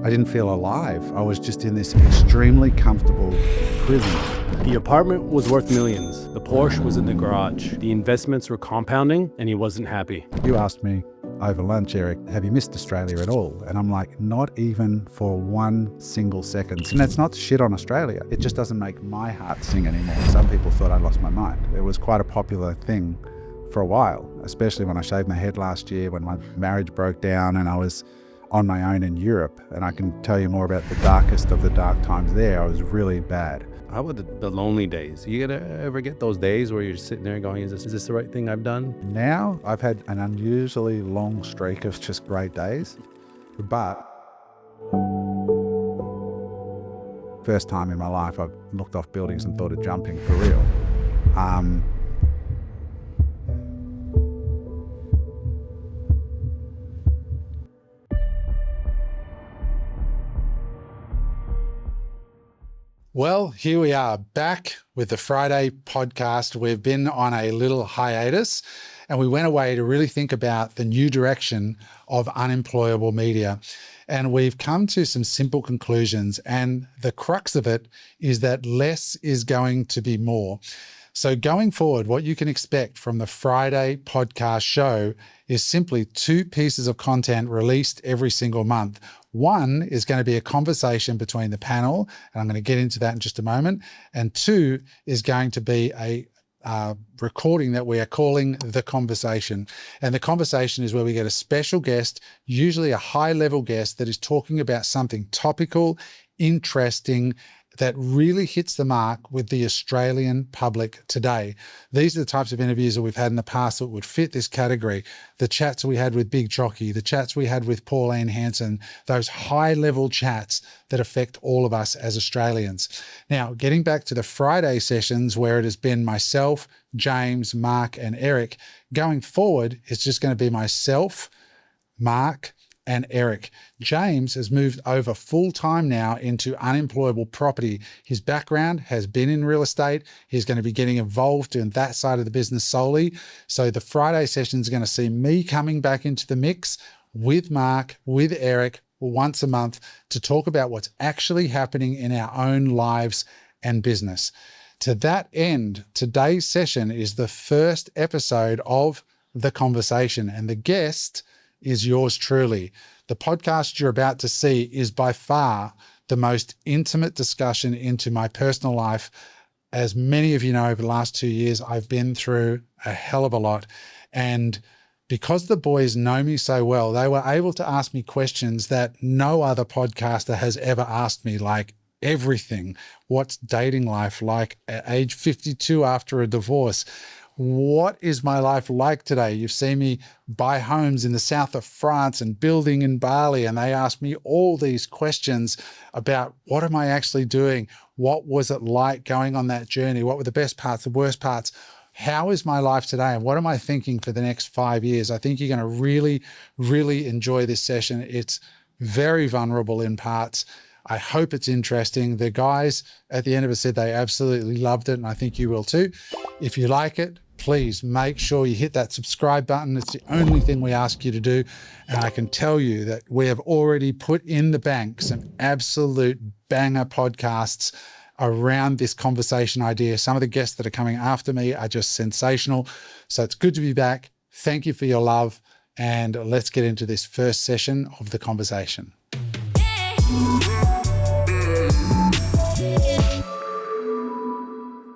I didn't feel alive. I was just in this extremely comfortable prison. The apartment was worth millions. The Porsche was in the garage. The investments were compounding, and he wasn't happy. You asked me over lunch, Eric, have you missed Australia at all? And I'm like, not even for 1 single second. And that's not shit on Australia. It just doesn't make my heart sing anymore. Some people thought I lost my mind. It was quite a popular thing for a while, especially when I shaved my head last year, when my marriage broke down and I was on my own in Europe. And I can tell you more about the darkest of the dark times there. I was really bad. How about the lonely days? You ever get those days where you're sitting there going, is this the right thing I've done? Now I've had an unusually long streak of just great days, but first time in my life I've looked off buildings and thought of jumping for real. Well, here we are back with the Friday podcast. We've been on a little hiatus and we went away to really think about the new direction of Unemployable Media. And we've come to some simple conclusions. And the crux of it is that less is going to be more. So going forward, what you can expect from the Friday podcast show is simply 2 pieces of content released every single month. One is going to be a conversation between the panel, and I'm going to get into that in just a moment. And 2 is going to be a recording that we are calling The Conversation. And The Conversation is where we get a special guest, usually a high-level guest that is talking about something topical, interesting, that really hits the mark with the Australian public today. These are the types of interviews that we've had in the past that would fit this category. The chats we had with Big Jockey, the chats we had with Pauline Hanson, those high-level chats that affect all of us as Australians. Now, getting back to the Friday sessions where it has been myself, James, Mark, and Eric, going forward, it's just going to be myself, Mark, and Eric. James has moved over full-time now into unemployable property. His background has been in real estate. He's going to be getting involved in that side of the business solely. So the Friday sessions are going to see me coming back into the mix with Mark, with Eric, once a month to talk about what's actually happening in our own lives and business. To that end, today's session is the first episode of The Conversation, and the guest is yours truly. The podcast you're about to see is by far the most intimate discussion into my personal life. As many of you know, over the last 2 years, I've been through a hell of a lot. And because the boys know me so well, they were able to ask me questions that no other podcaster has ever asked me, like everything. What's dating life like at age 52 after a divorce? What is my life like today? You've seen me buy homes in the south of France and building in Bali, and they asked me all these questions about what am I actually doing? What was it like going on that journey? What were the best parts, the worst parts? How is my life today? And what am I thinking for the next 5 years? I think you're going to really, really enjoy this session. It's very vulnerable in parts. I hope it's interesting. The guys at the end of it said they absolutely loved it, and I think you will too. If you like it, please make sure you hit that subscribe button. It's the only thing we ask you to do. And I can tell you that we have already put in the bank some absolute banger podcasts around this conversation idea. Some of the guests that are coming after me are just sensational. So it's good to be back. Thank you for your love. And let's get into this first session of The Conversation.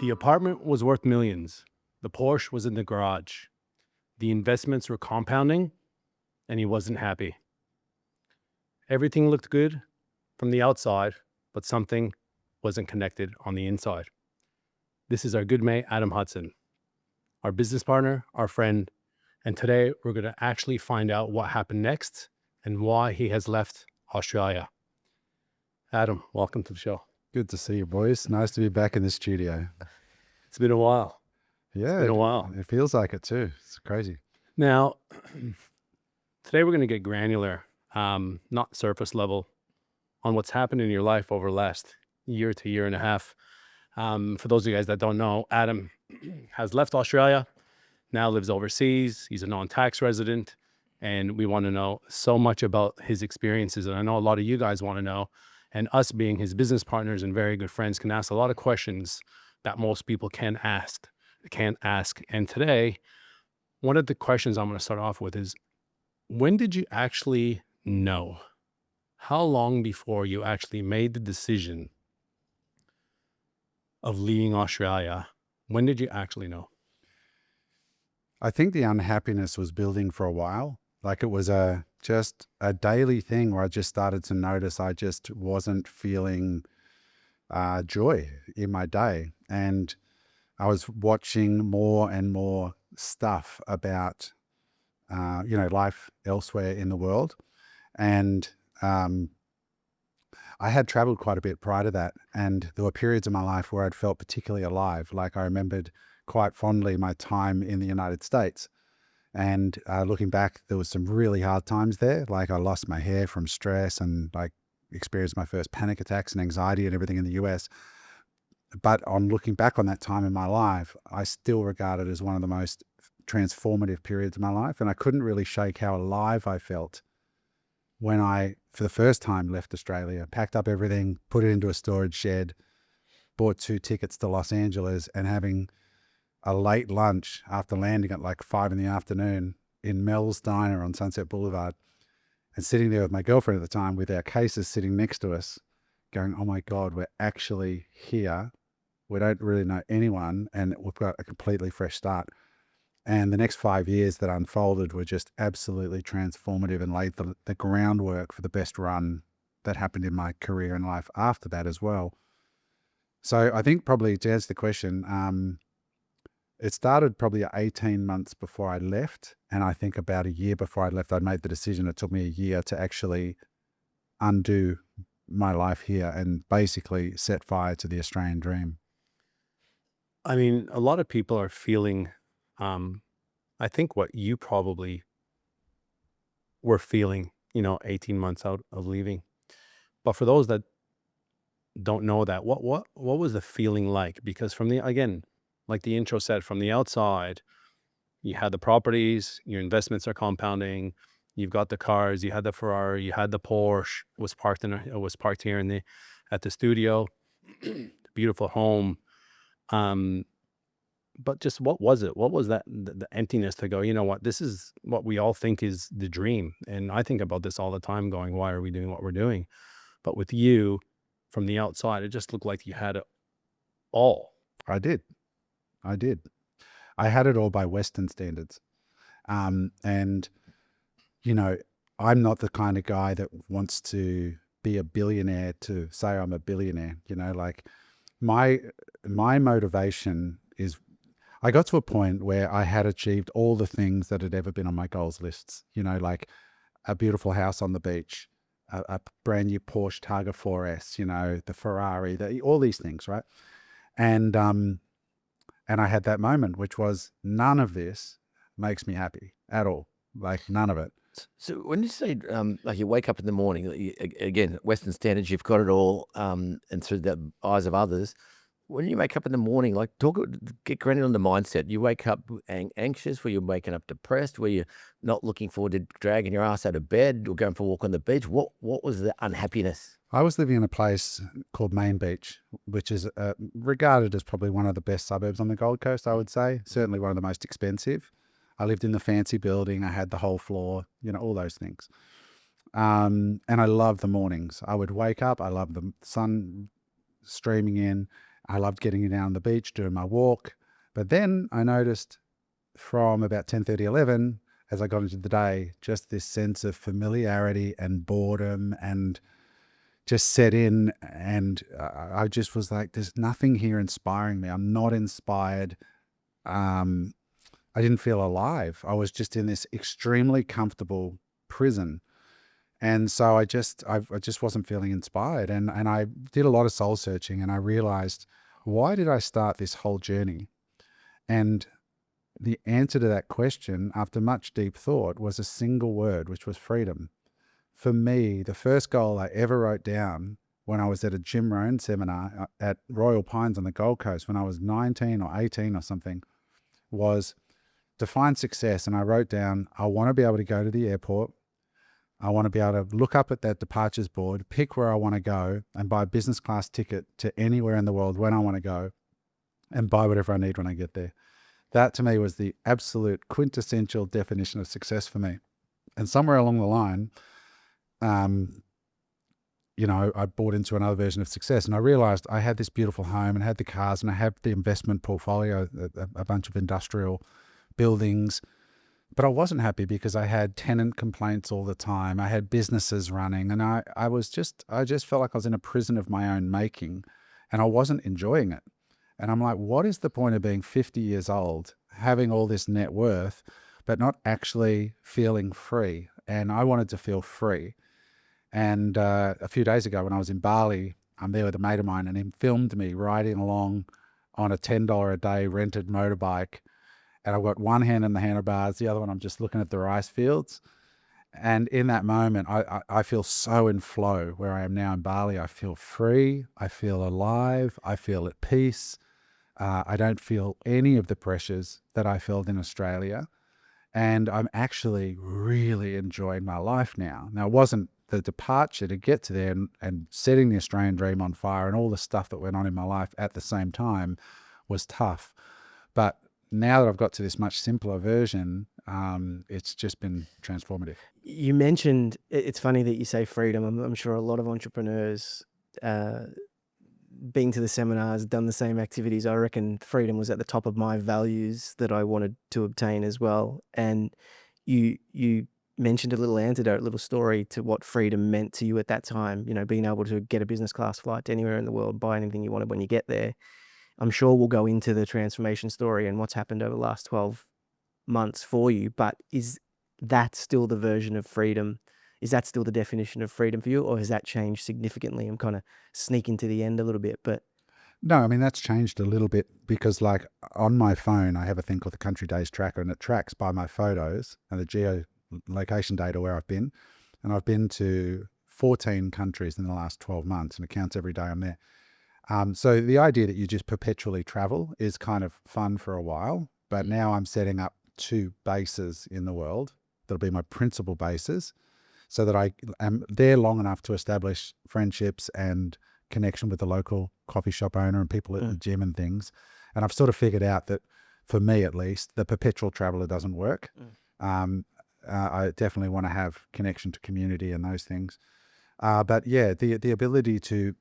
The apartment was worth millions. The Porsche was in the garage. The investments were compounding, and he wasn't happy. Everything looked good from the outside, but something wasn't connected on the inside. This is our good mate, Adam Hudson, our business partner, our friend, and today we're going to actually find out what happened next and why he has left Australia. Adam, welcome to the show. Good to see you, boys. Nice to be back in the studio. It's been a while. Yeah, It's been a while. It feels like it too. It's crazy. Now, today we're going to get granular, not surface level, on what's happened in your life over the last year to year and a half. For those of you guys that don't know, Adam has left Australia, now lives overseas. He's a non-tax resident, And we want to know so much about his experiences. And I know a lot of you guys want to know. And us being his business partners and very good friends can ask a lot of questions that most people can't ask. And today, one of the questions I'm going to start off with is, when did you actually know? How long before you actually made the decision of leaving Australia? When did you actually know? I think the unhappiness was building for a while. Like it was just a daily thing where I just started to notice I just wasn't feeling joy in my day. And I was watching more and more stuff about, life elsewhere in the world. And I had traveled quite a bit prior to that. And there were periods in my life where I'd felt particularly alive. Like I remembered quite fondly my time in the United States. And looking back, there was some really hard times there. Like I lost my hair from stress and like experienced my first panic attacks and anxiety and everything in the US. But on looking back on that time in my life, I still regard it as one of the most transformative periods of my life. And I couldn't really shake how alive I felt when I, for the first time, left Australia, packed up everything, put it into a storage shed, bought 2 tickets to Los Angeles, and having a late lunch after landing at like 5 p.m. in Mel's Diner on Sunset Boulevard, and sitting there with my girlfriend at the time with our cases sitting next to us going, oh my God, we're actually here. We don't really know anyone and we've got a completely fresh start. And the next 5 years that unfolded were just absolutely transformative and laid the groundwork for the best run that happened in my career and life after that as well. So I think probably to answer the question, it started probably 18 months before I left. And I think about a year before I left, I made the decision. It took me a year to actually undo my life here and basically set fire to the Australian dream. I mean, a lot of people are feeling, I think what you probably were feeling, 18 months out of leaving. But for those that don't know that, what was the feeling like? Because again, like the intro said, from the outside, you had the properties, your investments are compounding, you've got the cars, you had the Ferrari, you had the Porsche, was parked here at the studio, beautiful home. But just what was it? What was that, the emptiness to go, you know what, this is what we all think is the dream. And I think about this all the time going, why are we doing what we're doing? But with you, from the outside, it just looked like you had it all. I did. I had it all by Western standards. And, I'm not the kind of guy that wants to be a billionaire to say I'm a billionaire. Like my motivation is, I got to a point where I had achieved all the things that had ever been on my goals lists, like a beautiful house on the beach, a brand new Porsche Targa 4S, the Ferrari, all these things, right? And I had that moment, which was none of this makes me happy at all, like none of it. So when you say, like you wake up in the morning, again, Western standards, you've got it all, and through the eyes of others, when you wake up in the morning, like get grounded on the mindset. You wake up anxious, were you waking up depressed? Were you not looking forward to dragging your ass out of bed or going for a walk on the beach? What was the unhappiness? I was living in a place called Main Beach, which is regarded as probably one of the best suburbs on the Gold Coast, I would say. Certainly one of the most expensive. I lived in the fancy building. I had the whole floor, all those things. And I loved the mornings. I would wake up. I loved the sun streaming in. I loved getting down on the beach, doing my walk. But then I noticed from about 10:30, 11, as I got into the day, just this sense of familiarity and boredom and just set in. And I just was like, there's nothing here inspiring me. I'm not inspired. I didn't feel alive. I was just in this extremely comfortable prison. And so I just wasn't feeling inspired. And I did a lot of soul searching and I realized, why did I start this whole journey? And the answer to that question, after much deep thought, was a single word, which was freedom. For me, the first goal I ever wrote down when I was at a Jim Rohn seminar at Royal Pines on the Gold Coast when I was 19 or 18 or something was defined success and I wrote down, I want to be able to go to the airport. I want to be able to look up at that departures board, pick where I want to go and buy a business class ticket to anywhere in the world when I want to go and buy whatever I need when I get there. That to me was the absolute quintessential definition of success for me. And somewhere along the line, you know, I bought into another version of success and I realized I had this beautiful home and had the cars and I had the investment portfolio, a bunch of industrial buildings, but I wasn't happy because I had tenant complaints all the time. I had businesses running and I just felt like I was in a prison of my own making and I wasn't enjoying it. And I'm like, what is the point of being 50 years old, having all this net worth, but not actually feeling free? And I wanted to feel free. And a few days ago when I was in Bali, I'm there with a mate of mine and he filmed me riding along on a $10 a day rented motorbike. And I've got one hand in the handlebars, the other one I'm just looking at the rice fields. And in that moment, I feel so in flow where I am now in Bali. I feel free, I feel alive, I feel at peace. I don't feel any of the pressures that I felt in Australia. And I'm actually really enjoying my life now. Now, it wasn't the departure to get to there and setting the Australian dream on fire and all the stuff that went on in my life at the same time was tough. But now that I've got to this much simpler version, it's just been transformative. You mentioned, it's funny that you say freedom. I'm sure a lot of entrepreneurs, being to the seminars, done the same activities. I reckon freedom was at the top of my values that I wanted to obtain as well. And you mentioned a little antidote, a little story to what freedom meant to you at that time, you know, being able to get a business class flight to anywhere in the world, buy anything you wanted when you get there. I'm sure we'll go into the transformation story and what's happened over the last 12 months for you, but is that still the version of freedom? Is that still the definition of freedom for you, or has that changed significantly? I'm kind of sneaking to the end a little bit, but... No, I mean, that's changed a little bit because like on my phone, I have a thing called the Country Days Tracker and it tracks by my photos and the geolocation data where I've been. And I've been to 14 countries in the last 12 months and it counts every day I'm there. So the idea that you just perpetually travel is kind of fun for a while, but now I'm setting up 2 bases in the world that'll be my principal bases so that I am there long enough to establish friendships and connection with the local coffee shop owner and people at the gym and things. And I've sort of figured out that for me, at least, the perpetual traveler doesn't work. I definitely want to have connection to community and those things. But yeah, the ability to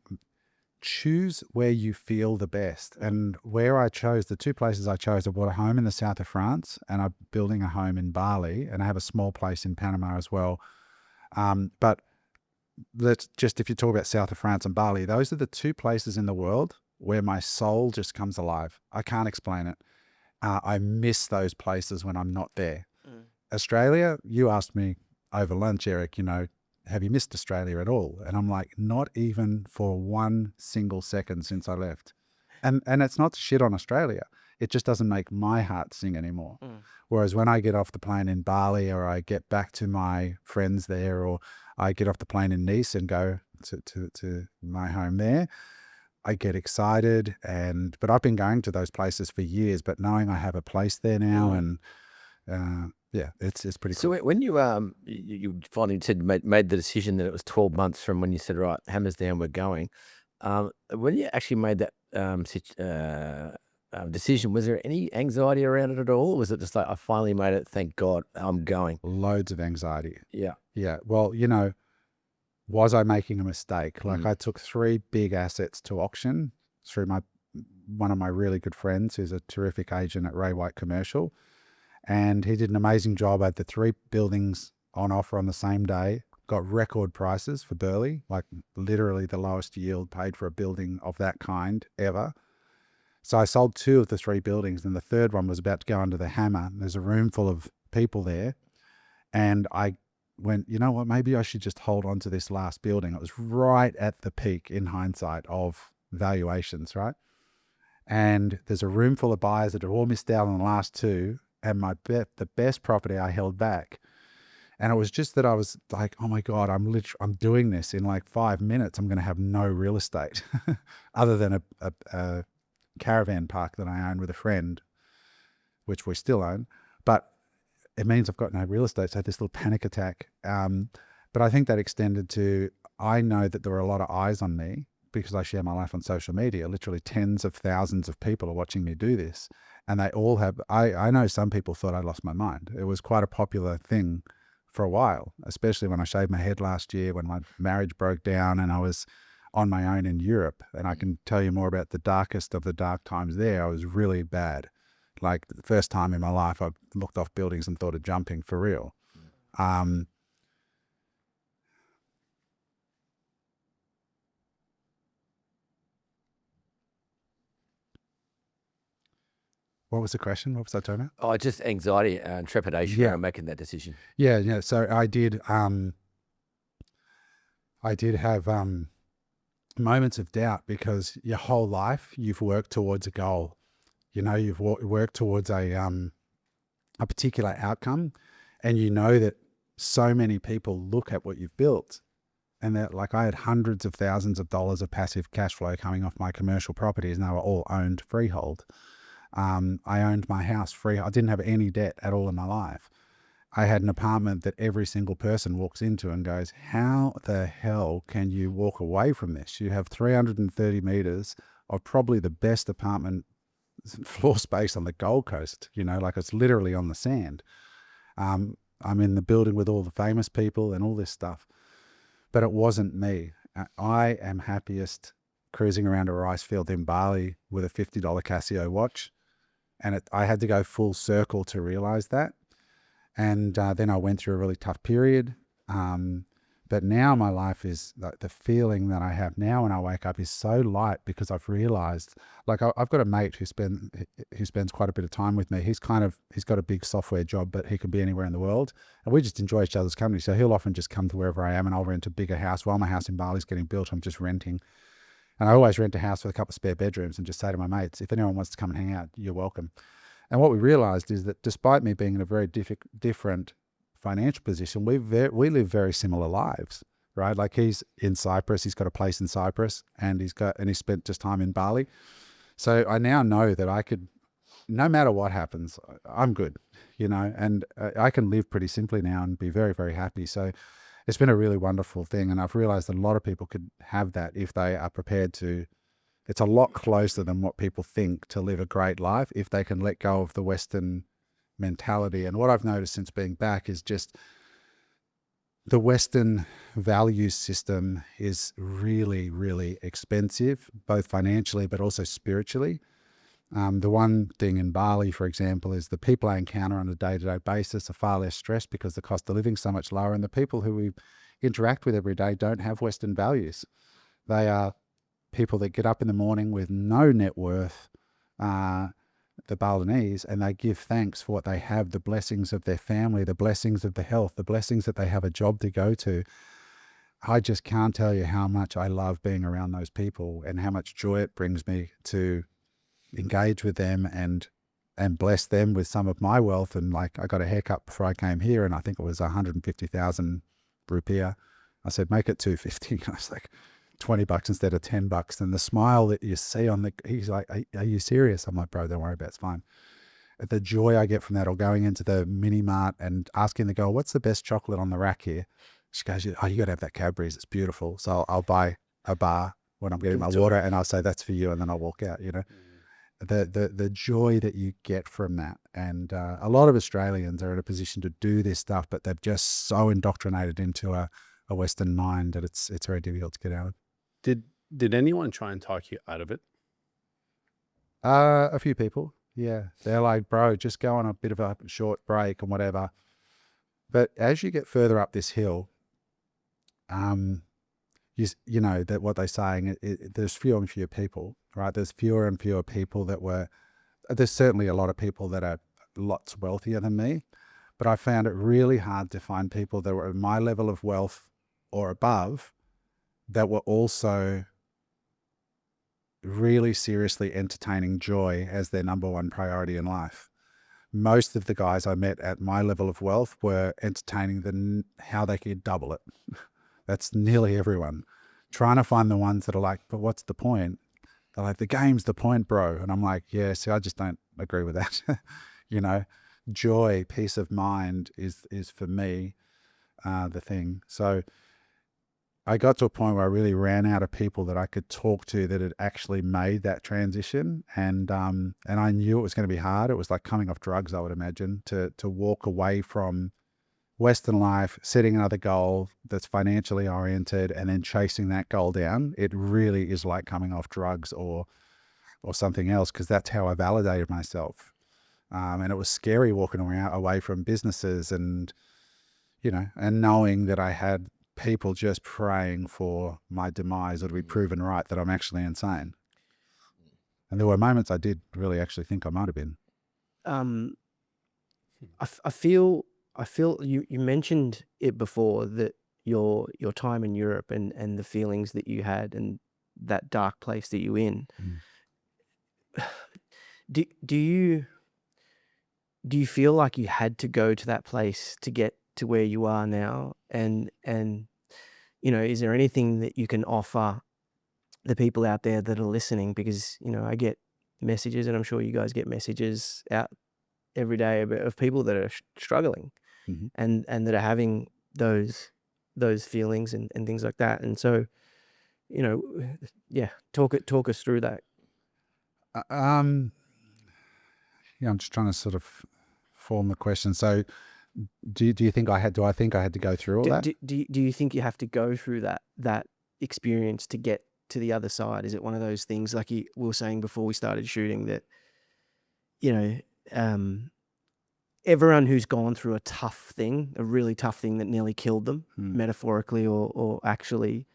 choose where you feel the best. And where I chose, the 2 places I chose, I bought a home in the south of France and I'm building a home in Bali and I have a small place in Panama as well. But let's just, if you talk about south of France and Bali, those are the 2 places in the world where my soul just comes alive. I can't explain it. I miss those places when I'm not there. Australia, you asked me over lunch, Eric, you know, have you missed Australia at all? And I'm like, not even for 1 single second since I left. And it's not shit on Australia. It just doesn't make my heart sing anymore. Whereas when I get off the plane in Bali or I get back to my friends there or I get off the plane in Nice and go to my home there, I get excited. But I've been going to those places for years, but knowing I have a place there now and yeah, it's pretty cool. So when you finally said made the decision that it was 12 months from when you said, right, hammers down, we're going. When you actually made that decision, was there any anxiety around it at all? Or was it just like, I finally made it, thank God, I'm going? Loads of anxiety. Yeah. Yeah. Well, you know, was I making a mistake? Like I took 3 big assets to auction through one of my really good friends who's a terrific agent at Ray White Commercial. And he did an amazing job. I had the 3 buildings on offer on the same day, got record prices for Burleigh, like literally the lowest yield paid for a building of that kind ever. So I sold 2 of the 3 buildings and the 3rd one was about to go under the hammer. There's a room full of people there. And I went, you know what, maybe I should just hold on to this last building. It was right at the peak in hindsight of valuations, right? And there's a room full of buyers that have all missed out on the last 2. And the best property I held back. And it was just that I was like, oh my God, I'm doing this in like 5 minutes. I'm going to have no real estate other than a caravan park that I own with a friend, which we still own. But it means I've got no real estate. So I had this little panic attack. But I think that extended to, I know that there were a lot of eyes on me because I share my life on social media. Literally tens of thousands of people are watching me do this. And they all have, I know some people thought I lost my mind. It was quite a popular thing for a while, especially when I shaved my head last year, when my marriage broke down and I was on my own in Europe. And I can tell you more about the darkest of the dark times there. I was really bad. Like the first time in my life, I looked off buildings and thought of jumping for real. What was the question? What was I talking about? Oh, just anxiety and trepidation around making that decision. Yeah. So I did have moments of doubt because your whole life you've worked towards a goal. You know, you've worked towards a particular outcome, and you know that so many people look at what you've built, and that, like, I had hundreds of thousands of dollars of passive cash flow coming off my commercial properties, and they were all owned freehold. I owned my house free. I didn't have any debt at all in my life. I had an apartment that every single person walks into and goes, how the hell can you walk away from this? You have 330 meters of probably the best apartment floor space on the Gold Coast, you know, like it's literally on the sand. I'm in the building with all the famous people and all this stuff, but it wasn't me. I am happiest cruising around a rice field in Bali with a $50 Casio watch. And I had to go full circle to realize that. And then I went through a really tough period. But now my life is, like, the feeling that I have now when I wake up is so light because I've realized, like, I've got a mate who spends quite a bit of time with me. He's got a big software job, but he can be anywhere in the world. And we just enjoy each other's company. So he'll often just come to wherever I am and I'll rent a bigger house. While my house in Bali is getting built, I'm just renting. And I always rent a house with a couple of spare bedrooms and just say to my mates, if anyone wants to come and hang out, you're welcome. And what we realized is that despite me being in a very different financial position, we live very similar lives, right? Like, he's in Cyprus, he's got a place in Cyprus, and he spent just time in Bali. So I now know that I could, no matter what happens, I'm good, you know, and I can live pretty simply now and be very, very happy. So it's been a really wonderful thing. And I've realized that a lot of people could have that if they are prepared to. It's a lot closer than what people think to live a great life if they can let go of the Western mentality. And what I've noticed since being back is just the Western value system is really, really expensive, both financially but also spiritually. The one thing in Bali, for example, is the people I encounter on a day-to-day basis are far less stressed because the cost of living is so much lower, and the people who we interact with every day don't have Western values. They are people that get up in the morning with no net worth, the Balinese, and they give thanks for what they have, the blessings of their family, the blessings of the health, the blessings that they have a job to go to. I just can't tell you how much I love being around those people and how much joy it brings me to engage with them and bless them with some of my wealth. And, like, I got a haircut before I came here, and I think it was 150,000 rupiah. I said, make it 250. I was like, $20 instead of $10. And the smile that you see he's like, are you serious? I'm like, bro, don't worry about it. It's fine. The joy I get from that, or going into the mini mart and asking the girl, what's the best chocolate on the rack here? She goes, oh, you got to have that Cadbury's. It's beautiful. So I'll buy a bar when I'm getting my water, and I'll say, that's for you. And then I'll walk out, you know. The joy that you get from that. And a lot of Australians are in a position to do this stuff, but they're just so indoctrinated into a Western mind that it's very difficult to get out of. Did anyone try and talk you out of it? A few people, yeah. They're like, bro, just go on a bit of a short break and whatever. But as you get further up this hill, you know that what they're saying, there's fewer and fewer people, right? There's fewer and fewer people there's certainly a lot of people that are lots wealthier than me, but I found it really hard to find people that were at my level of wealth or above that were also really seriously entertaining joy as their number one priority in life. Most of the guys I met at my level of wealth were entertaining how they could double it. That's nearly everyone. Trying to find the ones that are like, but what's the point? They're like, the game's the point, bro. And I'm like, yeah, see, I just don't agree with that. You know, joy, peace of mind is for me the thing. So I got to a point where I really ran out of people that I could talk to that had actually made that transition, and I knew it was going to be hard. It was like coming off drugs, I would imagine, to walk away from Western life, setting another goal that's financially oriented, and then chasing that goal down. It really is like coming off drugs or something else, because that's how I validated myself. And it was scary walking away from businesses and, and knowing that I had people just praying for my demise or to be proven right that I'm actually insane. And there were moments I did really actually think I might have been. I feel you mentioned it before, that your time in Europe and the feelings that you had and that dark place that you were in. Do you feel like you had to go to that place to get to where you are now? And is there anything that you can offer the people out there that are listening? Because I get messages, and I'm sure you guys get messages out every day of people that are struggling, and that are having those feelings and things like that. And so, talk us through that. I'm just trying to sort of form the question. So do you think I had to go through all that? Do you think you have to go through that experience to get to the other side? Is it one of those things, like we were saying before we started shooting, that everyone who's gone through a really tough thing that nearly killed them, metaphorically or actually,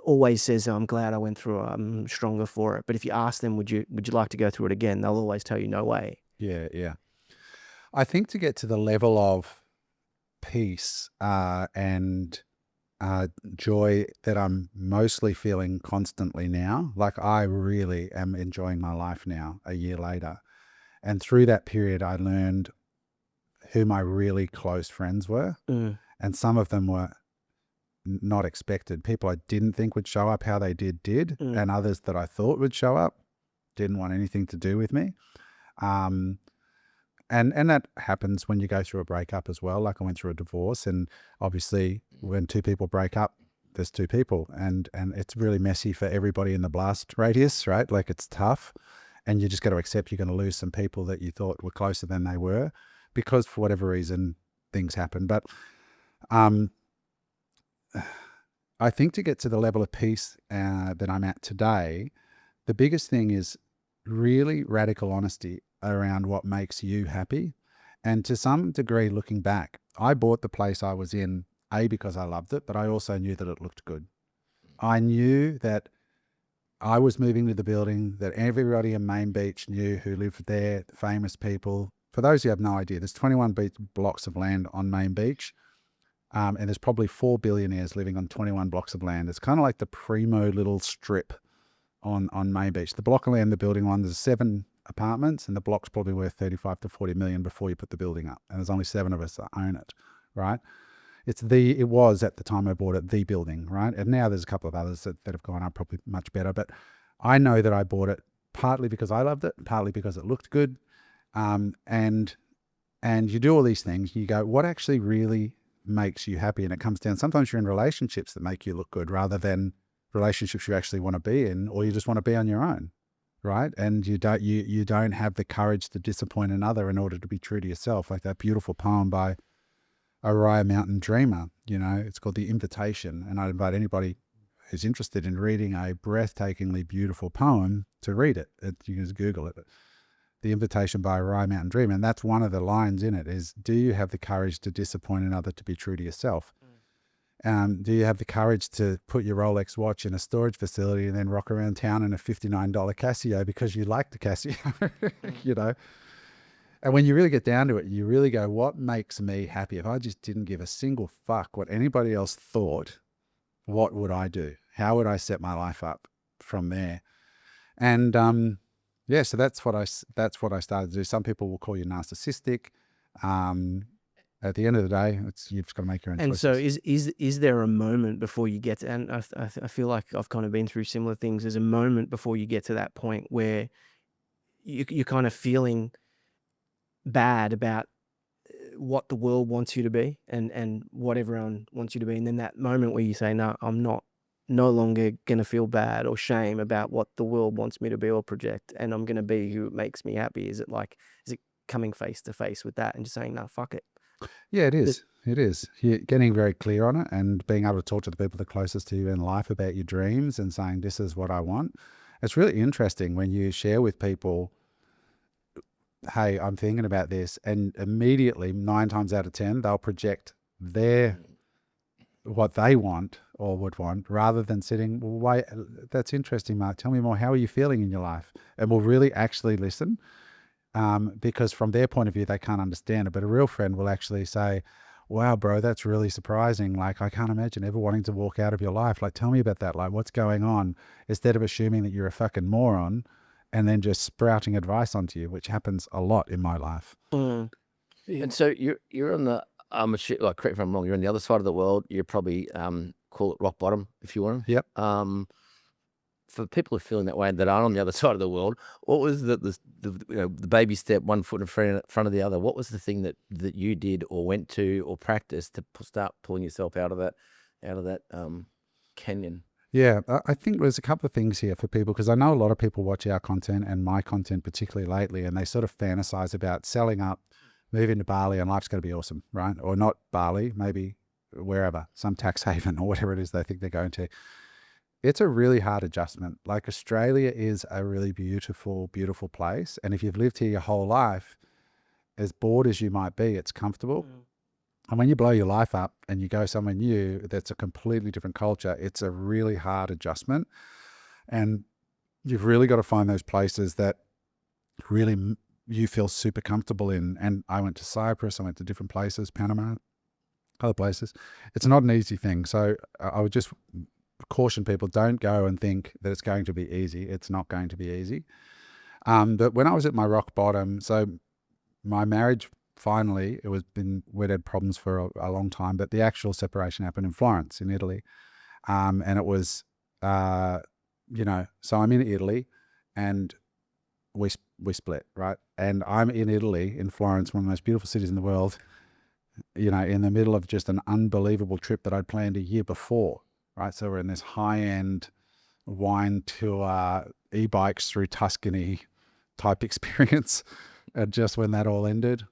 always says, "I'm glad I went through it, I'm stronger for it." But if you ask them, would you like to go through it again, they'll always tell you no way. Yeah. I think to get to the level of peace and joy that I'm mostly feeling constantly now, like I really am enjoying my life now a year later. And through that period, I learned who my really close friends were. And some of them were not expected. People I didn't think would show up, how they did. And others that I thought would show up didn't want anything to do with me. And that happens when you go through a breakup as well. Like I went through a divorce, and obviously when two people break up, there's two people, and it's really messy for everybody in the blast radius, right? Like it's tough, and you just got to accept you're going to lose some people that you thought were closer than they were, because for whatever reason things happen. But I think to get to the level of peace that I'm at today, the biggest thing is really radical honesty around what makes you happy. And to some degree, looking back, I bought the place I was in, because I loved it, but I also knew that it looked good. I knew that I was moving to the building that everybody in Main Beach knew who lived there, the famous people. For those who have no idea, there's 21 blocks of land on Main Beach. And there's probably 4 billionaires living on 21 blocks of land. It's kind of like the primo little strip on Main Beach. The block of land, the building one, there's 7 apartments, and the block's probably worth 35 to 40 million before you put the building up. And there's only 7 of us that own it, right? It was at the time I bought it, the building, right? And now there's a couple of others that have gone up probably much better. But I know that I bought it partly because I loved it, partly because it looked good. And you do all these things, you go, what actually really makes you happy? And it comes down, sometimes you're in relationships that make you look good rather than relationships you actually want to be in, or you just want to be on your own, right? And you don't have the courage to disappoint another in order to be true to yourself. Like that beautiful poem by Oriah Mountain Dreamer, it's called The Invitation. And I'd invite anybody who's interested in reading a breathtakingly beautiful poem to read it. You can just Google it. The Invitation by Oriah Mountain Dreamer. And that's one of the lines in it is, do you have the courage to disappoint another to be true to yourself? Do you have the courage to put your Rolex watch in a storage facility and then rock around town in a $59 Casio because you like the Casio, And when you really get down to it, you really go, what makes me happy? If I just didn't give a single fuck what anybody else thought, what would I do? How would I set my life up from there? And so that's what I started to do. Some people will call you narcissistic. At the end of the day, you've just got to make your own choices. And so is there a moment before you get to, and I feel like I've kind of been through similar things, there's a moment before you get to that point where you're kind of feeling bad about what the world wants you to be and what everyone wants you to be. And then that moment where you say, no, I'm no longer going to feel bad or shame about what the world wants me to be or project, and I'm going to be who makes me happy. Is it coming face to face with that and just saying, no, fuck it? Yeah, it is. It is. You're getting very clear on it and being able to talk to the people the closest to you in life about your dreams and saying, this is what I want. It's really interesting when you share with people, hey, I'm thinking about this, and immediately 9 times out of 10, they'll project what they want or would want, rather than sitting, well, wait, that's interesting, Mark. Tell me more. How are you feeling in your life? And we'll really actually listen. Because from their point of view, they can't understand it. But a real friend will actually say, wow, bro, that's really surprising. Like, I can't imagine ever wanting to walk out of your life. Like, tell me about that. Like, what's going on? Instead of assuming that you're a fucking moron and then just sprouting advice onto you, which happens a lot in my life. Mm. And so you're on the, like, correct me if I'm wrong, you're on the other side of the world. You're probably, call it rock bottom if you want. Yep. For people who are feeling that way that aren't on the other side of the world, what was the baby step, one foot in front of the other? What was the thing that you did or went to or practiced to start pulling yourself out of that canyon? Yeah, I think there's a couple of things here for people, because I know a lot of people watch our content and my content particularly lately, and they sort of fantasize about selling up, moving to Bali, and life's going to be awesome, right? Or not Bali, maybe wherever, some tax haven or whatever it is they think they're going to. It's a really hard adjustment. Like, Australia is a really beautiful, beautiful place. And if you've lived here your whole life, as bored as you might be, it's comfortable. And when you blow your life up and you go somewhere new, that's a completely different culture, it's a really hard adjustment. And you've really got to find those places that really you feel super comfortable in. And I went to Cyprus, I went to different places, Panama, other places. It's not an easy thing. So I would just caution people, don't go and think that it's going to be easy. It's not going to be easy. But when I was at my rock bottom, so my marriage, finally, we'd had problems for a long time, but the actual separation happened in Florence, in Italy. And it was, so I'm in Italy and we split, right? And I'm in Italy, in Florence, one of the most beautiful cities in the world, in the middle of just an unbelievable trip that I'd planned a year before. Right, so we're in this high-end wine tour, e-bikes through Tuscany type experience, and just when that all ended,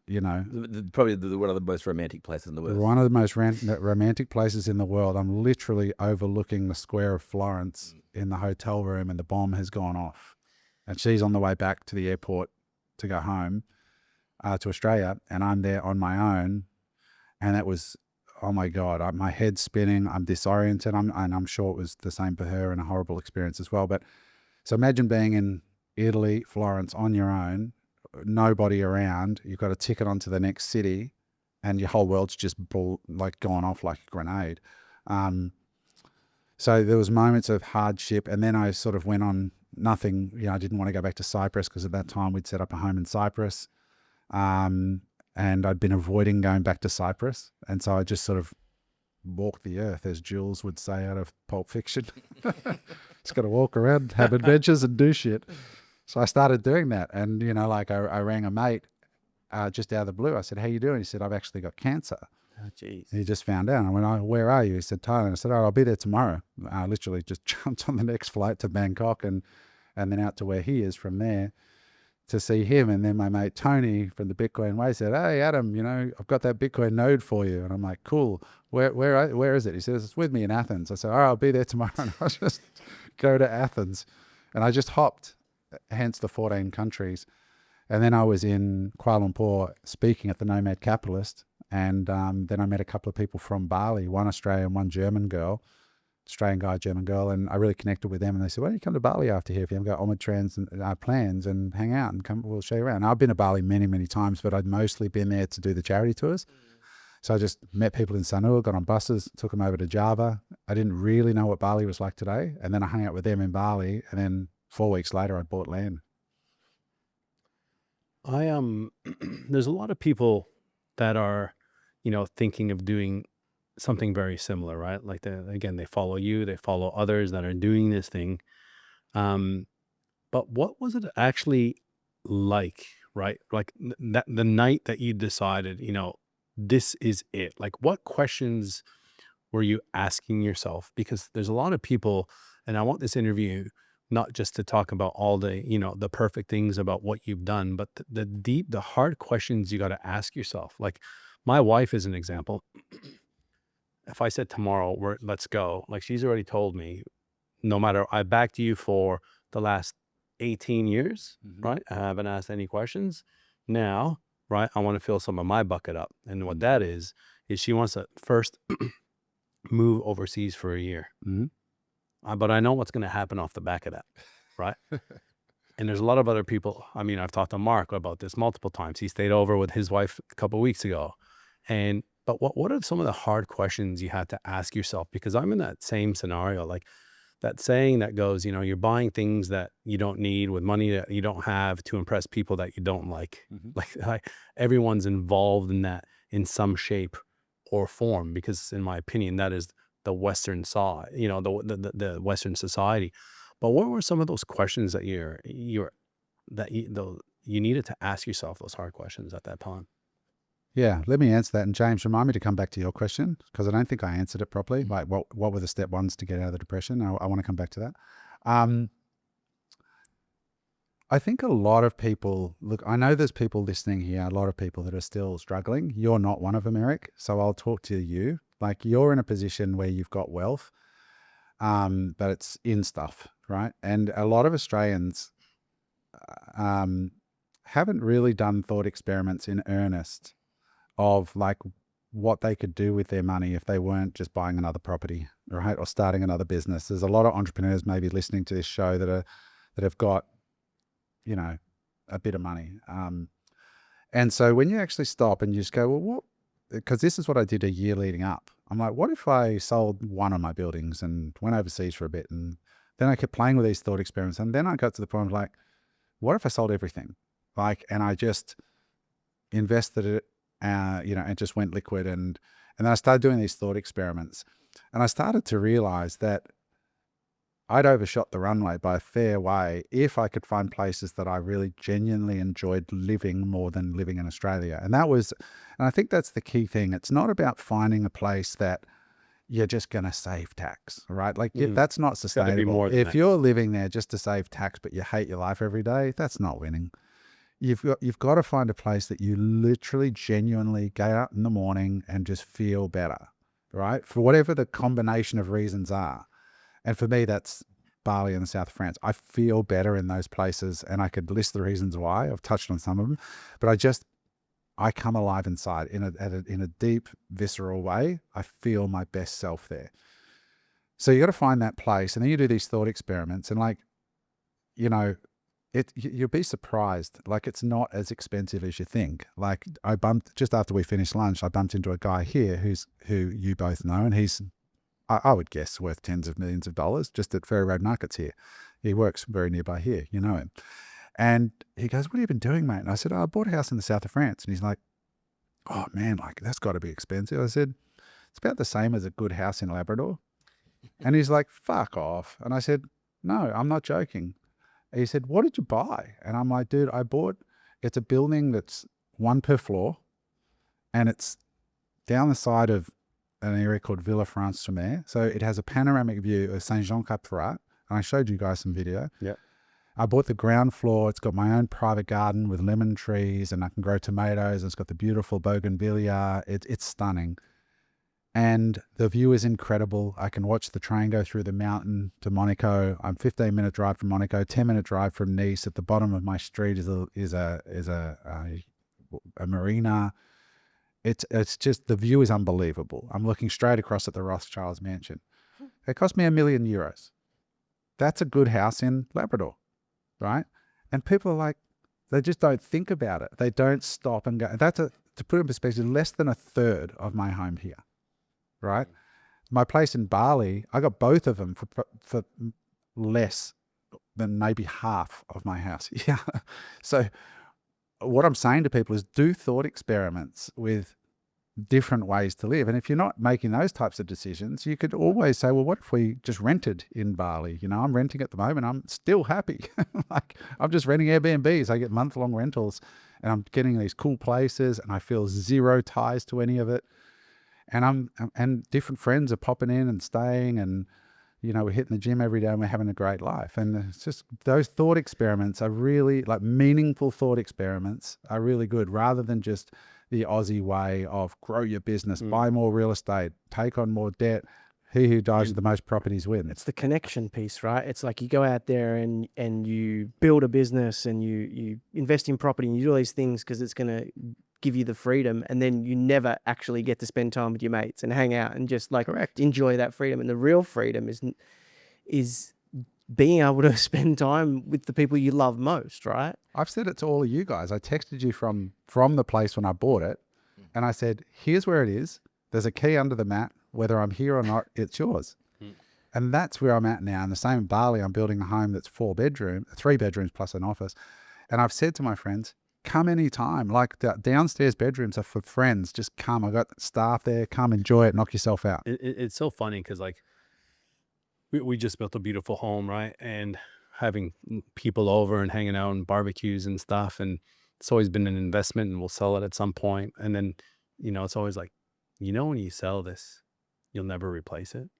probably one of the most romantic places in the world. One of the most romantic places in the world. I'm literally overlooking the square of Florence in the hotel room, and the bomb has gone off, and she's on the way back to the airport to go home to Australia, and I'm there on my own, and that was, oh my God, my head's spinning, I'm disoriented, and I'm sure it was the same for her and a horrible experience as well. But so imagine being in Italy, Florence, on your own, nobody around, you've got a ticket onto the next city, and your whole world's just gone off like a grenade. So there was moments of hardship, and then I sort of went on nothing. I didn't want to go back to Cyprus because at that time we'd set up a home in Cyprus. And I'd been avoiding going back to Cyprus. And so I just sort of walked the earth, as Jules would say out of Pulp Fiction. Just got to walk around, have adventures and do shit. So I started doing that. And, I rang a mate just out of the blue. I said, how you doing? He said, I've actually got cancer. Oh, geez. He just found out. I went, where are you? He said, Thailand. I said, I'll be there tomorrow. I literally just jumped on the next flight to Bangkok and then out to where he is from there to see him. And then my mate Tony from the Bitcoin Way said, hey, Adam, I've got that Bitcoin node for you. And I'm like, cool. Where is it? He says, it's with me in Athens. I said, all right, I'll be there tomorrow. And I'll just go to Athens. And I just hopped, hence the 14 countries. And then I was in Kuala Lumpur speaking at the Nomad Capitalist. And then I met a couple of people from Bali, one Australian, one German girl. Australian guy, German girl, and I really connected with them. And they said, why don't you come to Bali after here if you haven't got Omid and plans, and hang out and come, we'll show you around. Now, I've been to Bali many, many times, but I'd mostly been there to do the charity tours. So I just met people in Sanur, got on buses, took them over to Java. I didn't really know what Bali was like today. And then I hung out with them in Bali. And then 4 weeks later, I bought land. There's a lot of people that are, thinking of doing something very similar, right? Like they follow you, they follow others that are doing this thing. But what was it actually like, right? Like that the night that you decided, this is it. Like what questions were you asking yourself? Because there's a lot of people, and I want this interview not just to talk about all the, the perfect things about what you've done, but the hard questions you got to ask yourself. Like my wife is an example. If I said tomorrow, let's go, like she's already told me, no matter, I backed you for the last 18 years, right? I haven't asked any questions. Now, right, I want to fill some of my bucket up. And what that is she wants to first move overseas for a year. But I know what's going to happen off the back of that, right? And there's a lot of other people. I mean, I've talked to Mark about this multiple times. He stayed over with his wife a couple of weeks ago. But what are some of the hard questions you had to ask yourself? Because I'm in that same scenario, like that saying that goes, you're buying things that you don't need with money that you don't have to impress people that you don't like. Like everyone's involved in that in some shape or form, because in my opinion, that is the Western side, the Western society. But what were some of those questions that you needed to ask yourself, those hard questions at that time? Yeah, let me answer that. And James, remind me to come back to your question, because I don't think I answered it properly. Like, what were the step ones to get out of the depression? I want to come back to that. I think a lot of people, look, I know there's people listening here, a lot of people that are still struggling. You're not one of them, Eric. So I'll talk to you. Like, you're in a position where you've got wealth, but it's in stuff, right? And a lot of Australians haven't really done thought experiments in earnest of like what they could do with their money if they weren't just buying another property, right? Or starting another business. There's a lot of entrepreneurs maybe listening to this show that have got, a bit of money. And so when you actually stop and you just go, well, what, because this is what I did a year leading up. I'm like, what if I sold one of my buildings and went overseas for a bit? And then I kept playing with these thought experiments. And then I got to the point of like, what if I sold everything? Like, and I just invested it, and just went liquid. And then I started doing these thought experiments, and I started to realize that I'd overshot the runway by a fair way if I could find places that I really genuinely enjoyed living more than living in Australia. And I think that's the key thing. It's not about finding a place that you're just going to save tax, right? Like that's not sustainable. If you're living there just to save tax, but you hate your life every day, that's not winning. You've got to find a place that you literally genuinely get up in the morning and just feel better, right? For whatever the combination of reasons are. And for me, that's Bali and the south of France. I feel better in those places, and I could list the reasons why. I've touched on some of them, but I come alive inside in a deep, visceral way. I feel my best self there. So you got to find that place, and then you do these thought experiments, and you'll be surprised. Like, it's not as expensive as you think. Like, I bumped just after we finished lunch. I bumped into a guy here who you both know, and he's, I would guess, worth tens of millions of dollars just at Ferry Road Markets here. He works very nearby here. You know him. And he goes, what have you been doing, mate? And I said, I bought a house in the south of France. And he's like, oh man, like that's got to be expensive. I said, it's about the same as a good house in Labrador. And he's like, fuck off. And I said, no, I'm not joking. He said, what did you buy? And I'm like, dude, it's a building that's one per floor, and it's down the side of an area called Villa France-sur-Mer. So it has a panoramic view of Saint-Jean-Cap-Ferrat. And I showed you guys some video. Yeah. I bought the ground floor. It's got my own private garden with lemon trees, and I can grow tomatoes. It's got the beautiful bougainvillea. It's stunning. And the view is incredible. I can watch the train go through the mountain to Monaco. I'm 15-minute drive from Monaco, 10-minute drive from Nice. At the bottom of my street is a marina. It's just, the view is unbelievable. I'm looking straight across at the Rothschilds mansion. It cost me €1 million. That's a good house in Labrador, right? And people are like, they just don't think about it. They don't stop and go. To put it in perspective, less than a third of my home here, right? My place in Bali, I got both of them for less than maybe half of my house. Yeah. So what I'm saying to people is do thought experiments with different ways to live. And if you're not making those types of decisions, you could always say, well, what if we just rented in Bali? You know, I'm renting at the moment. I'm still happy. Like, I'm just renting Airbnbs. I get month-long rentals and I'm getting these cool places and I feel zero ties to any of it. And and different friends are popping in and staying, and, you know, we're hitting the gym every day and we're having a great life. And it's just, those thought experiments are really, like, meaningful thought experiments are really good, rather than just the Aussie way of grow your business, buy more real estate, take on more debt. He who dies with the most properties wins. It's the connection piece, right? It's like you go out there and you build a business and you invest in property and you do all these things because it's going to give you the freedom, and then you never actually get to spend time with your mates and hang out and just like enjoy that freedom. And the real freedom is being able to spend time with the people you love most, right? I've said it to all of you guys. I texted you from the place when I bought it, and I said, here's where it is. There's a key under the mat. Whether I'm here or not, it's yours. And that's where I'm at now. And the same in Bali, I'm building a home that's 3 bedrooms plus an office. And I've said to my friends, come anytime. Like, the downstairs bedrooms are for friends. Just come. I got staff there. Come enjoy it. Knock yourself out. It's so funny because, like, we just built a beautiful home, right? And having people over and hanging out and barbecues and stuff. And it's always been an investment, and we'll sell it at some point. And then, you know, it's always like, you know, when you sell this, you'll never replace it,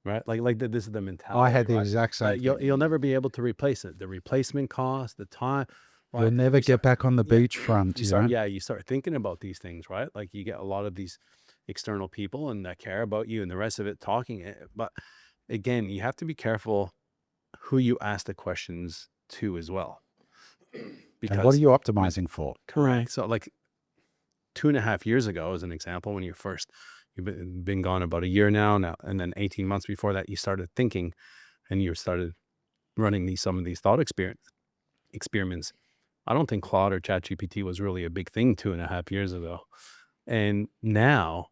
right? Like this is the mentality. I had the right? exact same thing. You'll never be able to replace it. The replacement cost, the time. Right? You'll never get back on the beachfront. You start thinking about these things, right? Like, you get a lot of these external people and that care about you and the rest of it talking. But again, you have to be careful who you ask the questions to as well. Because And what are you optimizing for? correct. So, like, 2.5 years ago, as an example, when you've been gone about a year now, and then 18 months before that, you started thinking and you started running some of these thought experiments. I don't think Claude or ChatGPT was really a big thing 2.5 years ago. And now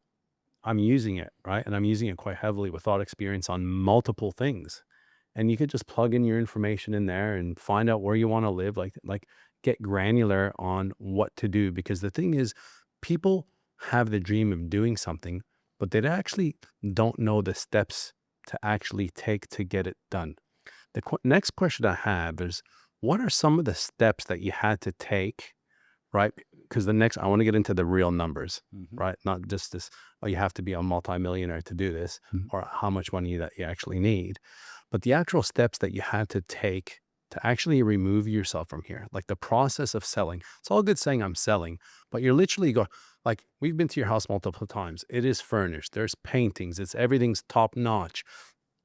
I'm using it, right? And I'm using it quite heavily with thought experience on multiple things. And you could just plug in your information in there and find out where you want to live, like get granular on what to do. Because the thing is, people have the dream of doing something, but they actually don't know the steps to actually take to get it done. The next question I have is, what are some of the steps that you had to take, right? Because I want to get into the real numbers, right? Not just this, oh, you have to be a multimillionaire to do this, or how much money that you actually need, but the actual steps that you had to take to actually remove yourself from here. Like, the process of selling. It's all good saying I'm selling, but you're literally going, like, we've been to your house multiple times. It is furnished. There's paintings. Everything's top notch,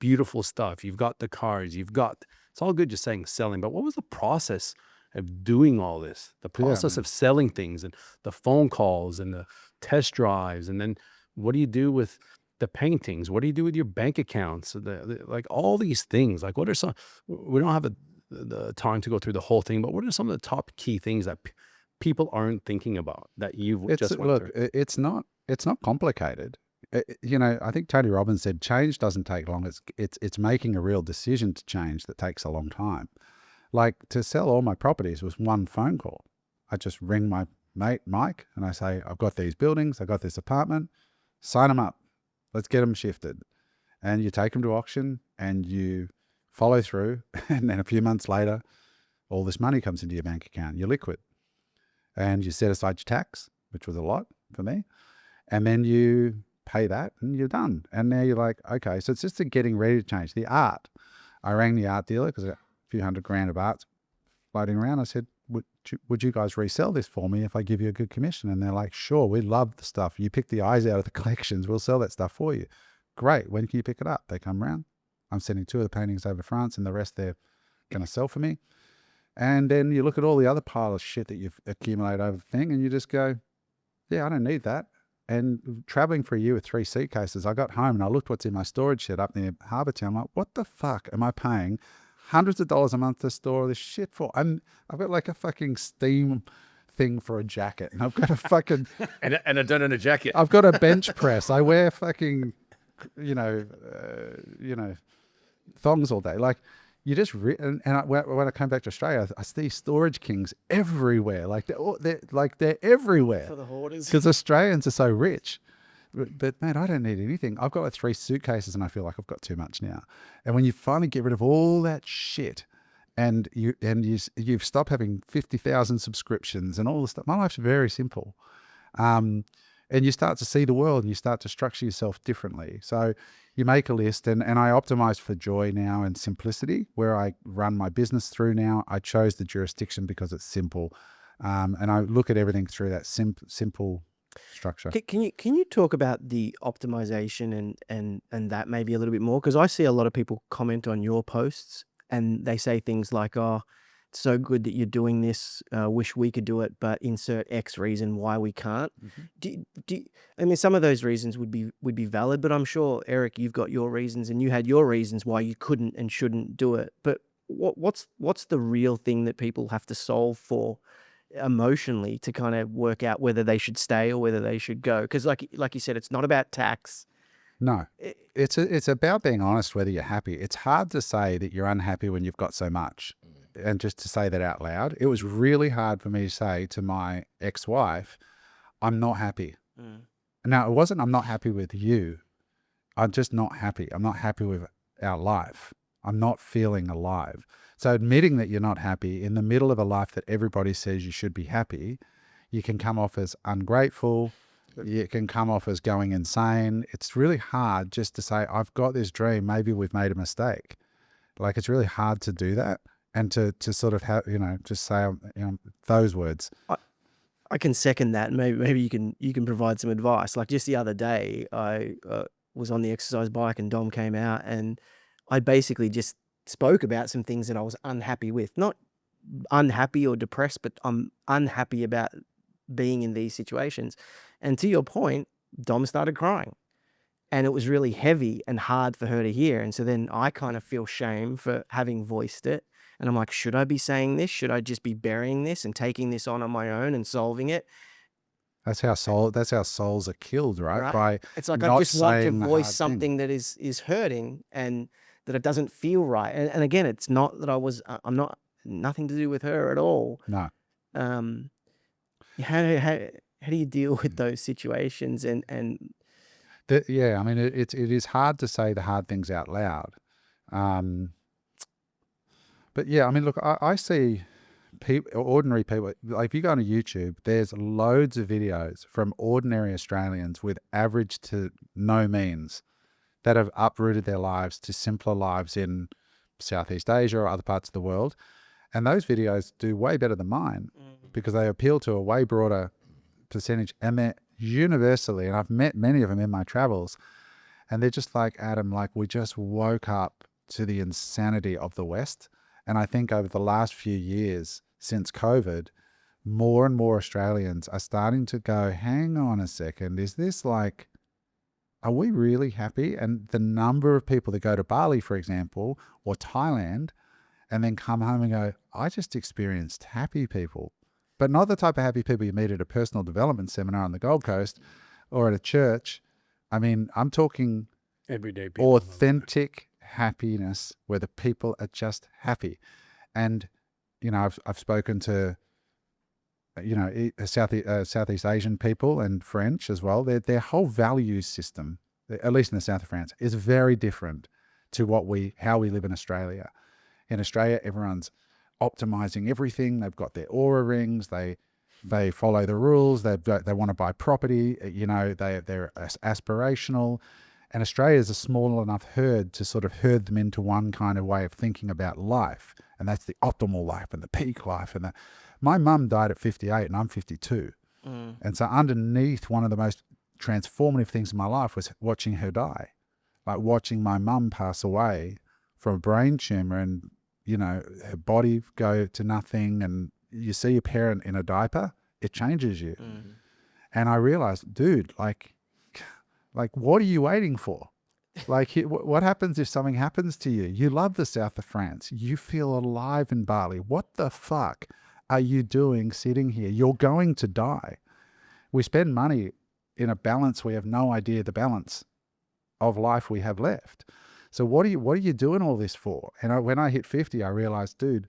beautiful stuff. You've got the cars, it's all good just saying selling, but what was the process of doing all this? The process of selling things, and the phone calls and the test drives, and then what do you do with the paintings? What do you do with your bank accounts? Like, all these things. Like, what are some? We don't have the time to go through the whole thing, but what are some of the top key things that people aren't thinking about that you've just went through? It's not complicated. You know, I think Tony Robbins said change doesn't take long. It's making a real decision to change that takes a long time. Like, to sell all my properties was one phone call. I just ring my mate Mike and I say, I've got these buildings, I got this apartment, sign them up, let's get them shifted. And you take them to auction and you follow through, and then a few months later, all this money comes into your bank account. You're liquid, and you set aside your tax, which was a lot for me, and then you pay that and you're done. And now you're like, okay, so it's just getting ready to change. The art, I rang the art dealer because I got a few $100,000 of art floating around. I said, would you guys resell this for me if I give you a good commission? And they're like, sure, we love the stuff. You pick the eyes out of the collections, we'll sell that stuff for you. Great, when can you pick it up? They come around. I'm sending 2 of the paintings over to France, and the rest they're going to sell for me. And then you look at all the other pile of shit that you've accumulated over the thing, and you just go, yeah, I don't need that. And traveling for a year with 3 suitcases, I got home and I looked what's in my storage shed up near Harbour Town. I'm like, what the fuck am I paying hundreds of dollars a month to store all this shit for? I've got like a fucking steam thing for a jacket, and I've got a fucking and a done in a jacket. I've got a bench press. I wear fucking, thongs all day. Like, you just when I came back to Australia, I see storage kings everywhere. Like they're everywhere For the hoarders. because Australians are so rich. But man, I don't need anything. I've got like 3 suitcases, and I feel like I've got too much now. And when you finally get rid of all that shit, and you've stopped having 50,000 subscriptions and all the stuff, my life's very simple. And you start to see the world, and you start to structure yourself differently. So you make a list, and I optimize for joy now and simplicity, where I run my business through now. I chose the jurisdiction because it's simple. And I look at everything through that simple structure. Can you talk about the optimization and that maybe a little bit more? Because I see a lot of people comment on your posts, and they say things like, "Oh, it's so good that you're doing this. Wish we could do it, but insert X reason why we can't." I mean, some of those reasons would be valid, but I'm sure, Eric, you've got your reasons, and you had your reasons why you couldn't and shouldn't do it. But what's the real thing that people have to solve for emotionally to kind of work out whether they should stay or whether they should go? Because like you said, it's not about tax. No, it's about being honest whether you're happy. It's hard to say that you're unhappy when you've got so much, and just to say that out loud. It was really hard for me to say to my ex-wife, I'm not happy. Now, it wasn't I'm not happy with you. I'm just not happy. I'm not happy with our life. I'm not feeling alive. So admitting that you're not happy in the middle of a life that everybody says you should be happy, you can come off as ungrateful. You can come off as going insane. It's really hard just to say, I've got this dream. Maybe we've made a mistake. Like, it's really hard to do that, and to sort of have, just say, those words. I can second that. Maybe you can provide some advice. Like, just the other day, I was on the exercise bike, and Dom came out, and I basically just spoke about some things that I was unhappy with. Not unhappy or depressed, but I'm unhappy about being in these situations. And to your point, Dom started crying, and it was really heavy and hard for her to hear. And so then I kind of feel shame for having voiced it. And I'm like, should I be saying this? Should I just be burying this and taking this on my own and solving it? That's how souls are killed, right? It's like, I not just want to saying the voice hard something that is hurting, and that it doesn't feel right. And again, it's not that I'm not, nothing to do with her at all. No. How do you deal with those situations? Yeah, I mean, it is hard to say the hard things out loud. But yeah, I mean, look, I see ordinary people. Like, if you go on YouTube, there's loads of videos from ordinary Australians with average to no means that have uprooted their lives to simpler lives in Southeast Asia or other parts of the world. And those videos do way better than mine because they appeal to a way broader percentage, and they're universally, and I've met many of them in my travels, and they're just like, Adam, like, we just woke up to the insanity of the West. And I think over the last few years since COVID, more and more Australians are starting to go, hang on a second, is this like, are we really happy? And the number of people that go to Bali, for example, or Thailand, and then come home and go, I just experienced happy people. But not the type of happy people you meet at a personal development seminar on the Gold Coast or at a church. I mean, I'm talking Everyday people. authentic happiness where the people are just happy. And, I've spoken to, Southeast Asian people and French as well. Their whole value system, at least in the south of France, is very different to how we live in Australia. In Australia, everyone's optimizing everything. They've got their Aura rings. They follow the rules. They want to buy property. They're aspirational. And Australia is a small enough herd to sort of herd them into one kind of way of thinking about life. And that's the optimal life and the peak life. And my mum died at 58 and I'm 52. And so underneath, one of the most transformative things in my life was watching her die. Like watching my mum pass away from a brain tumor, and, her body go to nothing. And you see your parent in a diaper, it changes you. And I realized, dude, like, what are you waiting for? Like, what happens if something happens to you? You love the south of France. You feel alive in Bali. What the fuck are you doing sitting here? You're going to die. We spend money in a balance. We have no idea the balance of life we have left. So what are you doing all this for? And when I hit 50, I realized, dude,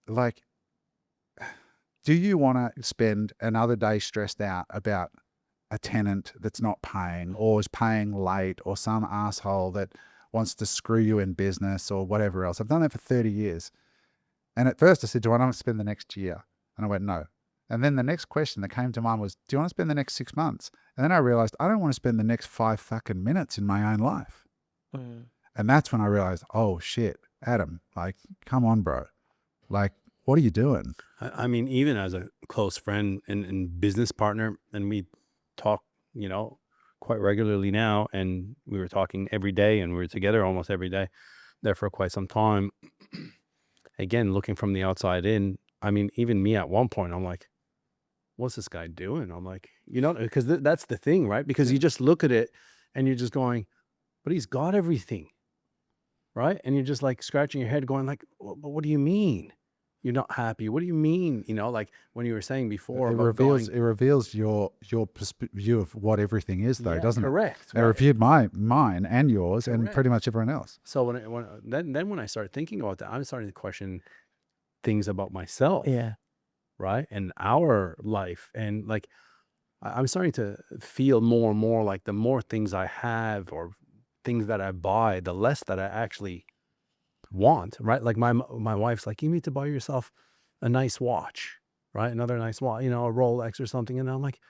like, do you want to spend another day stressed out about a tenant that's not paying or is paying late, or some asshole that wants to screw you in business or whatever else? I've done that for 30 years. And at first I said, do I want to spend the next year? And I went, no. And then the next question that came to mind was, do you want to spend the next 6 months? And then I realized I don't want to spend the next 5 fucking minutes in my own life. And that's when I realized, oh shit, Adam, like, come on, bro. Like, what are you doing? I mean, even as a close friend and business partner, and we talk, you know, quite regularly now, and we were talking every day, and we were together almost every day there for quite some time. Again, looking from the outside in, I mean, even me at one point, I'm like, what's this guy doing? I'm like, you know, because that's the thing, right? Because you just look at it and you're just going, but he's got everything, right? And you're just like scratching your head going like, but what do you mean you're not happy? What do you mean? You know, like when you were saying before, It reveals your view of what everything is, though, doesn't correct, it? It reviewed mine and yours and pretty much everyone else. So when I started thinking about that, I'm starting to question things about myself. Yeah. Right. And our life. And like, I'm starting to feel more and more like the more things I have or things that I buy, the less that I actually want. Right. Like my wife's like, you need to buy yourself a nice watch, right? Another nice watch, you know, a Rolex or something. And I'm like,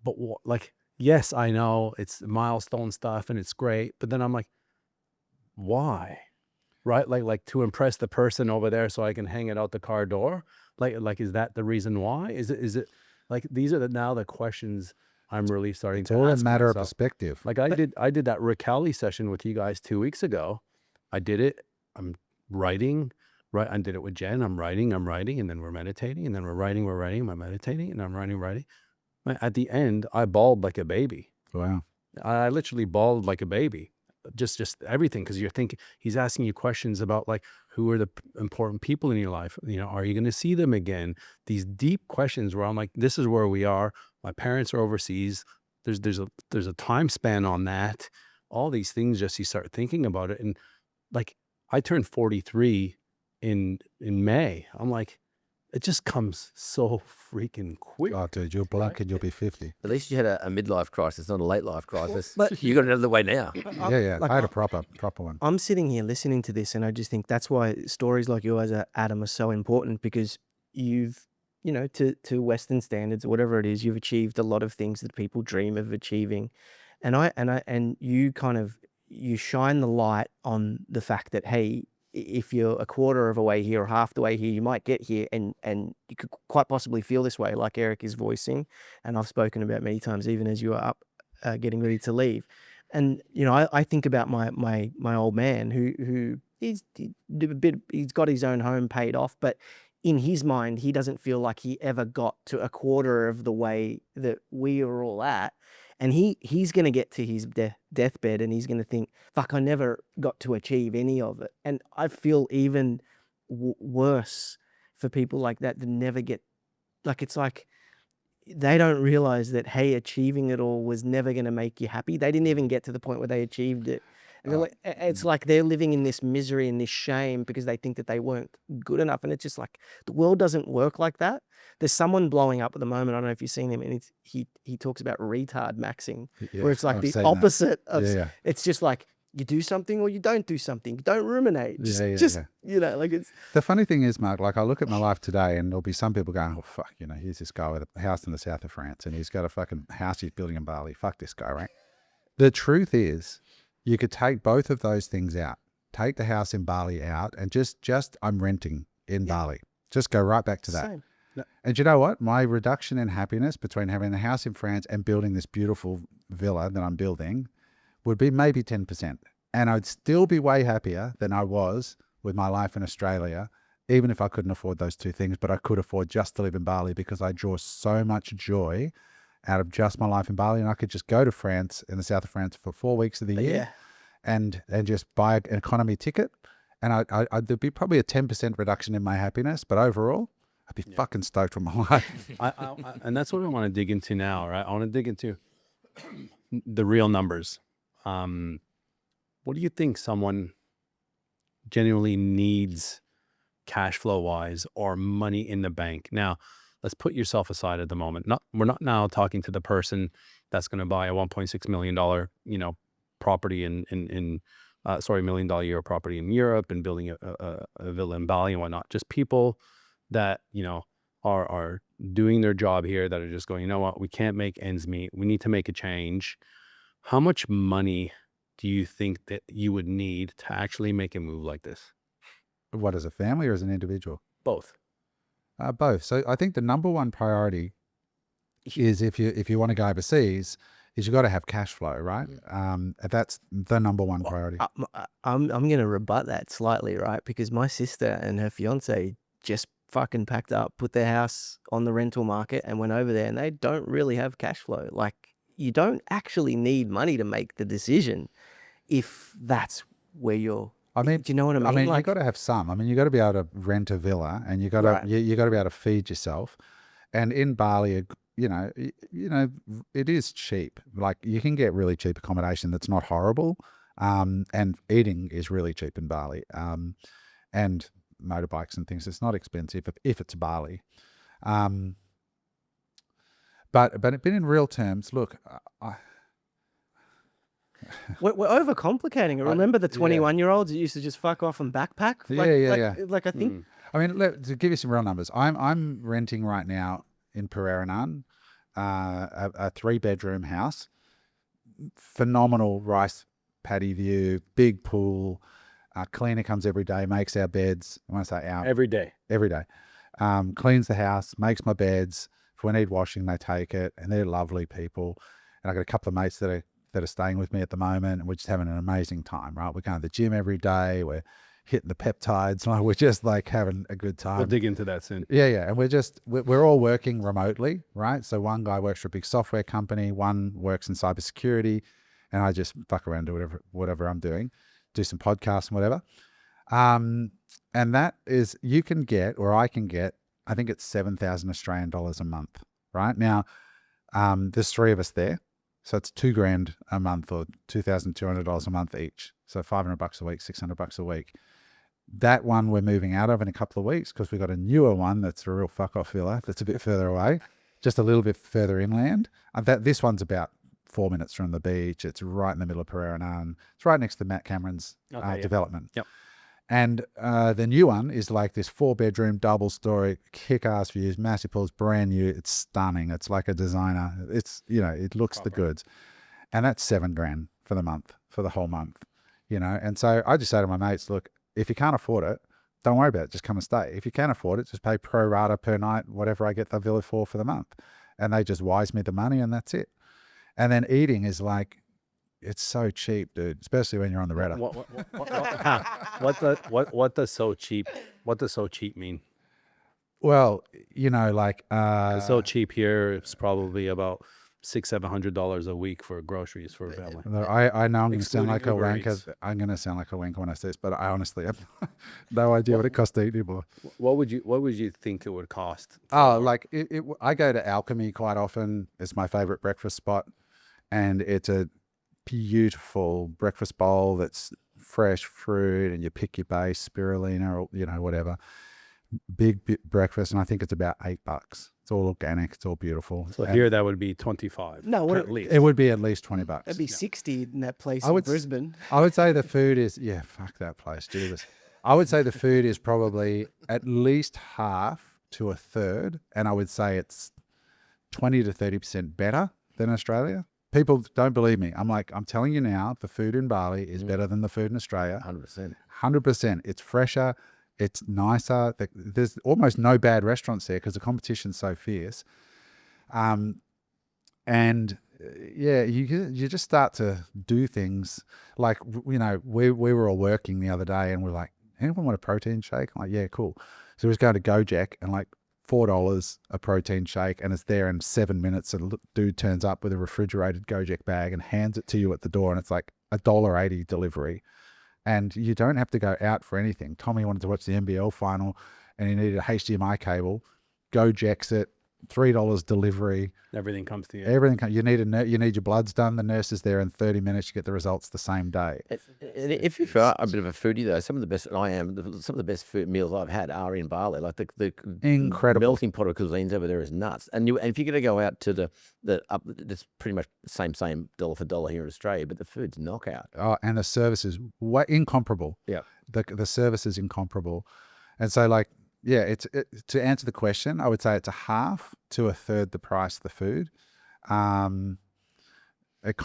but what? Like, yes, I know it's milestone stuff and it's great. But then I'm like, why? Right? Like to impress the person over there so I can hang it out the car door. Like, is that the reason why? Is it like, these are now the questions I'm really starting to ask myself. It's all a matter of perspective. Like I did that Rick Kelly session with you guys 2 weeks ago. I did it. I'm writing, right? I did it with Jen. I'm writing, and then we're meditating, and then we're writing, I'm meditating, and I'm writing. At the end, I bawled like a baby. Wow. I literally bawled like a baby. Just everything, because you're thinking, he's asking you questions about like, who are the important people in your life? You know, are you going to see them again? These deep questions where I'm like, this is where we are. My parents are overseas. There's a time span on that. All these things, just you start thinking about it. And like, I turned 43 in May. I'm like, it just comes so freaking quick. Oh, dude, you'll blink and you'll be 50. At least you had a midlife crisis, not a late life crisis. But- You got it out of the way now. Yeah. Like, I had a proper one. I'm sitting here listening to this, and I just think that's why stories like yours, Adam, are so important, because you've, you know, to Western standards or whatever it is, you've achieved a lot of things that people dream of achieving, and you kind of, you shine the light on the fact that, hey, if you're a quarter of a way here or half the way here, you might get here, and you could quite possibly feel this way, like Eric is voicing, and I've spoken about many times, even as you are up getting ready to leave. And you know, I think about my old man who he's got his own home paid off, but in his mind, he doesn't feel like he ever got to a quarter of the way that we are all at. And he's going to get to his deathbed, and he's going to think, fuck, I never got to achieve any of it. And I feel even worse for people like that never get, like, it's like they don't realize that, hey, achieving it all was never going to make you happy. They didn't even get to the point where they achieved it. And they're like, it's like they're living in this misery and this shame because they think that they weren't good enough. And it's just like, the world doesn't work like that. There's someone blowing up at the moment. I don't know if you've seen him, and he talks about retard maxing, where it's like the opposite of, it's just like, you do something or you don't do something. Don't ruminate. Just you know, like, it's. The funny thing is, Mark, like, I look at my life today and there'll be some people going, oh, fuck, you know, here's this guy with a house in the south of France and he's got a fucking house he's building in Bali. Fuck this guy, right? The truth is, you could take both of those things out. Take the house in Bali out and just I'm renting in Bali. Just go right back to that. Same. And you know what? My reduction in happiness between having the house in France and building this beautiful villa that I'm building would be maybe 10%. And I'd still be way happier than I was with my life in Australia, even if I couldn't afford those two things, but I could afford just to live in Bali because I draw so much joy out of just my life in Bali. And I could just go to France, in the south of France, for 4 weeks of the year and just buy an economy ticket. And there'd be probably a 10% reduction in my happiness, but overall, I'd be fucking stoked for my life. And that's what I want to dig into now, right? I want to dig into the real numbers. what do you think someone genuinely needs cash flow wise or money in the bank? Now, let's put yourself aside at the moment. We're not now talking to the person that's going to buy a $1.6 million, property in $1 million a year property in Europe and building a villa in Bali and whatnot. Just people that, are doing their job here, that are just going, you know what, we can't make ends meet. We need to make a change. How much money do you think that you would need to actually make a move like this? What, as a family or as an individual? Both. Both. So I think the number one priority is if you want to go overseas, is you got to have cash flow, right? That's the number one priority. I'm going to rebut that slightly, right? Because my sister and her fiance just fucking packed up, put their house on the rental market and went over there, and they don't really have cash flow. Like, you don't actually need money to make the decision if that's where you're. I mean, do you know what I mean? I mean, like, you got to have some. I mean, you got to be able to rent a villa, and you got to Right. you got to be able to feed yourself. And in Bali, it is cheap. Like, you can get really cheap accommodation that's not horrible, and eating is really cheap in Bali. And motorbikes and things, it's not expensive if it's Bali. But in real terms, look, we're overcomplicating it. Remember the yeah. 21-year-olds that used to just fuck off and backpack? Like I think I mean, to give you some real numbers, I'm renting right now in Panama, a 3-bedroom house, phenomenal rice paddy view, big pool. Cleaner comes every day, makes our beds. When I say our, Every day. cleans the house, makes my beds. If we need washing, they take it, and they're lovely people. And I got a couple of mates that are staying with me at the moment, and we're just having an amazing time, right? We're going to the gym every day. We're hitting the peptides. Like, we're just like having a good time. We'll dig into that soon. Yeah. And we're all working remotely, right? So one guy works for a big software company, one works in cybersecurity, and I just fuck around, do whatever I'm doing, do some podcasts and whatever. And that is, you can get, or I can get, I think it's 7,000 Australian dollars a month, right? Now, there's 3 of us there. So it's $2,000 a month, or $2,200 a month each. So $500 a week, $600 a week. That one we're moving out of in a couple of weeks, because we've got a newer one that's a real fuck off villa that's a bit further away, just a little bit further inland. This one's about 4 minutes from the beach. It's right in the middle of Panama. It's right next to Matt Cameron's development. Yep. And the new one is like this 4-bedroom, double-story, kick-ass views, massive pools, brand new. It's stunning. It's like a designer. It's, it looks the goods. And that's $7,000 for the month, for the whole month, And so I just say to my mates, look, if you can't afford it, don't worry about it. Just come and stay. If you can afford it, just pay pro rata per night, whatever I get the villa for the month. And they just wise me the money, and that's it. And then eating is like, it's so cheap, dude, especially when you're on the Reddit. What does so cheap? What does so cheap mean? Well, So cheap here, it's probably about $600-700 a week for groceries for a family. I know I'm going to sound Excluding like a Uber wanker. Eats. I'm going to sound like a wanker when I say this, but I honestly have no idea what it costs to eat anymore. What would you think it would cost? Oh, like I go to Alchemy quite often. It's my favorite breakfast spot, and it's a beautiful breakfast bowl that's fresh fruit, and you pick your base, spirulina, or whatever. Big breakfast, and I think it's about $8. It's all organic. It's all beautiful. So here that would be 25. No, at least. It would be at least $20. it'd be 60 in that place I in would Brisbane. I would say the food is, fuck that place, Jesus. I would say the food is probably at least half to a third, and I would say it's 20 to 30% better than Australia. People don't believe me. I'm telling you now, the food in Bali is better than the food in Australia. 100%. 100%. It's fresher. It's nicer. There's almost no bad restaurants there because the competition's so fierce. You just start to do things like, we were all working the other day, and we're like, anyone want a protein shake? I'm like, yeah, cool. So we was going to Gojek, and like $4 a protein shake, and it's there in 7 minutes. And a dude turns up with a refrigerated Gojek bag and hands it to you at the door, and it's like $1.80 delivery. And you don't have to go out for anything. Tommy wanted to watch the NBL final, and he needed a HDMI cable. Gojek's it, $3 delivery. Everything comes to you. Everything. You need your bloods done. The nurse is there in 30 minutes. You get the results the same day. And if you are a bit of a foodie though, some of the best some of the best food meals I've had are in Bali. Like the Incredible. melting pot of cuisines over there is nuts. And if you're going to go out to it's pretty much the same dollar for dollar here in Australia, but the food's knockout. Oh, and the service is incomparable. Yeah. The service is incomparable. And so like, yeah, to answer the question, I would say it's a half to a third the price of the food.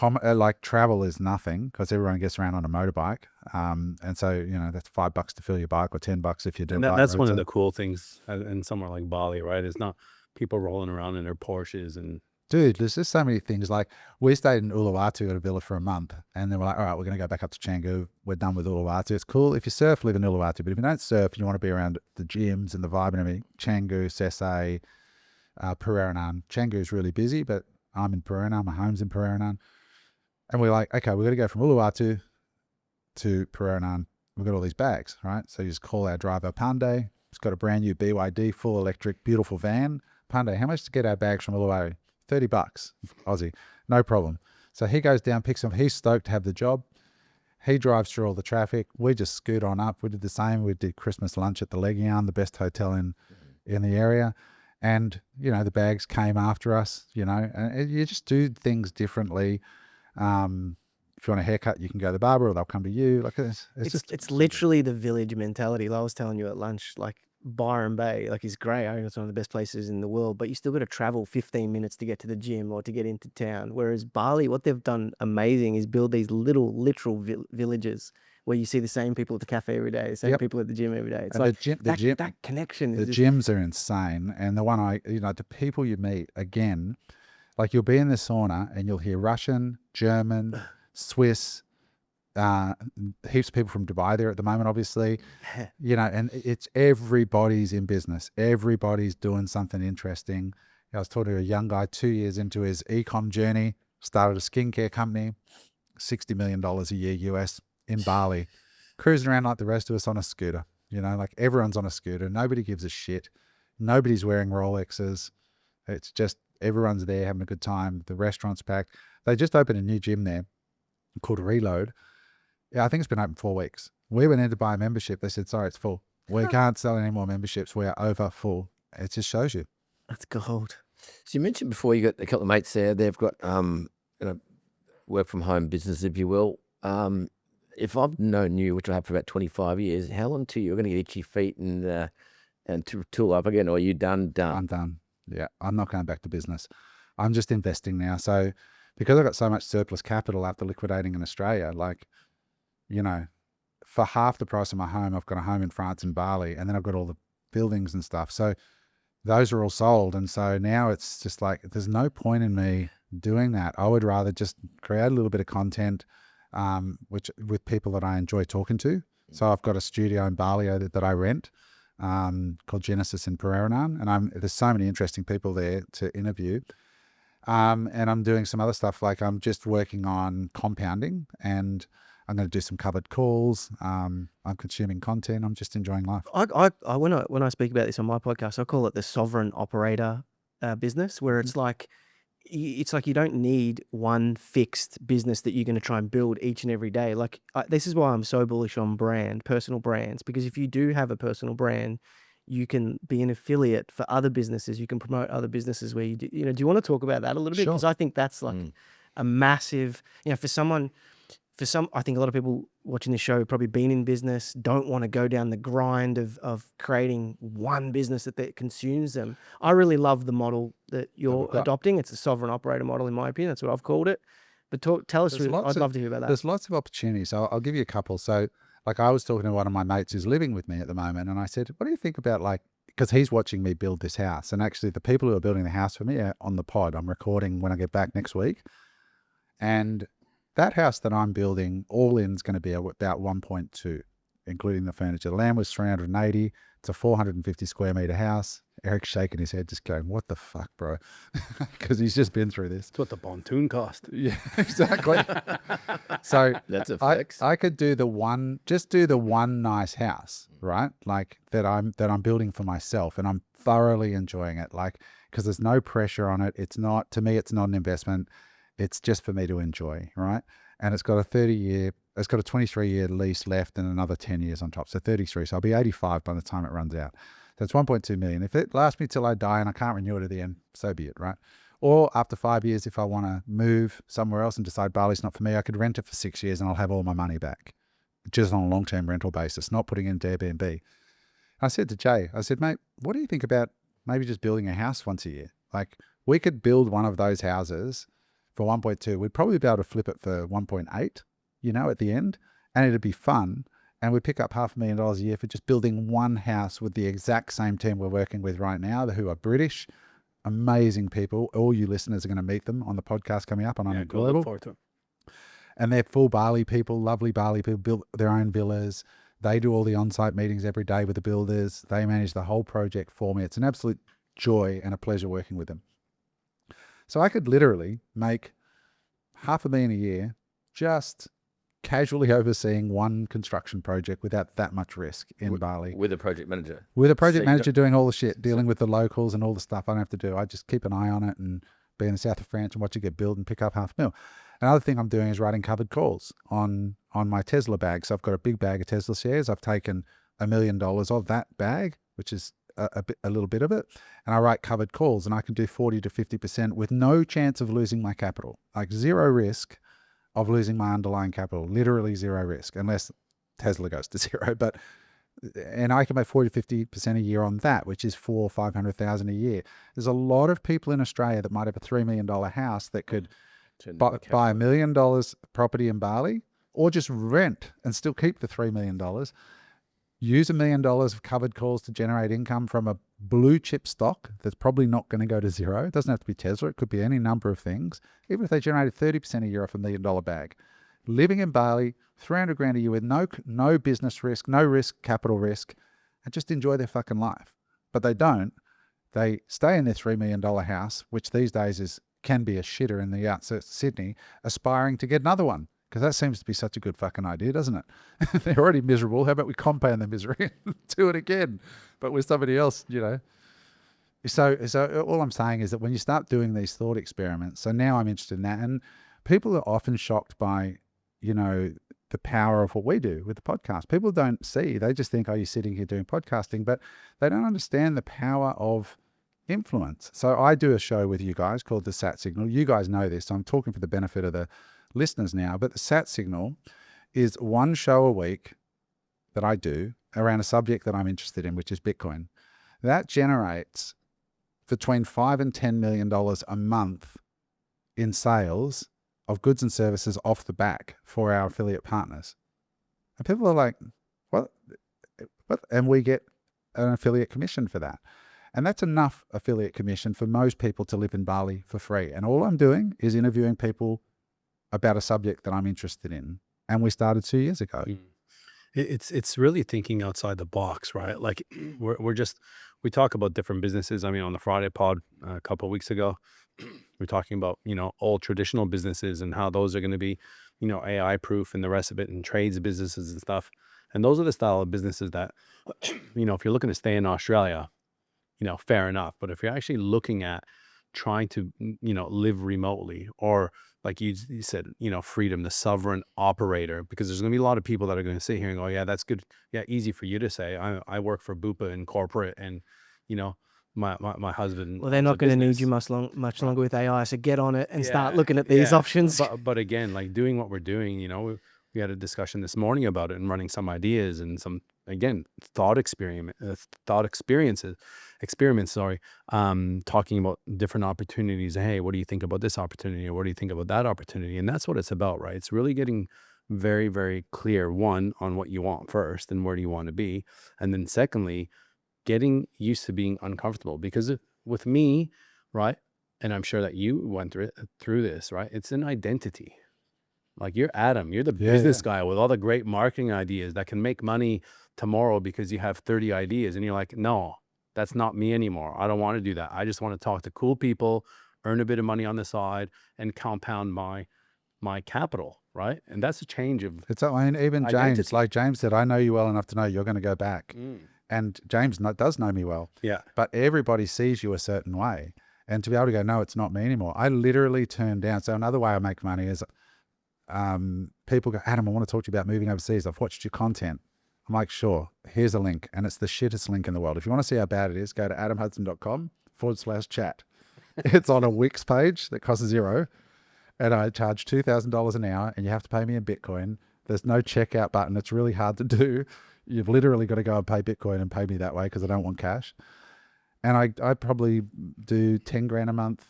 Like travel is nothing because everyone gets around on a motorbike. And so, that's $5 to fill your bike or $10 if you do. And that's one of the cool things in somewhere like Bali, right? It's not people rolling around in their Porsches and. Dude, there's just so many things. Like we stayed in Uluwatu at a villa for a month, and then we're like, all right, we're going to go back up to Canggu. We're done with Uluwatu. It's cool if you surf, live in Uluwatu, but if you don't surf and you want to be around the gyms and the vibe and everything, Canggu, Sese, Pureranan. Canggu is really busy, but I'm in Pureranan. My home's in Pureranan, and we're like, okay, we're going to go from Uluwatu to Pureranan. We've got all these bags, right? So you just call our driver Pandey. He's got a brand new BYD, full electric, beautiful van. Pandey, how much to get our bags from Uluwatu? $30 Aussie, no problem. So he goes down, picks them. He's stoked to have the job. He drives through all the traffic. We just scoot on up. We did the same. We did Christmas lunch at the Leg Yarn, the best hotel in the area. And, the bags came after us, and you just do things differently. If you want a haircut, you can go to the barber or they'll come to you. Like it's literally the village mentality. Like I was telling you at lunch, like Byron Bay, like is great. I think it's one of the best places in the world, but you still got to travel 15 minutes to get to the gym or to get into town. Whereas Bali, what they've done amazing is build these little literal villages where you see the same people at the cafe every day, the same people at the gym every day. It's and like the gym, that connection. The gyms are insane. And the one the people you meet, again, like you'll be in the sauna and you'll hear Russian, German, Swiss, heaps of people from Dubai there at the moment, obviously, and it's everybody's in business. Everybody's doing something interesting. I was talking to a young guy 2 years into his e-com journey, started a skincare company, $60 million a year US in Bali, cruising around like the rest of us on a scooter, like everyone's on a scooter. Nobody gives a shit. Nobody's wearing Rolexes. It's just everyone's there having a good time. The restaurant's packed. They just opened a new gym there called Reload. Yeah, I think it's been open 4 weeks. We went in to buy a membership. They said, sorry, it's full. We can't sell any more memberships. We are over full. It just shows you. That's gold. So you mentioned before you got a couple of mates there. They've got work from home business, if you will. If I've known you, which I have for about 25 years, how long till you're going to get itchy feet and to tool up again, or are you done? I'm done. Yeah, I'm not going back to business. I'm just investing now. So because I've got so much surplus capital after liquidating in Australia, like, for half the price of my home, I've got a home in France and Bali, and then I've got all the buildings and stuff. So those are all sold. And so now it's just like, there's no point in me doing that. I would rather just create a little bit of content, with people that I enjoy talking to. So I've got a studio in Bali that I rent, called Genesis in Pureranan. And there's so many interesting people there to interview. And I'm doing some other stuff. Like I'm just working on compounding, and I'm going to do some covered calls. I'm consuming content. I'm just enjoying life. When I speak about this on my podcast, I call it the sovereign operator business, where it's like you don't need one fixed business that you're going to try and build each and every day. Like this is why I'm so bullish on personal brands, because if you do have a personal brand, you can be an affiliate for other businesses. You can promote other businesses where do you want to talk about that a little bit? Sure. Because I think that's like a massive, I think a lot of people watching this show have probably been in business, don't want to go down the grind of creating one business that consumes them. I really love the model that you're adopting. It's a sovereign operator model, in my opinion. That's what I've called it. But tell us, I'd love to hear about that. There's lots of opportunities. I'll give you a couple. So like I was talking to one of my mates who's living with me at the moment, and I said, what do you think about because he's watching me build this house. And actually the people who are building the house for me are on the pod. I'm recording when I get back next week. And that house that I'm building, all in, is going to be about 1.2, including the furniture. The land was 380. It's a 450 square meter house. Eric's shaking his head, just going, "What the fuck, bro?" Because he's just been through this. That's what the pontoon cost. Yeah, exactly. So That's a flex. I could do the one nice house, right? Like that I'm building for myself, and I'm thoroughly enjoying it. Like, because there's no pressure on it. It's not, to me, it's not an investment. It's just for me to enjoy, right? And it's got a 23-year lease left and another 10 years on top. So 33. So I'll be 85 by the time it runs out. So it's 1.2 million. If it lasts me till I die and I can't renew it at the end, so be it, right? Or after 5 years, if I want to move somewhere else and decide Bali's not for me, I could rent it for 6 years and I'll have all my money back, just on a long-term rental basis, not putting in Airbnb. I said to Jay, I said, mate, what do you think about maybe just building a house once a year? Like, we could build one of those houses for 1.2. We'd probably be able to flip it for 1.8, you know, at the end, and it'd be fun. And we'd pick up $500,000 a year for just building one house with the exact same team we're working with right now, who are British, amazing people. All you listeners are going to meet them on the podcast coming up on Go look Unemployable. forward to it. And they're full Bali people, lovely Bali people, built their own villas. They do all the on-site meetings every day with the builders. They manage the whole project for me. It's an absolute joy and a pleasure working with them. So I could literally make $500,000 a year just casually overseeing one construction project without that much risk in Bali. With a project manager. With a project manager doing all the shit, dealing with the locals and all the stuff I don't have to do. I just keep an eye on it and be in the south of France and watch it get built and pick up $500,000. Another thing I'm doing is writing covered calls on my Tesla bag. So I've got a big bag of Tesla shares. I've taken $1 million of that bag, which is a little bit of it, and I write covered calls, and I can do 40 to 50% with no chance of losing my capital, like zero risk of losing my underlying capital, literally zero risk, unless Tesla goes to zero. And I can make 40 to 50% a year on that, which is $400,000 or $500,000 a year. There's a lot of people in Australia that might have a $3 million house that could buy $1 million property in Bali, or just rent and still keep the $3 million. Use $1 million of covered calls to generate income from a blue chip stock that's probably not going to go to zero. It doesn't have to be Tesla. It could be any number of things. Even if they generated 30% a year off $1 million bag. Living in Bali, $300,000 a year with no business risk, no risk, capital risk, and just enjoy their fucking life. But they don't. They stay in their $3 million house, which these days can be a shitter in the outskirts of Sydney, aspiring to get another one. Because that seems to be such a good fucking idea, doesn't it? They're already miserable. How about we compound the misery and do it again, but with somebody else, you know? So all I'm saying is that when you start doing these thought experiments, so now I'm interested in that, and people are often shocked by, you know, the power of what we do with the podcast. People don't see, they just think, oh, you're sitting here doing podcasting, but they don't understand the power of influence. So I do a show with you guys called The Sat Signal. You guys know this, so I'm talking for the benefit of the listeners now, but the Sat Signal is one show a week that I do around a subject that I'm interested in, which is Bitcoin. That generates between $5 and $10 million a month in sales of goods and services off the back for our affiliate partners. And people are like, what? And we get an affiliate commission for that. And that's enough affiliate commission for most people to live in Bali for free. And all I'm doing is interviewing people about a subject that I'm interested in. And we started 2 years ago. It's really thinking outside the box, right? Like we talk about different businesses. I mean, on the Friday pod a couple of weeks ago, we're talking about, you know, old traditional businesses and how those are going to be, you know, AI proof and the rest of it, and trades businesses and stuff. And those are the style of businesses that, you know, if you're looking to stay in Australia, you know, fair enough. But if you're actually looking at trying to, you know, live remotely, or like you said, you know, freedom, the sovereign operator, because there's going to be a lot of people that are going to sit here and go, yeah, that's good. Yeah, easy for you to say. I work for Bupa in corporate, and, you know, my husband. Well, they're not going to need you much longer with AI. So get on it and start looking at these options. But again, like doing what we're doing, you know, we had a discussion this morning about it and running some ideas and some, again, experiments, talking about different opportunities. Hey, what do you think about this opportunity? Or what do you think about that opportunity? And that's what it's about, right? It's really getting very, very clear, one, on what you want first and where do you want to be. And then secondly, getting used to being uncomfortable. Because with me, right, and I'm sure that you went through this, right? It's an identity. Like you're Adam, you're the business guy with all the great marketing ideas that can make money tomorrow because you have 30 ideas. And you're like, no, That's not me anymore. I don't want to do that. I just want to talk to cool people, earn a bit of money on the side, and compound my capital, right? And that's a change of It's, I mean, even James, identity. like James said, I know you well enough to know you're going to go back. And James does know me well. Yeah. But everybody sees you a certain way. And to be able to go, no, it's not me anymore. I literally turn down. So another way I make money is people go, Adam, I want to talk to you about moving overseas. I've watched your content. I'm like, sure, here's a link. And it's the shittest link in the world. If you want to see how bad it is, go to adamhudson.com/chat. It's on a Wix page that costs $0. And I charge $2,000 an hour and you have to pay me in Bitcoin. There's no checkout button. It's really hard to do. You've literally got to go and pay Bitcoin and pay me that way because I don't want cash. And I probably do 10 grand a month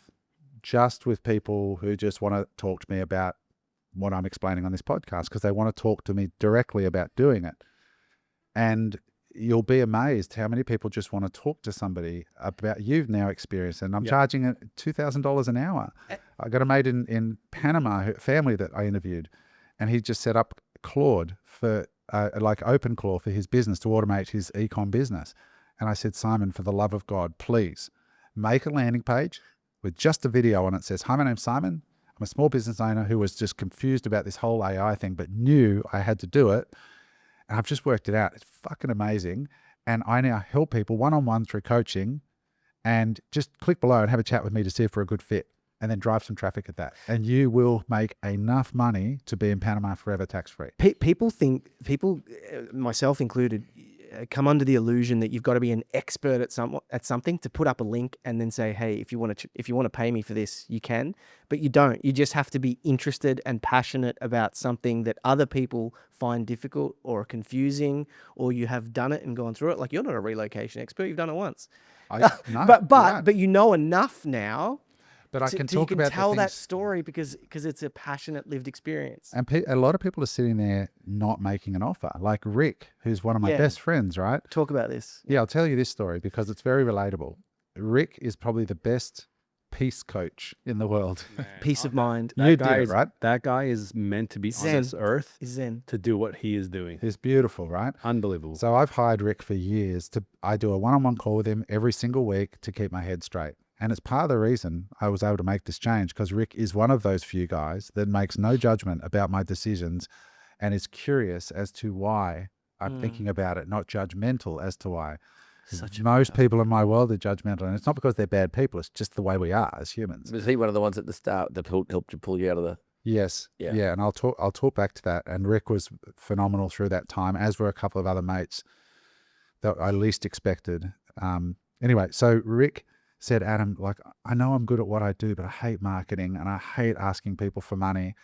just with people who just want to talk to me about what I'm explaining on this podcast because they want to talk to me directly about doing it. And you'll be amazed how many people just want to talk to somebody about you've now experienced. And I'm charging $2,000 an hour. I got a mate in Panama, a family that I interviewed, and he just set up Claude for like OpenClaw for his business to automate his e-com business. And I said, Simon, for the love of God, please make a landing page with just a video on it. It says, hi, my name's Simon. I'm a small business owner who was just confused about this whole AI thing, but knew I had to do it. And I've just worked it out. It's fucking amazing. And I now help people one-on-one through coaching, and just click below and have a chat with me to see if we're a good fit, and then drive some traffic at that. And you will make enough money to be in Panama forever tax-free. People, myself included, come under the illusion that you've got to be an expert at something to put up a link and then say, hey, if you want to pay me for this, you can. But you don't. You just have to be interested and passionate about something that other people find difficult or confusing, or you have done it and gone through it. Like, you're not a relocation expert. You've done it once. No, but you know enough now. But I can talk you can about tell the that things, story because it's a passionate lived experience. and a lot of people are sitting there not making an offer. Like Rick, who's one of my best friends, right? Talk about this. Yeah, I'll tell you this story because it's very relatable. Rick is probably the best peace coach in the world. Peace of mind. You did it, right? That guy is meant to be on this earth Is Zen. to do what he is doing. He's beautiful, right? Unbelievable. So I've hired Rick for years. I do a one-on-one call with him every single week to keep my head straight. And it's part of the reason I was able to make this change, because Rick is one of those few guys that makes no judgment about my decisions and is curious as to why I'm thinking about it, not judgmental as to why. Most people in my world are judgmental, and it's not because they're bad people. It's just the way we are as humans. Was he one of the ones at the start that helped you pull you out of the... Yes. Yeah. And I'll talk back to that. And Rick was phenomenal through that time, as were a couple of other mates that I least expected. Anyway, so Rick said, Adam, like, I know I'm good at what I do, but I hate marketing and I hate asking people for money.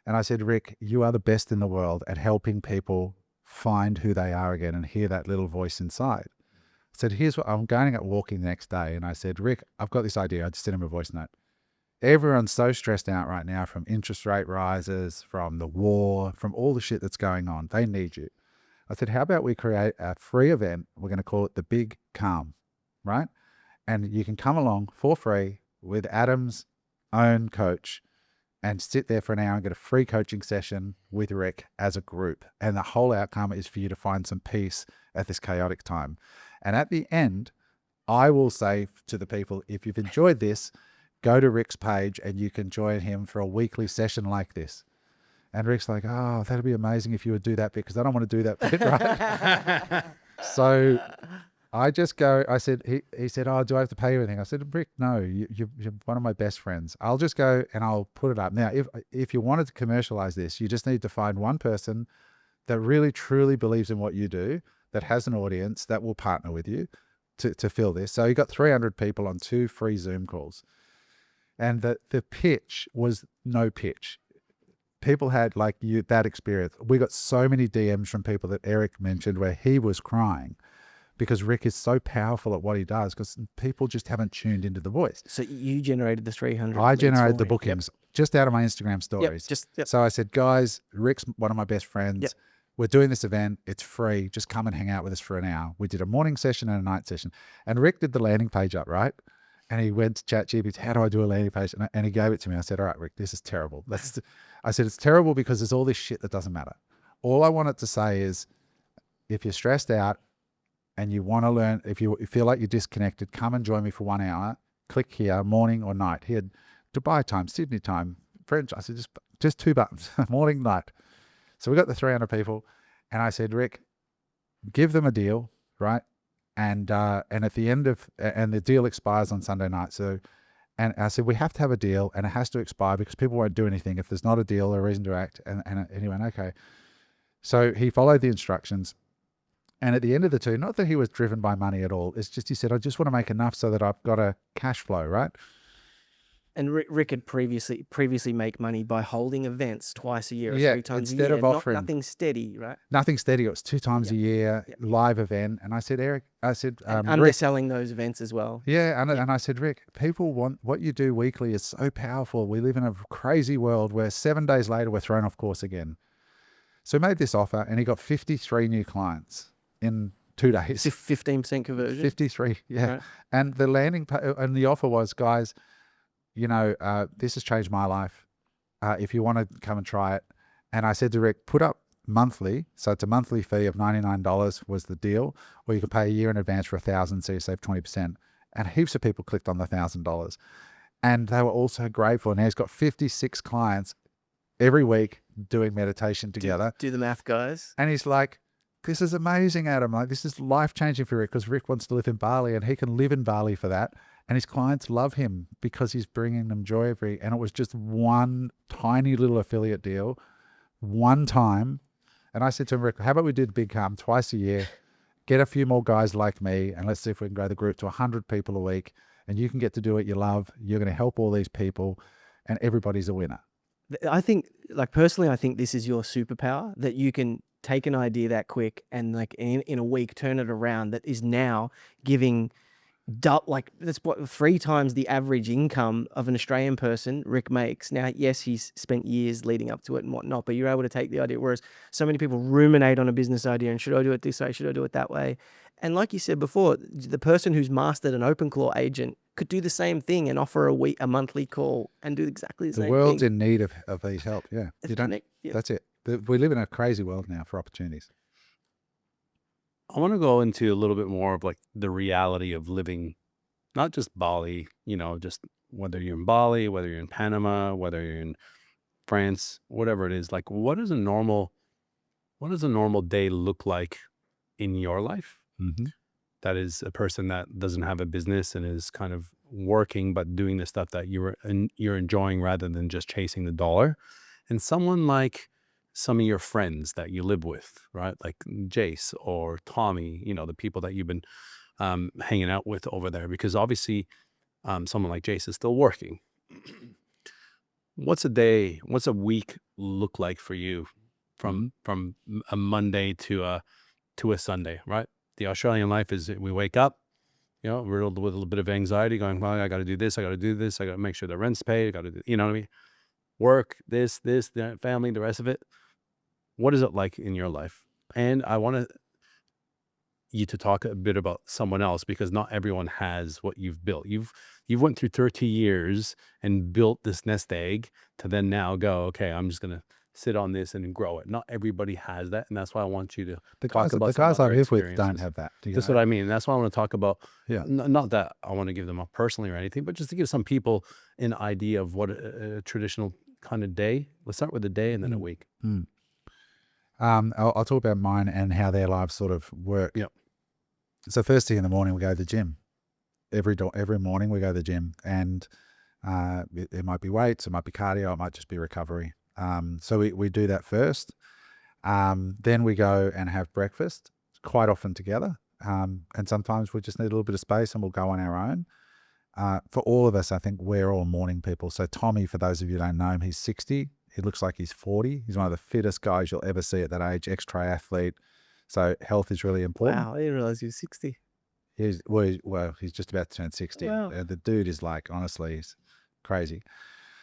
And I said, Rick, you are the best in the world at helping people find who they are again and hear that little voice inside. I said, here's what I'm going out walking the next day. And I said, Rick, I've got this idea. I just sent him a voice note. Everyone's so stressed out right now from interest rate rises, from the war, from all the shit that's going on. They need you. I said, how about we create a free event? We're going to call it the Big Calm, right? And you can come along for free with Adam's own coach and sit there for an hour and get a free coaching session with Rick as a group. And the whole outcome is for you to find some peace at this chaotic time. And at the end, I will say to the people, if you've enjoyed this, go to Rick's page and you can join him for a weekly session like this. And Rick's like, oh, that'd be amazing if you would do that bit, because I don't want to do that bit, right? So I just go, I said, he said, oh, do I have to pay you anything? I said, Rick, no, you're one of my best friends. I'll just go and I'll put it up. Now, if you wanted to commercialize this, you just need to find one person that really, truly believes in what you do, that has an audience that will partner with you to fill this. So you got 300 people on 2 free Zoom calls. And the pitch was no pitch. People had like that experience. We got so many DMs from people that Eric mentioned where he was crying, because Rick is so powerful at what he does, because people just haven't tuned into the voice. So you generated the 300. I generated the bookings just out of my Instagram stories. Yep. So I said, guys, Rick's one of my best friends. Yep. We're doing this event. It's free. Just come and hang out with us for an hour. We did a morning session and a night session. And Rick did the landing page up, right? And he went to ChatGPT, how do I do a landing page? And he gave it to me. I said, all right, Rick, this is terrible. I said, it's terrible because there's all this shit that doesn't matter. All I want it to say is, if you're stressed out and you want to learn, if you feel like you're disconnected, come and join me for 1 hour. Click here, morning or night. He had Dubai time, Sydney time, French. I said, just 2 buttons, morning, night. So we got the 300 people, and I said, Rick, give them a deal, right? And at the end of, and the deal expires on Sunday night. So, and I said, we have to have a deal, and it has to expire because people won't do anything if there's not a deal or a reason to act. And he went, okay. So he followed the instructions. And at the end of the 2, not that he was driven by money at all. It's just, he said, I just want to make enough so that I've got a cash flow, right? And Rick had previously make money by holding events twice a year, or Yeah, 3 times instead a year. of offering- nothing steady, right? Nothing steady. It was 2 times a year, live event. And I said, Eric, And Rick, underselling those events as well. yeah, and I said, Rick, people want what you do weekly is so powerful. We live in a crazy world where 7 days later we're thrown off course again. So he made this offer, and he got 53 new clients in 2 days. It's a 15% conversion. 53, yeah. Right. And the and the offer was, guys, you know, this has changed my life. If you want to come and try it. And I said to Rick, put up monthly. So it's a monthly fee of $99 was the deal, or you could pay a year in advance for $1,000, so you save 20%. And heaps of people clicked on the $1,000. And they were all so grateful. And now he's got 56 clients every week doing meditation together. Do the math, guys. And he's like, this is amazing, Adam. Like, this is life-changing for Rick, because Rick wants to live in Bali, and he can live in Bali for that. And his clients love him because he's bringing them joy and it was just one tiny little affiliate deal, one time. And I said to him, Rick, how about we do the big calm twice a year, get a few more guys like me, and let's see if we can grow the group to 100 people a week. And you can get to do what you love. You're going to help all these people, and everybody's a winner. I think, like, personally, I think this is your superpower, that you can take an idea that quick and, like, in a week turn it around. That is now giving like, that's what 3 times the average income of an Australian person Rick makes. Now, yes, he's spent years leading up to it and whatnot, but you're able to take the idea, whereas so many people ruminate on a business idea and should I do it this way, should I do it that way? And like you said before, the person who's mastered an open claw agent could do the same thing and offer a monthly call and do exactly the same thing. The world's in need of these help. Yeah, Yeah. That's it. We live in a crazy world now for opportunities. I want to go into a little bit more of like the reality of living, not just Bali, you know, just whether you're in Bali, whether you're in Panama, whether you're in France, whatever it is. Like, what does a normal day look like in your life? Mm-hmm. That is a person that doesn't have a business and is kind of working, but doing the stuff that you're enjoying rather than just chasing the dollar. And someone like some of your friends that you live with, right? Like Jace or Tommy, you know, the people that you've been hanging out with over there, because obviously someone like Jace is still working. What's a week look like for you from a Monday to a Sunday, right? The Australian life is we wake up, you know, riddled with a little bit of anxiety, going, well, I got to do this, I got to do this, I got to make sure the rent's paid, I got to do, you know what I mean? Work, this, the family, the rest of it. What is it like in your life? And I want you to talk a bit about someone else, because not everyone has what you've built. You've went through 30 years and built this nest egg to then now go, okay, I'm just going to sit on this and grow it. Not everybody has that. And that's why I want you to talk about the guys I live with don't have that. That's what I mean. That's why I want to talk about. Yeah. Not that I want to give them up personally or anything, but just to give some people an idea of what a traditional kind of day. Let's start with a day and then a week. I'll talk about mine and how their lives sort of work. Yep. So first thing in the morning, we go to the gym. Every morning we go to the gym, and it might be weights, it might be cardio, it might just be recovery. So we do that first. Then we go and have breakfast, quite often together. And sometimes we just need a little bit of space and we'll go on our own. For all of us, I think we're all morning people. So Tommy, for those of you who don't know him, he's 60. He looks like he's 40. He's one of the fittest guys you'll ever see at that age, ex-triathlete. So health is really important. Wow, I didn't realize he was 60. He's just about to turn 60. Wow. The dude is like, honestly, he's crazy.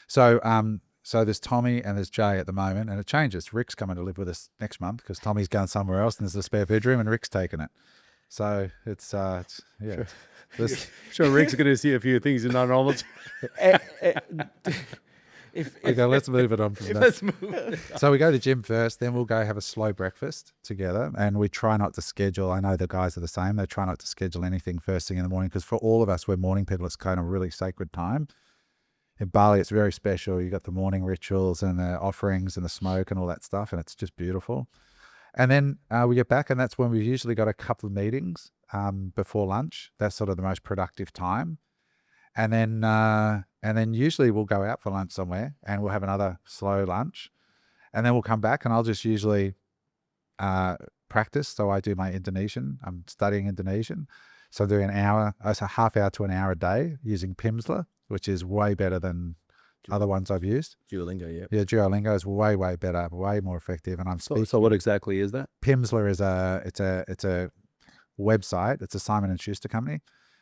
So so there's Tommy and there's Jay at the moment, and it changes. Rick's coming to live with us next month because Tommy's going somewhere else and there's a spare bedroom and Rick's taking it. So it's yeah. Sure, Rick's going to see a few things in not normal. Okay, let's move it on from that. Let's move. So we go to the gym first, then we'll go have a slow breakfast together, and we try not to schedule. I know the guys are the same. They try not to schedule anything first thing in the morning because for all of us, we're morning people. It's kind of really sacred time. In Bali, it's very special. You got the morning rituals and the offerings and the smoke and all that stuff, and it's just beautiful. And then we get back, and that's when we've usually got a couple of meetings before lunch. That's sort of the most productive time. And then usually we'll go out for lunch somewhere, and we'll have another slow lunch, and then we'll come back, and I'll just usually practice. So I do my Indonesian. I'm studying Indonesian, so I'm doing an hour. It's a half hour to an hour a day using Pimsleur, which is way better than other ones I've used. Duolingo, yeah. Yeah, Duolingo is way better, way more effective. And I'm speaking. So what exactly is that? Pimsleur is it's a website. It's a Simon and Schuster company,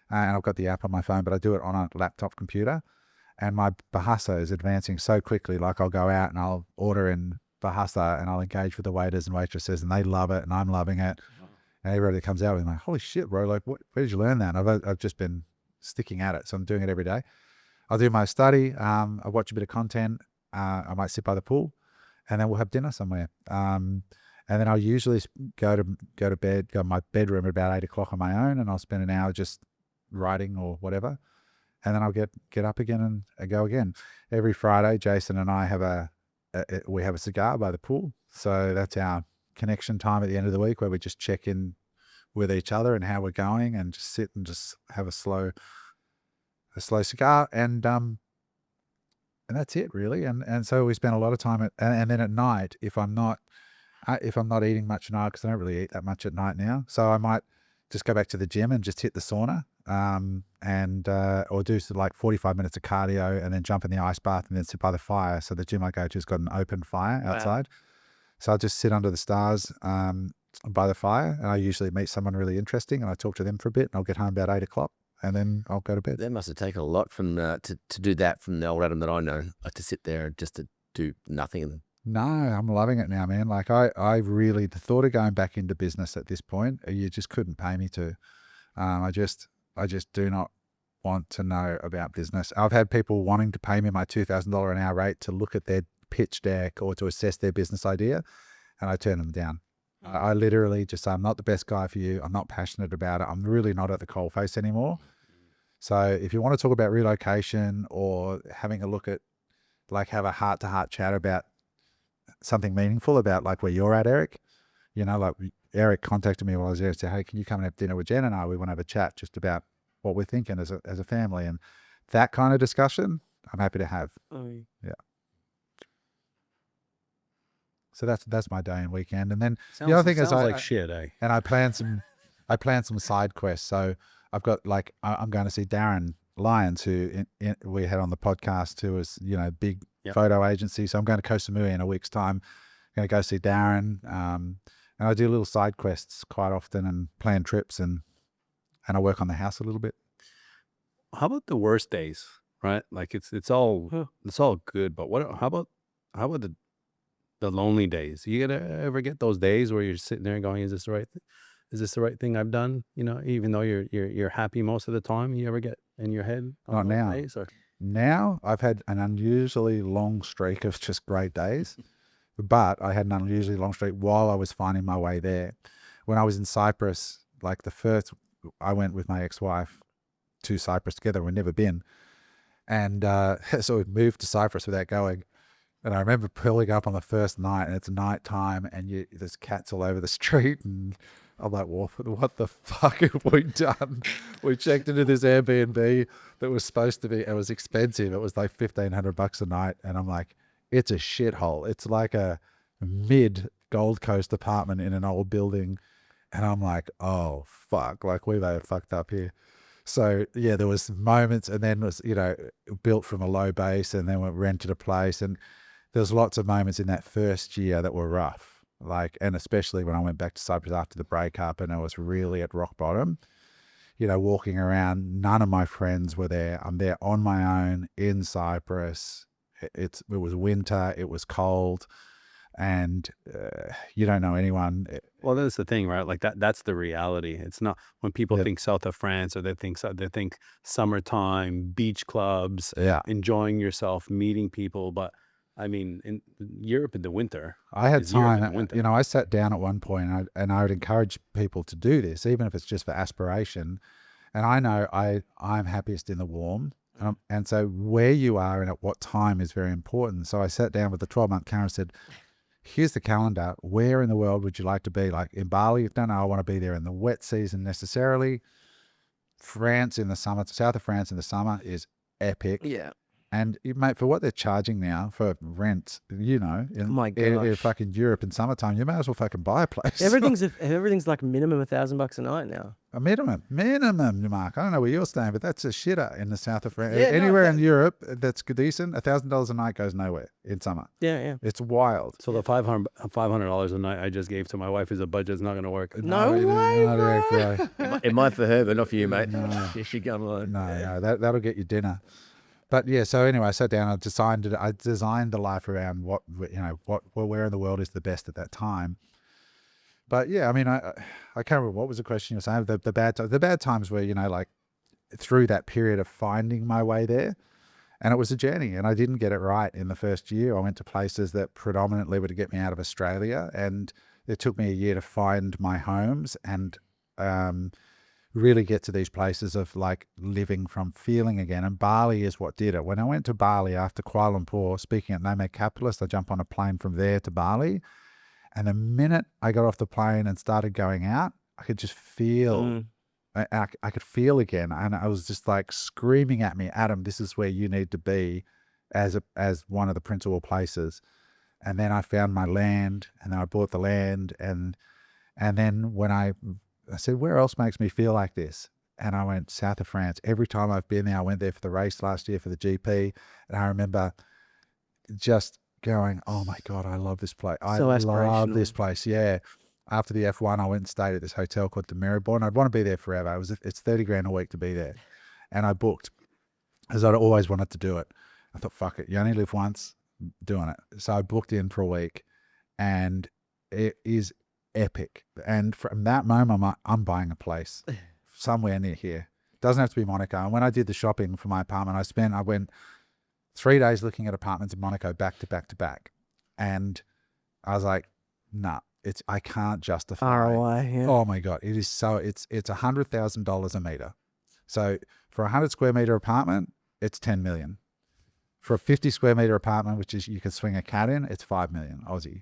and I've got the app on my phone, but I do it on a laptop computer. And my Bahasa is advancing so quickly. Like I'll go out and I'll order in Bahasa, and I'll engage with the waiters and waitresses, and they love it, and I'm loving it. And everybody comes out with like, "Holy shit, bro! Like, where did you learn that?" And I've just been sticking at it, so I'm doing it every day. I'll do my study. I watch a bit of content. I might sit by the pool, and then we'll have dinner somewhere. And then I'll usually go to bed, go to my bedroom at about 8 o'clock on my own, and I'll spend an hour just writing or whatever. And then I'll get up again and go again. Every Friday, Jason and I we have a cigar by the pool. So that's our connection time at the end of the week, where we just check in with each other and how we're going, and just sit and just have a slow cigar, and that's it really. And so we spend a lot of time and then at night, if I'm not eating much at night, because I don't really eat that much at night now, so I might just go back to the gym and just hit the sauna, or do like 45 minutes of cardio, and then jump in the ice bath, and then sit by the fire. So the gym I go to has got an open fire outside. So I'll just sit under the stars by the fire, and I usually meet someone really interesting, and I talk to them for a bit, and I'll get home about 8 o'clock, and then I'll go to bed. That must have taken a lot from to do that from the old Adam that I know, to sit there and just to do nothing. No, I'm loving it now, man. Like I really, the thought of going back into business at this point, you just couldn't pay me to. I just do not want to know about business. I've had people wanting to pay me my $2,000 an hour rate to look at their pitch deck or to assess their business idea, and I turn them down. I literally just say, I'm not the best guy for you. I'm not passionate about it. I'm really not at the coalface anymore. So if you want to talk about relocation or having a look at, like, have a heart-to-heart chat about something meaningful about like where you're at, Eric, like Eric contacted me while I was there and said, hey, can you come and have dinner with Jen and I? We want to have a chat just about what we're thinking as a family, and that kind of discussion I'm happy to have. Yeah. So that's my day and weekend. And then the other thing is like shit, eh? And I plan some side quests. So I've got I'm going to see Darren Lyons, who we had on the podcast, who was, big photo agency. So I'm going to Koh Samui in a week's time. I'm going to go see Darren. And I do little side quests quite often and plan trips, and I work on the house a little bit. How about the worst days, right? Like it's all good, but how about the lonely days? You ever get those days where you're sitting there going, is this the right thing I've done? Even though you're happy most of the time, you ever get in your head? Not now. Days, or? Now I've had an unusually long streak of just great days, but I had an unusually long streak while I was finding my way there. When I was in Cyprus, I went with my ex-wife to Cyprus together. We'd never been. And so we moved to Cyprus without going. And I remember pulling up on the first night, and it's nighttime, and there's cats all over the street, and I'm like, what the fuck have we done? We checked into this Airbnb that was supposed to be, it was expensive. It was like $1,500 a night. And I'm like, it's a shithole. It's like a mid Gold Coast apartment in an old building. And I'm like, oh fuck, like we may have fucked up here. So yeah, there was moments, and then was, built from a low base, and then we rented a place, and there's lots of moments in that first year that were rough. And especially when I went back to Cyprus after the breakup and I was really at rock bottom, walking around, none of my friends were there. I'm there on my own in Cyprus. It was winter, it was cold. and you don't know anyone. Well, that's the thing, right? Like that's the reality. It's not when people Yep. think south of France, or they think summertime, beach clubs, Yeah. enjoying yourself, meeting people. But I mean, in Europe in the winter, I had is Europe in the time, winter. you know, I sat down at one point and I would encourage people to do this, even if it's just for aspiration. And I know I'm happiest in the warm. And so where you are and at what time is very important. So I sat down with the 12-month calendar and said, here's the calendar. Where in the world would you like to be? Like in Bali, no, I want to be there in the wet season necessarily. France in the summer, south of France in the summer is epic. Yeah. And mate, for what they're charging now for rent, you know, Oh my in gosh. fucking Europe in summertime, you may as well fucking buy a place. Everything's like minimum $1,000 a night now. A minimum, Mark. I don't know where you're staying, but that's a shitter in the south of France. Yeah, no, Anywhere in Europe that's decent, $1,000 a night goes nowhere in summer. Yeah. It's wild. So the $500 a night I just gave to my wife is a budget. It's not going to work. No way, Not bro. Eric, bro. It might for her, but not for you, mate. No. She should come alone. No, that'll get you dinner. But yeah, so anyway, I sat down. I designed the life around where in the world is the best at that time. But yeah, I mean, I can't remember what was the question you were saying. The bad times were, you know, like through that period of finding my way there, and it was a journey. And I didn't get it right in the first year. I went to places that predominantly were to get me out of Australia, and it took me a year to find my homes and really get to these places of like living from feeling again. And Bali is what did it. When I went to Bali after Kuala Lumpur, speaking at Nomad Capitalist, I jumped on a plane from there to Bali. And the minute I got off the plane and started going out, I could just feel, I could feel again. And I was just like screaming at me, Adam, this is where you need to be as one of the principal places. And then I found my land, and then I bought the land. And then when I said, where else makes me feel like this? And I went south of France. Every time I've been there, I went there for the race last year for the GP. And I remember just going, oh my God, I love this place. I love this place. Yeah. After the F1, I went and stayed at this hotel called the Maribor. I'd want to be there forever. It's 30 grand a week to be there. And I booked because I'd always wanted to do it. I thought, fuck it. You only live once, doing it. So I booked in for a week, and it is epic. And from that moment, I'm like, I'm buying a place somewhere near here. Doesn't have to be Monaco. And when I did the shopping for my apartment, I went 3 days looking at apartments in Monaco back to back to back. And I was like, nah, I can't justify ROI, yeah. Oh my God. It is so, it's $100,000 a meter. So for a 100 square meter apartment, it's 10 million. For a 50 square meter apartment, which is you can swing a cat in, it's 5 million Aussie,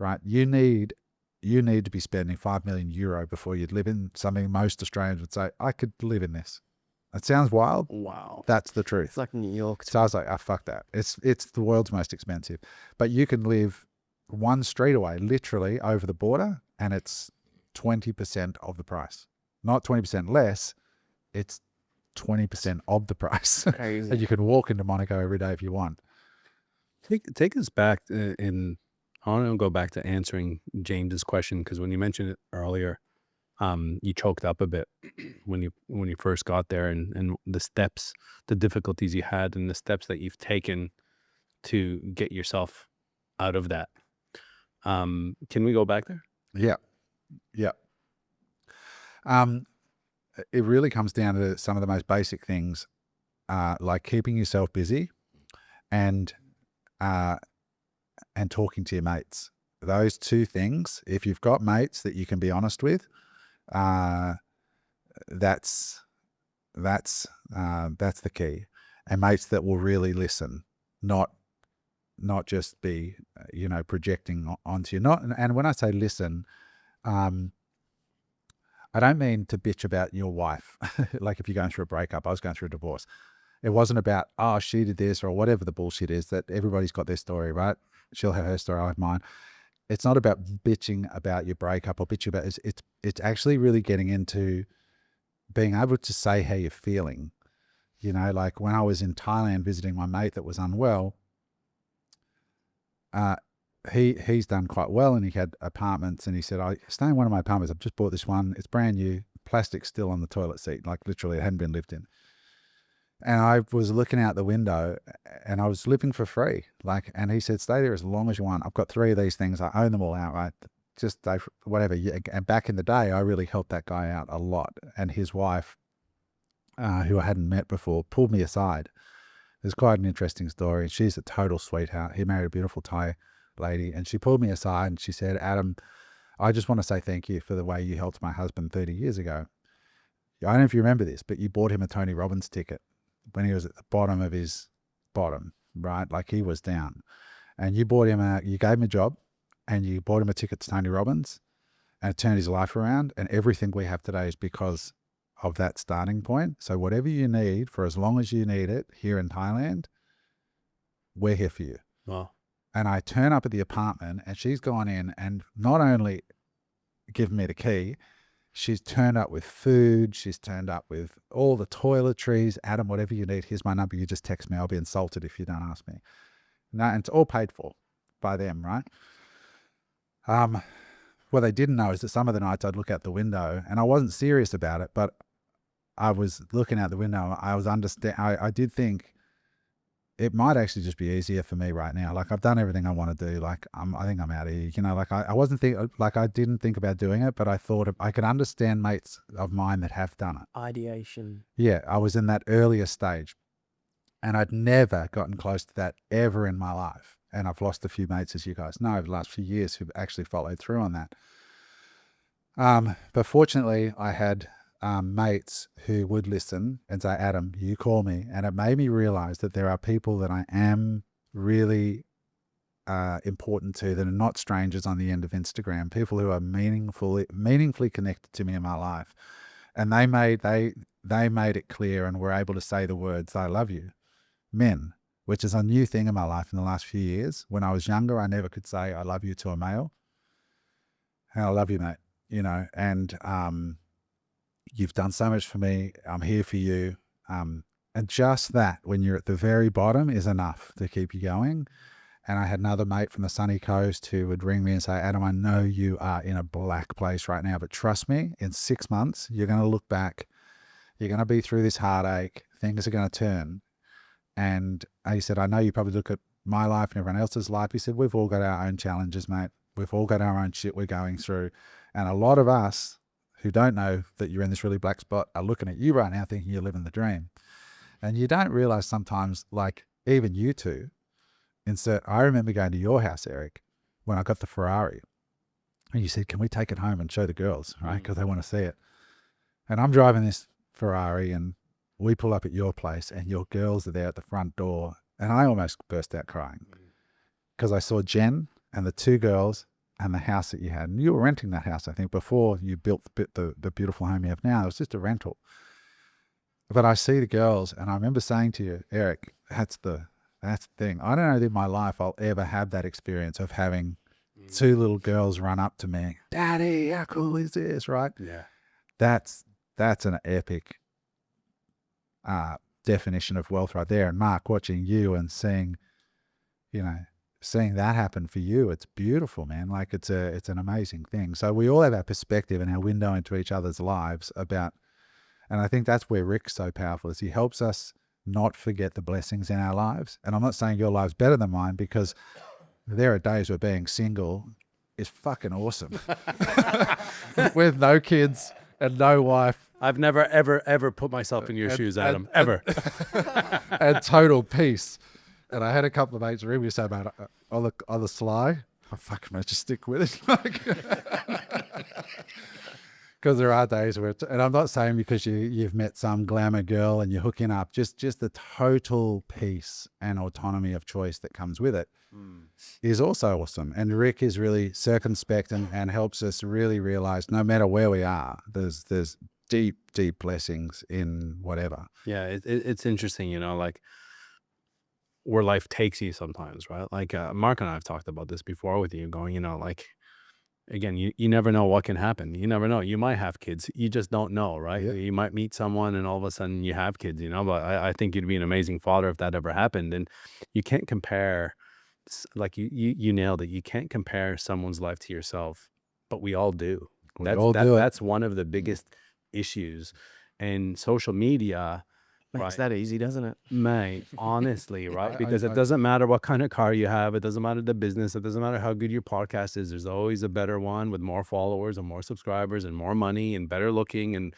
right? You need to be spending 5 million euro before you'd live in something most Australians would say, I could live in this. It sounds wild. Wow. That's the truth. It's like New York. So I was like, fuck that. It's the world's most expensive. But you can live one street away, literally over the border, and it's 20% of the price. Not 20% less, it's 20% of the price. Crazy. And you can walk into Monaco every day if you want. Take us back I want to go back to answering James's question, because when you mentioned it earlier, you choked up a bit when you first got there, and the steps, the difficulties you had, and the steps that you've taken to get yourself out of that. Can we go back there? Yeah. It really comes down to some of the most basic things, like keeping yourself busy and talking to your mates. Those two things, if you've got mates that you can be honest with, that's the key. And mates that will really listen, not just be, projecting onto you. And when I say listen, I don't mean to bitch about your wife. Like if you're going through a breakup, I was going through a divorce. It wasn't about, oh, she did this or whatever the bullshit is, that everybody's got their story, right? She'll have her story, I have mine. It's not about bitching about your breakup or bitching about it's actually really getting into being able to say how you're feeling. Like when I was in Thailand visiting my mate that was unwell, he's done quite well, and he had apartments, and he said, I stay in one of my apartments. I've just bought this one. It's brand new. Plastic's still on the toilet seat. Like literally it hadn't been lived in. And I was looking out the window and I was living for free. Like, and he said, stay there as long as you want. I've got 3 of these things. I own them all outright. Just stay for whatever. And back in the day, I really helped that guy out a lot. And his wife, who I hadn't met before, pulled me aside. It's quite an interesting story. She's a total sweetheart. He married a beautiful Thai lady, and she pulled me aside and she said, Adam, I just want to say thank you for the way you helped my husband 30 years ago. I don't know if you remember this, but you bought him a Tony Robbins ticket when he was at the bottom of his bottom, right? Like he was down. And you bought him you gave him a job and you bought him a ticket to Tony Robbins, and it turned his life around. And everything we have today is because of that starting point. So whatever you need, for as long as you need it here in Thailand, we're here for you. Wow. And I turn up at the apartment and she's gone in and not only given me the key, she's turned up with food. She's turned up with all the toiletries. Adam, whatever you need, here's my number. You just text me. I'll be insulted if you don't ask me. No, and it's all paid for by them, right? What they didn't know is that some of the nights I'd look out the window and I wasn't serious about it, but I was looking out the window. I did think it might actually just be easier for me right now. Like I've done everything I want to do. Like I think I'm out of here. You know, like I didn't think about doing it, but I thought I could understand mates of mine that have done it. Ideation. Yeah, I was in that earlier stage, and I'd never gotten close to that ever in my life. And I've lost a few mates, as you guys know, over the last few years who've actually followed through on that. But fortunately, I had mates who would listen and say, Adam, you call me. And it made me realize that there are people that I am really important to that are not strangers on the end of Instagram, people who are meaningfully connected to me in my life. And they made it clear and were able to say the words, I love you. Men, which is a new thing in my life in the last few years. When I was younger, I never could say I love you to a male. And I love you, mate. You know, and you've done so much for me. I'm here for you. And just that, when you're at the very bottom, is enough to keep you going. And I had another mate from the sunny coast who would ring me and say, Adam, I know you are in a black place right now, but trust me, in 6 months, you're going to look back. You're going to be through this heartache. Things are going to turn. And he said, I know you probably look at my life and everyone else's life. He said, we've all got our own challenges, mate. We've all got our own shit we're going through. And a lot of us who don't know that you're in this really black spot are looking at you right now thinking you're living the dream. And you don't realize sometimes, like even you two, I remember going to your house, Eric, when I got the Ferrari. And you said, can we take it home and show the girls, right? Because they want to see it. And I'm driving this Ferrari and we pull up at your place and your girls are there at the front door. And I almost burst out crying because I saw Jen and the 2 girls and the house that you had. And you were renting that house, I think, before you built the beautiful home you have now. It was just a rental. But I see the girls and I remember saying to you, Eric, that's the thing. I don't know that in my life I'll ever have that experience of having 2 little girls run up to me, Daddy, how cool is this, right? Yeah. That's an epic definition of wealth right there. And Mark, watching you and seeing that happen for you, it's beautiful, man. Like it's an amazing thing. So we all have our perspective and our window into each other's lives and I think that's where Rick's so powerful, is he helps us not forget the blessings in our lives. And I'm not saying your life's better than mine, because there are days where being single is fucking awesome. With no kids and no wife. I've never, ever put myself in your shoes, Adam. Ever. And total peace. And I had a couple of mates ring me say, mate, on the sly, I fucking mate, just stick with it. Because there are days where, and I'm not saying because you've met some glamour girl and you're hooking up, just the total peace and autonomy of choice that comes with it is also awesome. And Rick is really circumspect and helps us really realize no matter where we are, there's deep, deep blessings in whatever. Yeah, it's interesting, like where life takes you sometimes, right? Like Mark and I have talked about this before with you, going, like, again, you never know what can happen. You never know. You might have kids. You just don't know, right? Yeah. You might meet someone and all of a sudden you have kids, but I think you'd be an amazing father if that ever happened. And you can't compare, like you nailed it. You can't compare someone's life to yourself, but we all do. That's one of the biggest issues. And social media Makes that easy, doesn't it? Mate, honestly, right? I- Because it I- doesn't matter what kind of car you have. It doesn't matter the business. It doesn't matter how good your podcast is. There's always a better one with more followers and more subscribers and more money and better looking and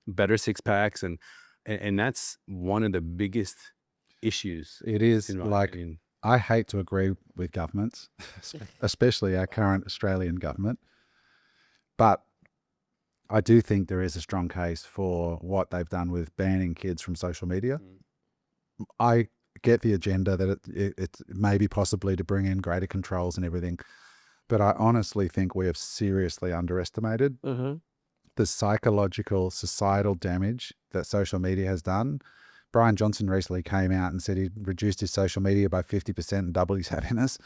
better six packs. And that's one of the biggest issues. It is in my like, opinion. I hate to agree with governments, especially our current Australian government, but I do think there is a strong case for what they've done with banning kids from social media. I get the agenda that it's maybe possibly to bring in greater controls and everything, but I honestly think we have seriously underestimated the psychological, societal damage that social media has done. Brian Johnson recently came out and said he reduced his social media by 50% and doubled his happiness.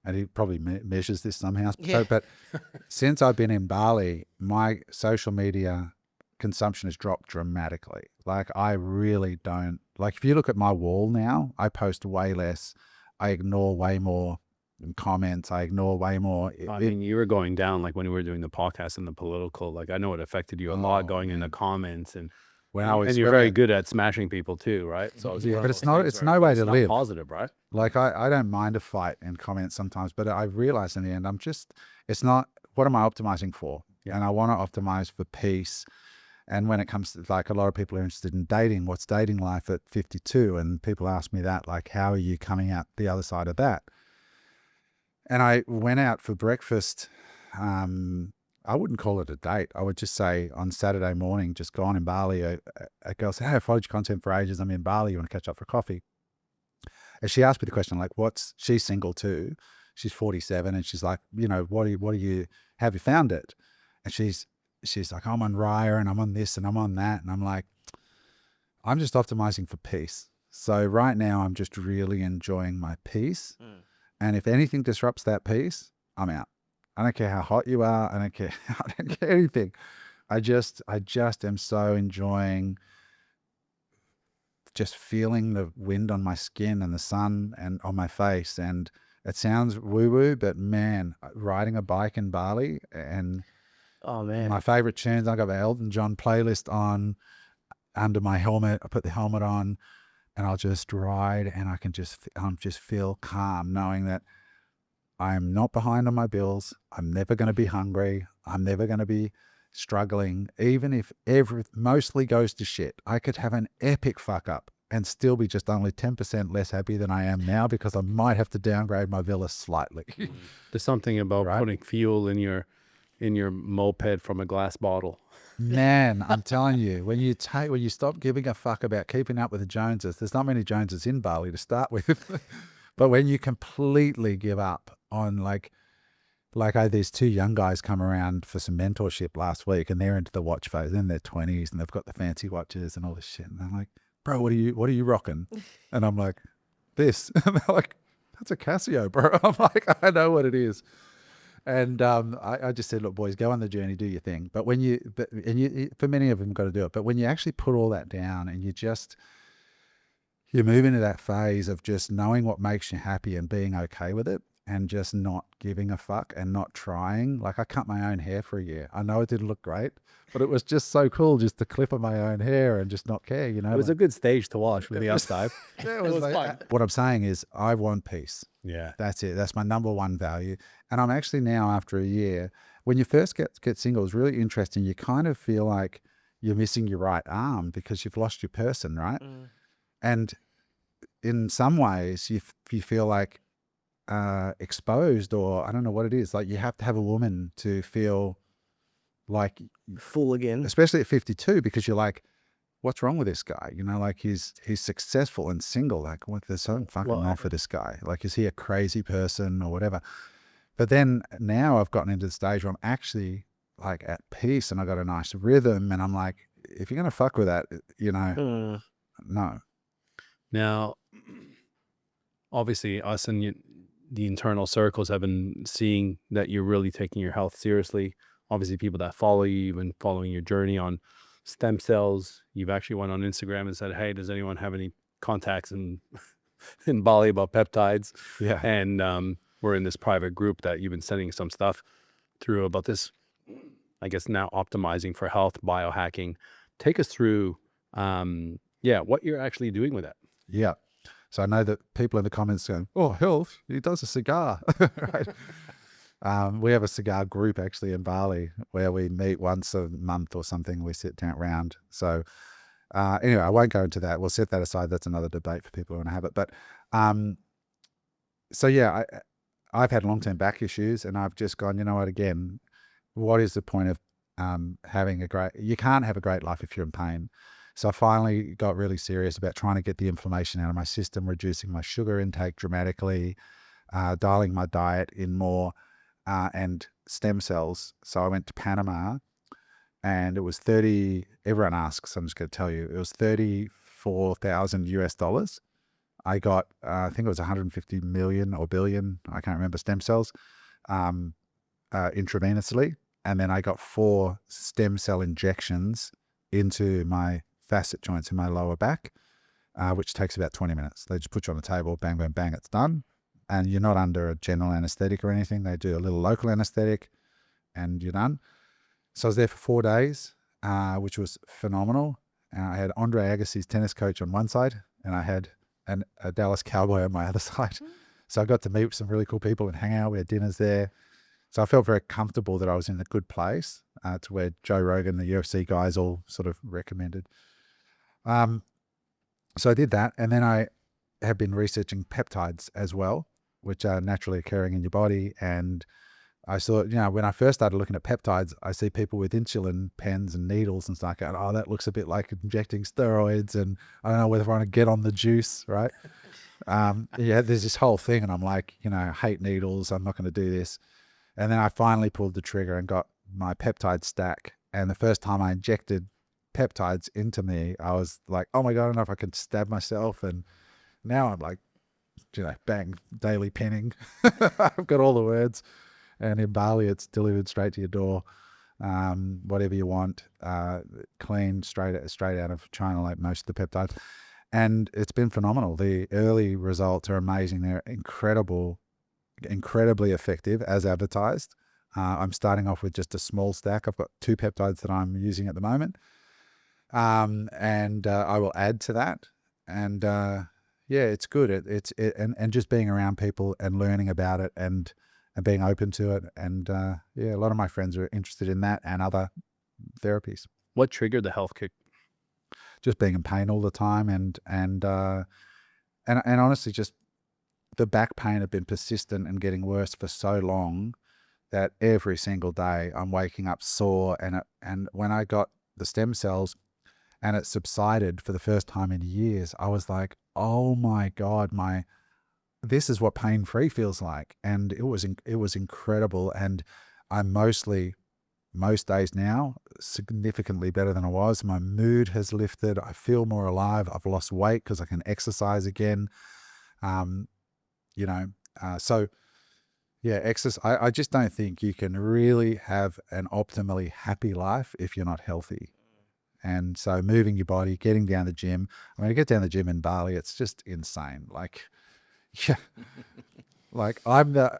And he probably measures this somehow. Yeah. But since I've been in Bali, my social media consumption has dropped dramatically. Like, I really don't, like, if you look at my wall now, I post way less. I ignore way more comments. I ignore way more. I mean, you were going down like when we were doing the podcast and the political, like I know it affected you a lot going in the comments and when I was, and you're very good at smashing people too, right? So it's Yeah, one but of it's those not- things it's where no way it's to not live. positive, right? like, I don't mind a fight in comments sometimes, but I realize in the end, it's not, what am I optimizing for? And I want to optimize for peace. And when it comes to, like, a lot of people are interested in dating, what's dating life at 52? And people ask me that, like, how are you coming out the other side of that? And I went out for breakfast. I wouldn't call it a date. I would just say on Saturday morning, just gone in Bali, a girl said, hey, I followed your content for ages. I'm in Bali. You want to catch up for coffee? And she asked me the question, like, she's single too. She's 47. And she's like, you know, have you found it? And she's like, I'm on Raya and I'm on this and I'm on that. And I'm like, I'm just optimizing for peace. So right now I'm just really enjoying my peace. And if anything disrupts that peace, I'm out. I don't care how hot you are. I don't care anything. I just am so enjoying just feeling the wind on my skin and the sun and on my face. And it sounds woo-woo, but man, riding a bike in Bali and Oh man. my favorite tunes, I got the Elton John playlist on under my helmet. I put the helmet on and I'll just ride and I can just feel calm knowing that I'm not behind on my bills. I'm never going to be hungry. I'm never going to be struggling. Even if mostly goes to shit, I could have an epic fuck up and still be just only 10% less happy than I am now because I might have to downgrade my villa slightly. There's something about Right. putting fuel in your moped from a glass bottle. Man, I'm telling you, when you stop giving a fuck about keeping up with the Joneses, there's not many Joneses in Bali to start with. But when you completely give up on like I had these two young guys come around for some mentorship last week and they're into the watch phase, in their 20s and they've got the fancy watches and all this shit. And I'm like, bro, what are you rocking? And I'm like, this. And they're like, that's a Casio, bro. I'm like, I know what it is. And I just said, look, boys, go on the journey, do your thing. But for many of them, got to do it. But when you actually put all that down and you move into that phase of just knowing what makes you happy and being okay with it and just not giving a fuck and not trying. Like, I cut my own hair for a year. I know it didn't look great, but it was just so cool just to clip of my own hair and just not care, you know? It was a good stage to watch from the outside. Yeah, it was fun. What I'm saying is I want peace. Yeah. That's it. That's my number one value. And I'm actually now, after a year, when you first get single, it's really interesting. You kind of feel like you're missing your right arm because you've lost your person, right? And in some ways, you feel like exposed, or I don't know what it is. Like, you have to have a woman to feel like Full again. especially at 52, because you're like, what's wrong with this guy? You know, like he's successful and single. Like, what, there's something fucking wrong for this guy. Like, is he a crazy person or whatever? But then now I've gotten into the stage where I'm actually like at peace and I got a nice rhythm. And I'm like, if you're going to fuck with that, you know, no. Now, obviously, us and the internal circles have been seeing that you're really taking your health seriously. Obviously, people that follow you, you've been following your journey on stem cells. You've actually went on Instagram and said, hey, does anyone have any contacts in Bali about peptides? Yeah. And we're in this private group that you've been sending some stuff through about this, I guess now optimizing for health, biohacking. Take us through, Yeah, what you're actually doing with that. Yeah. So I know that people in the comments going, "Oh, health, he does a cigar." Right? We have a cigar group actually in Bali where we meet once a month or something. We sit down around. So anyway, I won't go into that. We'll set that aside. That's another debate for people who want to have it. But so yeah, I've had long-term back issues, and I've just gone, you know what, again, what is the point of you can't have a great life if you're in pain. So I finally got really serious about trying to get the inflammation out of my system, reducing my sugar intake dramatically, dialing my diet in more, and stem cells. So I went to Panama, and it was everyone asks, I'm just going to tell you, it was 34,000 US dollars. I got, I think it was 150 million or billion, I can't remember, stem cells intravenously. And then I got 4 stem cell injections into my facet joints in my lower back, which takes about 20 minutes. They just put you on the table, bang, bang, bang, it's done. And you're not under a general anesthetic or anything. They do a little local anesthetic and you're done. So I was there for 4 days, which was phenomenal. I had Andre Agassi's tennis coach on one side, and I had a Dallas Cowboy on my other side. So I got to meet some really cool people and hang out. We had dinners there. So I felt very comfortable that I was in a good place, to where Joe Rogan, the UFC guys, all sort of recommended. So I did that. And then I have been researching peptides as well, which are naturally occurring in your body. And I saw, when I first started looking at peptides, I see people with insulin pens and needles and stuff going, oh, that looks a bit like injecting steroids. And I don't know whether I want to get on the juice, right? Yeah, there's this whole thing. And I'm like, I hate needles. I'm not going to do this. And then I finally pulled the trigger and got my peptide stack. And the first time I injected peptides into me, I was like, oh my God, I don't know if I can stab myself. And now I'm like, bang, daily penning. I've got all the words. And in Bali, it's delivered straight to your door, whatever you want, clean, straight out of China, like most of the peptides. And it's been phenomenal. The early results are amazing. They're incredibly effective as advertised. I'm starting off with just a small stack. I've got 2 peptides that I'm using at the moment. And I will add to that. And yeah, it's good. And just being around people and learning about it and being open to it. And yeah, a lot of my friends are interested in that and other therapies. What triggered the health kick? Just being in pain all the time, and honestly, just the back pain had been persistent and getting worse for so long that every single day I'm waking up sore. And when I got the stem cells and it subsided for the first time in years, I was like, oh my God, this is what pain-free feels like. And it was incredible. And I'm most days now significantly better than I was. My mood has lifted. I feel more alive. I've lost weight because I can exercise again. So yeah, exercise. I just don't think you can really have an optimally happy life if you're not healthy. And so moving your body, getting down the gym. I mean, I get down the gym in Bali, it's just insane. Like, yeah, like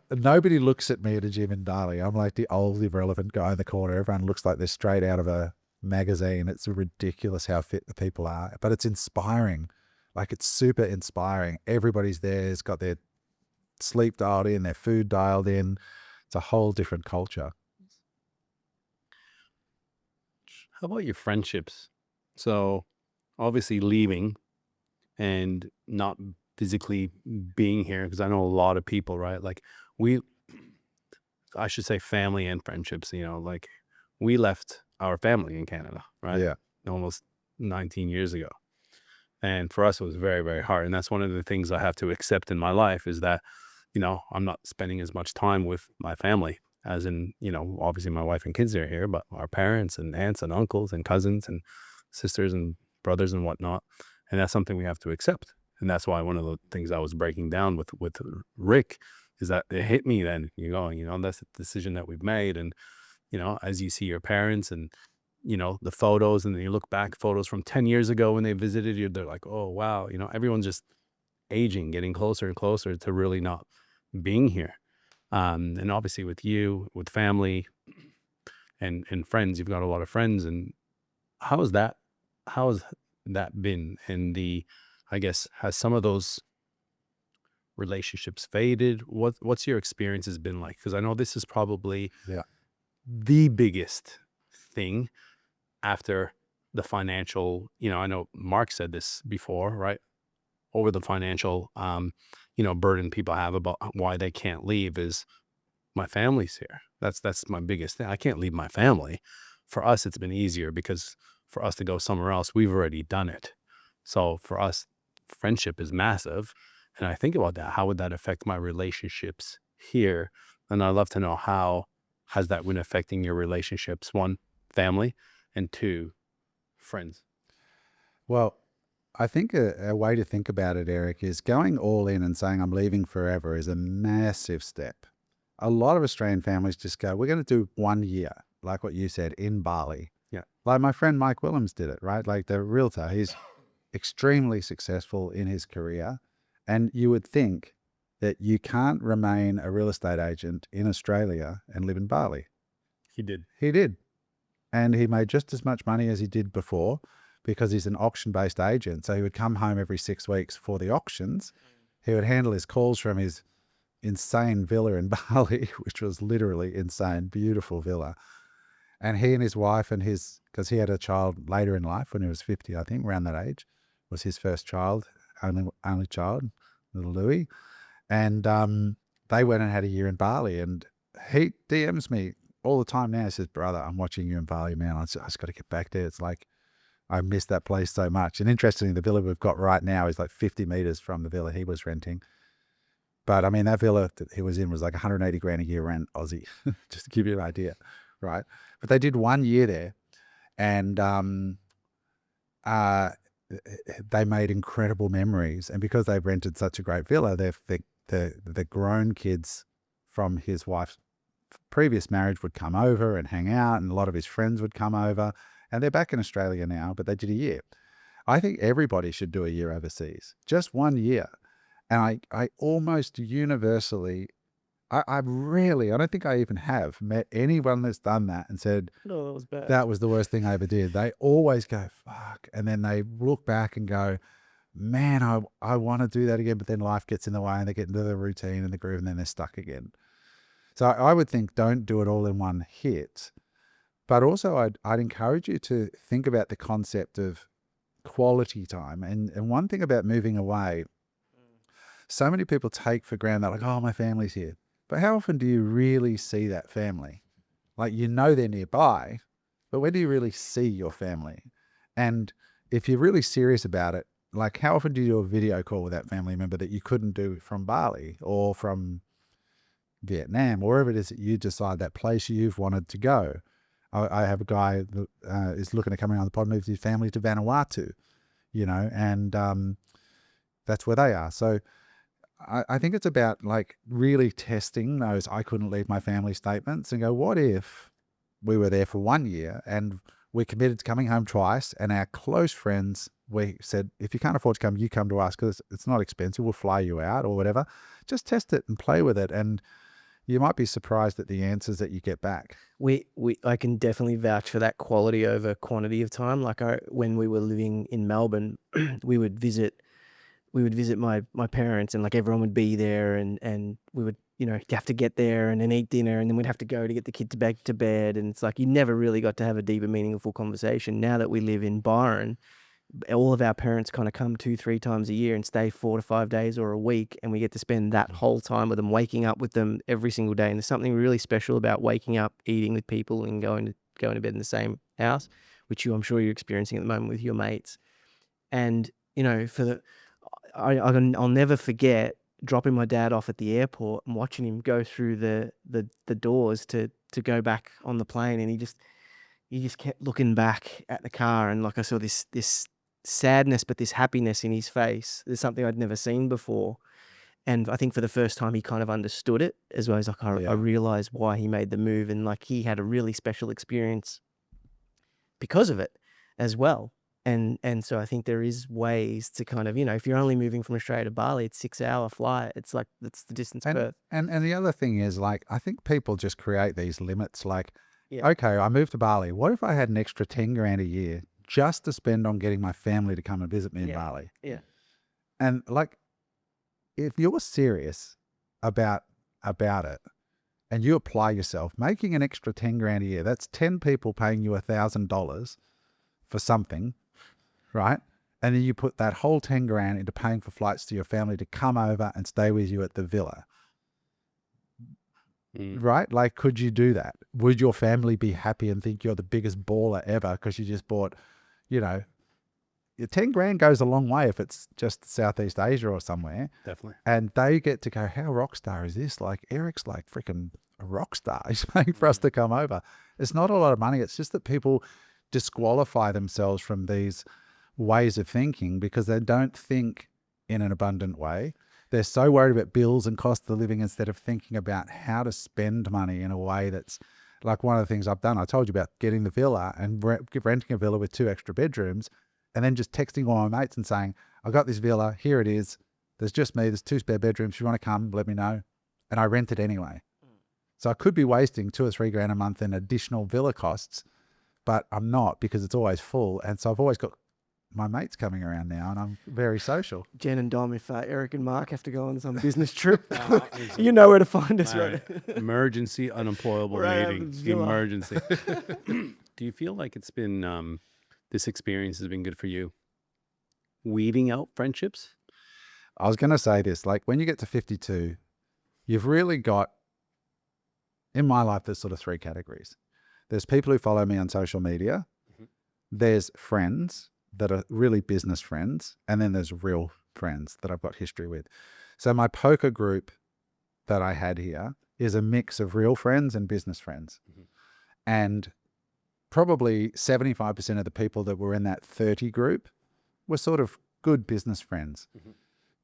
nobody looks at me at a gym in Bali. I'm like the old irrelevant guy in the corner. Everyone looks like they're straight out of a magazine. It's ridiculous how fit the people are, but it's inspiring. Like, it's super inspiring. Everybody's there, has got their sleep dialed in, their food dialed in. It's a whole different culture. How about your friendships? So obviously leaving and not physically being here, because I know a lot of people, right? Like I should say family and friendships, like we left our family in Canada, right? Yeah. Almost 19 years ago. And for us, it was very, very hard. And that's one of the things I have to accept in my life is that, I'm not spending as much time with my family as in, obviously my wife and kids are here, but our parents and aunts and uncles and cousins and sisters and brothers and whatnot. And that's something we have to accept. And that's why one of the things I was breaking down with Rick is that it hit me then. You're going, that's the decision that we've made. And, as you see your parents and, the photos, and then you look back photos from 10 years ago when they visited you, they're like, oh, wow. Everyone's just aging, getting closer and closer to really not being here. And obviously with you, with family and friends, you've got a lot of friends. And how is that? How is that been? And I guess, has some of those relationships faded? What's your experience has been like? Because I know this is probably Yeah. the biggest thing after the financial, I know Mark said this before, right? Over the financial, burden people have about why they can't leave is, my family's here. That's my biggest thing. I can't leave my family. For us, it's been easier because for us to go somewhere else, we've already done it. So for us, friendship is massive. And I think about that. How would that affect my relationships here? And I'd love to know, how has that been affecting your relationships? One, family, and two, friends. Well, I think a way to think about it, Eric, is going all in and saying I'm leaving forever is a massive step. A lot of Australian families just go, we're going to do 1 year, like what you said, in Bali. Yeah. Like my friend Mike Willems did it, right? Like the realtor, he's extremely successful in his career. And you would think that you can't remain a real estate agent in Australia and live in Bali. He did. He did. And he made just as much money as he did before because he's an auction-based agent. So he would come home every 6 weeks for the auctions. He would handle his calls from his insane villa in Bali, which was literally insane, beautiful villa. And he and his wife and because he had a child later in life when he was 50, I think, around that age, was his first child, only child, little Louis. And they went and had a year in Bali. And he DMs me all the time now. He says, brother, I'm watching you in Bali, man. I just got to get back there. It's like, I miss that place so much. And interestingly, the villa we've got right now is like 50 meters from the villa he was renting. But I mean, that villa that he was in was like 180 grand a year rent Aussie, just to give you an idea, right? But they did 1 year there, and they made incredible memories. And because they've rented such a great villa, the grown kids from his wife's previous marriage would come over and hang out, and a lot of his friends would come over. And they're back in Australia now, but they did a year. I think everybody should do a year overseas, just 1 year. And I almost universally, I don't think I even have met anyone that's done that and said, No, that was bad. that was the worst thing I ever did. They always go, fuck. And then they look back and go, man, I want to do that again. But then life gets in the way and they get into the routine and the groove and then they're stuck again. So I would think, don't do it all in one hit. But also I'd encourage you to think about the concept of quality time. And one thing about moving away, so many people take for granted, they're like, oh, my family's here. But how often do you really see that family? Like, they're nearby, but when do you really see your family? And if you're really serious about it, like, how often do you do a video call with that family member that you couldn't do from Bali or from Vietnam, or wherever it is that you decide, that place you've wanted to go? I have a guy that is looking to come around the pod, move his family to Vanuatu, and that's where they are. So I think it's about like really testing those I couldn't leave my family statements and go, what if we were there for 1 year and we committed to coming home twice, and our close friends, we said, if you can't afford to come, you come to us because it's not expensive. We'll fly you out or whatever. Just test it and play with it. And you might be surprised at the answers that you get back. I can definitely vouch for that quality over quantity of time. Like when we were living in Melbourne, we would visit my parents, and like everyone would be there, and we would, have to get there and then eat dinner, and then we'd have to go to get the kids back to bed. And it's like, you never really got to have a deeper, meaningful conversation. Now that we live in Byron, all of our parents kind of come 2-3 times a year and stay 4 to 5 days or a week, and we get to spend that whole time with them, waking up with them every single day. And there's something really special about waking up, eating with people, and going to bed in the same house, which I'm sure you're experiencing at the moment with your mates. And I'll never forget dropping my dad off at the airport and watching him go through the doors to go back on the plane, and he just kept looking back at the car, and like I saw this sadness but this happiness in his face. There's something I'd never seen before, and I think for the first time he kind of understood it as well. He's like, I realized why he made the move, and like he had a really special experience because of it as well. And so I think there is ways to kind of, if you're only moving from Australia to Bali, it's 6-hour flight. It's like, that's the distance Perth. And the other thing is, like, I think people just create these limits. Like, Yeah. okay, I moved to Bali. What if I had an extra 10 grand a year just to spend on getting my family to come and visit me in Bali. Yeah. And like, if you're serious about it and you apply yourself, making an extra 10 grand a year, that's 10 people paying you $1,000 for something, right? And then you put that whole 10 grand into paying for flights to your family to come over and stay with you at the villa. Right? Like, could you do that? Would your family be happy and think you're the biggest baller ever because you just bought, you know, your 10 grand goes a long way if it's just Southeast Asia or somewhere. Definitely. And they get to go, how rock star is this? Like, Eric's like freaking a rock star. He's paying for us to come over. It's not a lot of money. It's just that people disqualify themselves from these ways of thinking because they don't think in an abundant way. They're so worried about bills and cost of living instead of thinking about how to spend money in a way that's like one of the things I've done. I told you about getting the villa and renting a villa with 2 extra bedrooms and then just texting all my mates and saying, I got this villa, here it is. There's just me, there's 2 spare bedrooms. If you want to come, let me know. And I rent it anyway. So I could be wasting 2 or 3 grand a month in additional villa costs, but I'm not because it's always full. And so I've always got my mates coming around now and I'm very social. Jen and Dom, if Eric and Mark have to go on some business trip, you know where to find us, right? Emergency unemployable meeting. Emergency. Do you feel like it's been, this experience has been good for you? Weeding out friendships? I was going to say this, like when you get to 52, you've really got, in my life, there's sort of 3 categories. There's people who follow me on social media. There's friends that are really business friends. And then there's real friends that I've got history with. So my poker group that I had here is a mix of real friends and business friends. And probably 75% of the people that were in that 30 group were sort of good business friends.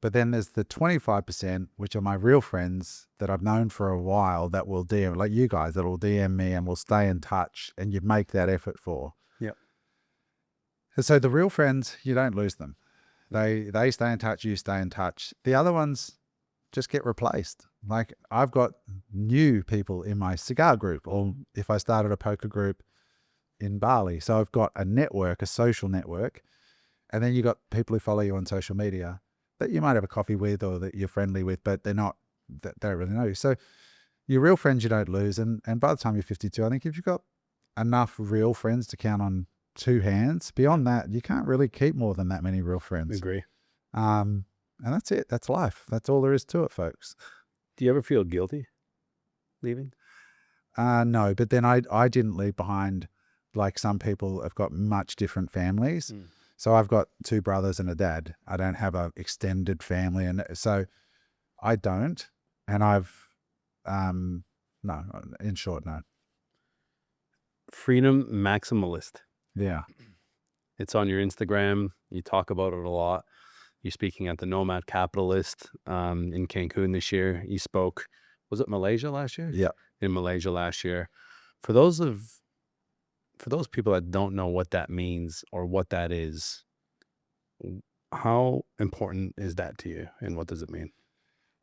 But then there's the 25%, which are my real friends that I've known for a while that will DM, like you guys, that will DM me and will stay in touch and you make that effort for. Yep. And so the real friends, you don't lose them. They stay in touch, you stay in touch. The other ones just get replaced. Like I've got new people in my cigar group, or if I started a poker group in Bali. So I've got a network, a social network, and then you got people who follow you on social media that you might have a coffee with or that you're friendly with, but they don't really know you. So your real friends you don't lose. And by the time you're 52, I think if you've got enough real friends to count on 2 hands, beyond that, you can't really keep more than that many real friends. Agree. And that's it. That's life. That's all there is to it, folks. Do you ever feel guilty leaving? No, but then I didn't leave behind, like some people have got much different families. So I've got 2 brothers and a dad. I don't have an extended family. And so I don't. And I've, no, in short, no. Freedom maximalist. Yeah. It's on your Instagram. You talk about it a lot. You're speaking at the Nomad Capitalist in Cancun this year. You spoke, was it Malaysia last year? Yeah. In Malaysia last year. For those people that don't know what that means or what that is, how important is that to you and what does it mean?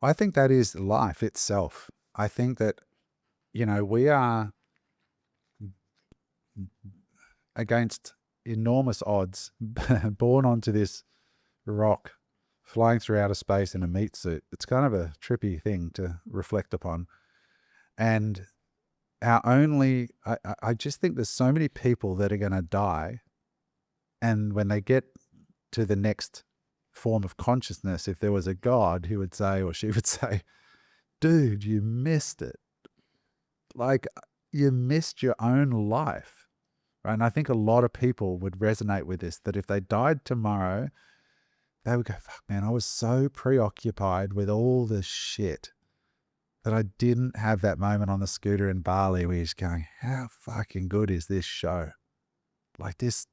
I think that is life itself. I think that, you know, we are against enormous odds, born onto this rock, flying through outer space in a meat suit. It's kind of a trippy thing to reflect upon. And I just think there's so many people that are going to die. And when they get to the next form of consciousness, if there was a God who would say, or she would say, dude, you missed it. Like you missed your own life. Right? And I think a lot of people would resonate with this, that if they died tomorrow, they would go, fuck man, I was so preoccupied with all this shit that I didn't have that moment on the scooter in Bali where you're just going, how fucking good is this show? Like this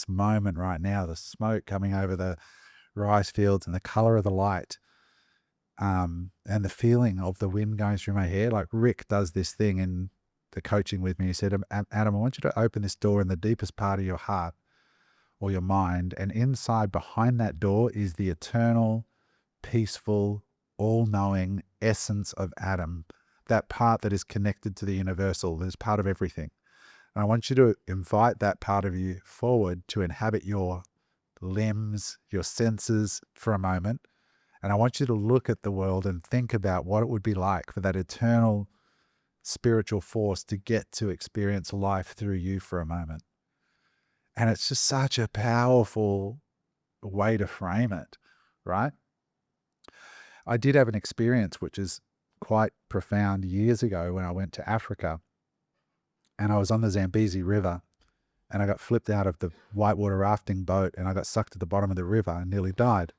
moment right now, the smoke coming over the rice fields and the color of the light, and the feeling of the wind going through my hair. Like Rick does this thing in the coaching with me. He said, Adam, I want you to open this door in the deepest part of your heart or your mind. And inside behind that door is the eternal, peaceful, all-knowing essence of Adam, that part that is connected to the universal, that is part of everything. And I want you to invite that part of you forward to inhabit your limbs, your senses for a moment. And I want you to look at the world and think about what it would be like for that eternal spiritual force to get to experience life through you for a moment. And it's just such a powerful way to frame it, right? I did have an experience which is quite profound years ago when I went to Africa, and I was on the Zambezi River, and I got flipped out of the whitewater rafting boat, and I got sucked to the bottom of the river and nearly died.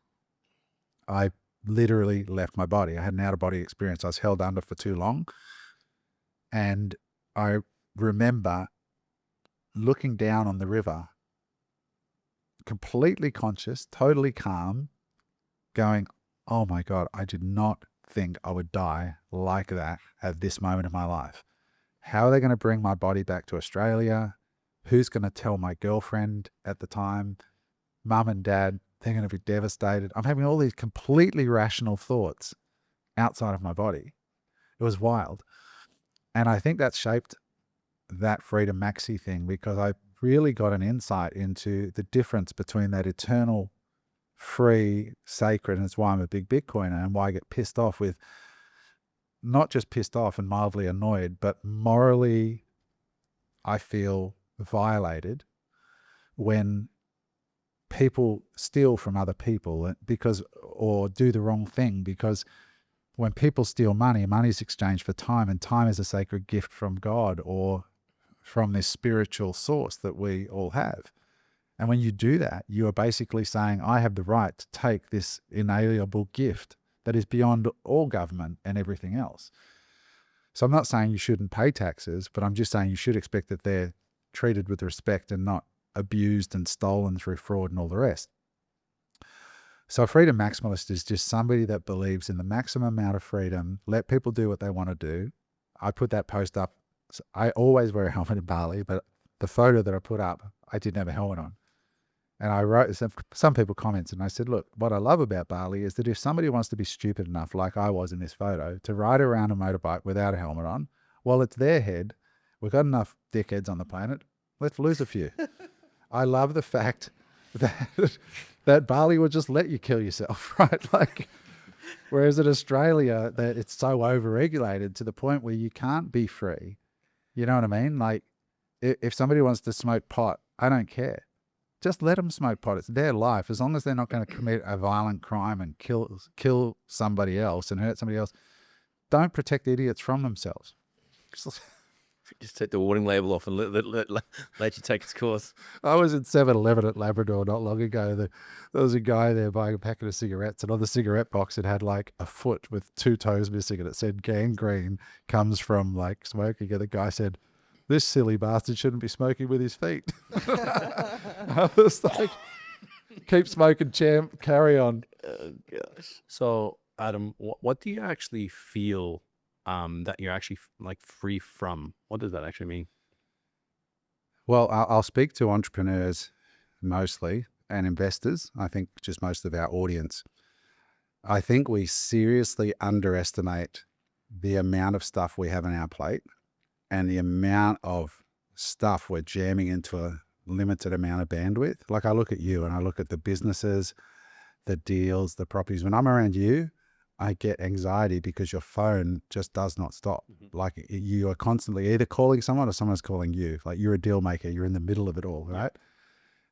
I literally left my body. I had an out-of-body experience. I was held under for too long. And I remember looking down on the river, completely conscious, totally calm, going, oh my God, I did not think I would die like that at this moment in my life. How are they going to bring my body back to Australia? Who's going to tell my girlfriend at the time? Mum and dad, they're going to be devastated. I'm having all these completely rational thoughts outside of my body. It was wild. And I think that shaped that Freedom Maxi thing, because I really got an insight into the difference between that eternal, free, sacred, and it's why I'm a big Bitcoiner and why I get pissed off with, not just pissed off and mildly annoyed, but morally I feel violated when people steal from other people or do the wrong thing, because when people steal money, money is exchanged for time, and time is a sacred gift from God or from this spiritual source that we all have. And when you do that, you are basically saying, I have the right to take this inalienable gift that is beyond all government and everything else. So I'm not saying you shouldn't pay taxes, but I'm just saying you should expect that they're treated with respect and not abused and stolen through fraud and all the rest. So a freedom maximalist is just somebody that believes in the maximum amount of freedom, let people do what they want to do. I put that post up. I always wear a helmet in Bali, but the photo that I put up, I didn't have a helmet on. And I wrote, some people commented, and I said, look, what I love about Bali is that if somebody wants to be stupid enough, like I was in this photo, to ride around a motorbike without a helmet on, well, it's their head. We've got enough dickheads on the planet. Let's lose a few. I love the fact that Bali would just let you kill yourself, right? Like, whereas in Australia, that it's so overregulated to the point where you can't be free. You know what I mean? Like, if somebody wants to smoke pot, I don't care. Just let them smoke pot. It's their life. As long as they're not going to commit a violent crime and kill somebody else and hurt somebody else, don't protect idiots from themselves. Just take the warning label off and let you take its course. I was in 7-Eleven at Labrador not long ago. There was a guy there buying a packet of cigarettes, and on the cigarette box it had like a foot with 2 toes missing, and it said gangrene comes from like smoking. And the guy said, this silly bastard shouldn't be smoking with his feet. I was like, keep smoking, champ, carry on. Oh, gosh. So, Adam, what do you actually feel that you're actually like free from? What does that actually mean? Well, I'll speak to entrepreneurs mostly and investors. I think just most of our audience. I think we seriously underestimate the amount of stuff we have on our plate and the amount of stuff we're jamming into a limited amount of bandwidth. Like, I look at you and I look at the businesses, the deals, the properties. When I'm around you, I get anxiety because your phone just does not stop. Mm-hmm. Like, you are constantly either calling someone or someone's calling you. Like, you're a deal maker. You're in the middle of it all, right? Yeah.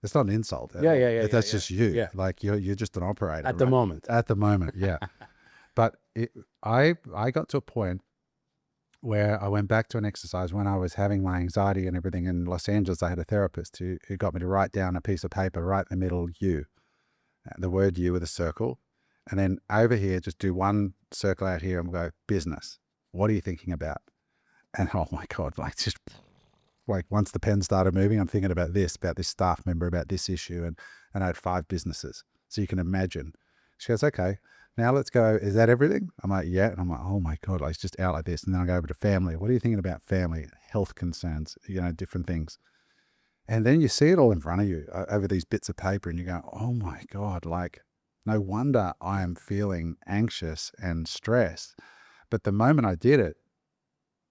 It's not an insult. Yeah. That's just you. Yeah. Like, you're just an operator. At the moment. At the moment, yeah. But I got to a point where I went back to an exercise when I was having my anxiety and everything in Los Angeles. I had a therapist who got me to write down a piece of paper right in the middle, you, the word you with a circle. And then over here, just do one circle out here and go, business. What are you thinking about? And oh my God, like, just like once the pen started moving, I'm thinking about this staff member, about this issue. And I had 5 businesses. So you can imagine. She goes, okay, now let's go. Is that everything? I'm like, yeah. And I'm like, oh my God, like, it's just out like this. And then I go over to family. What are you thinking about family, health concerns, different things. And then you see it all in front of you over these bits of paper, and you go, oh my God, like, no wonder I am feeling anxious and stressed. But the moment I did it,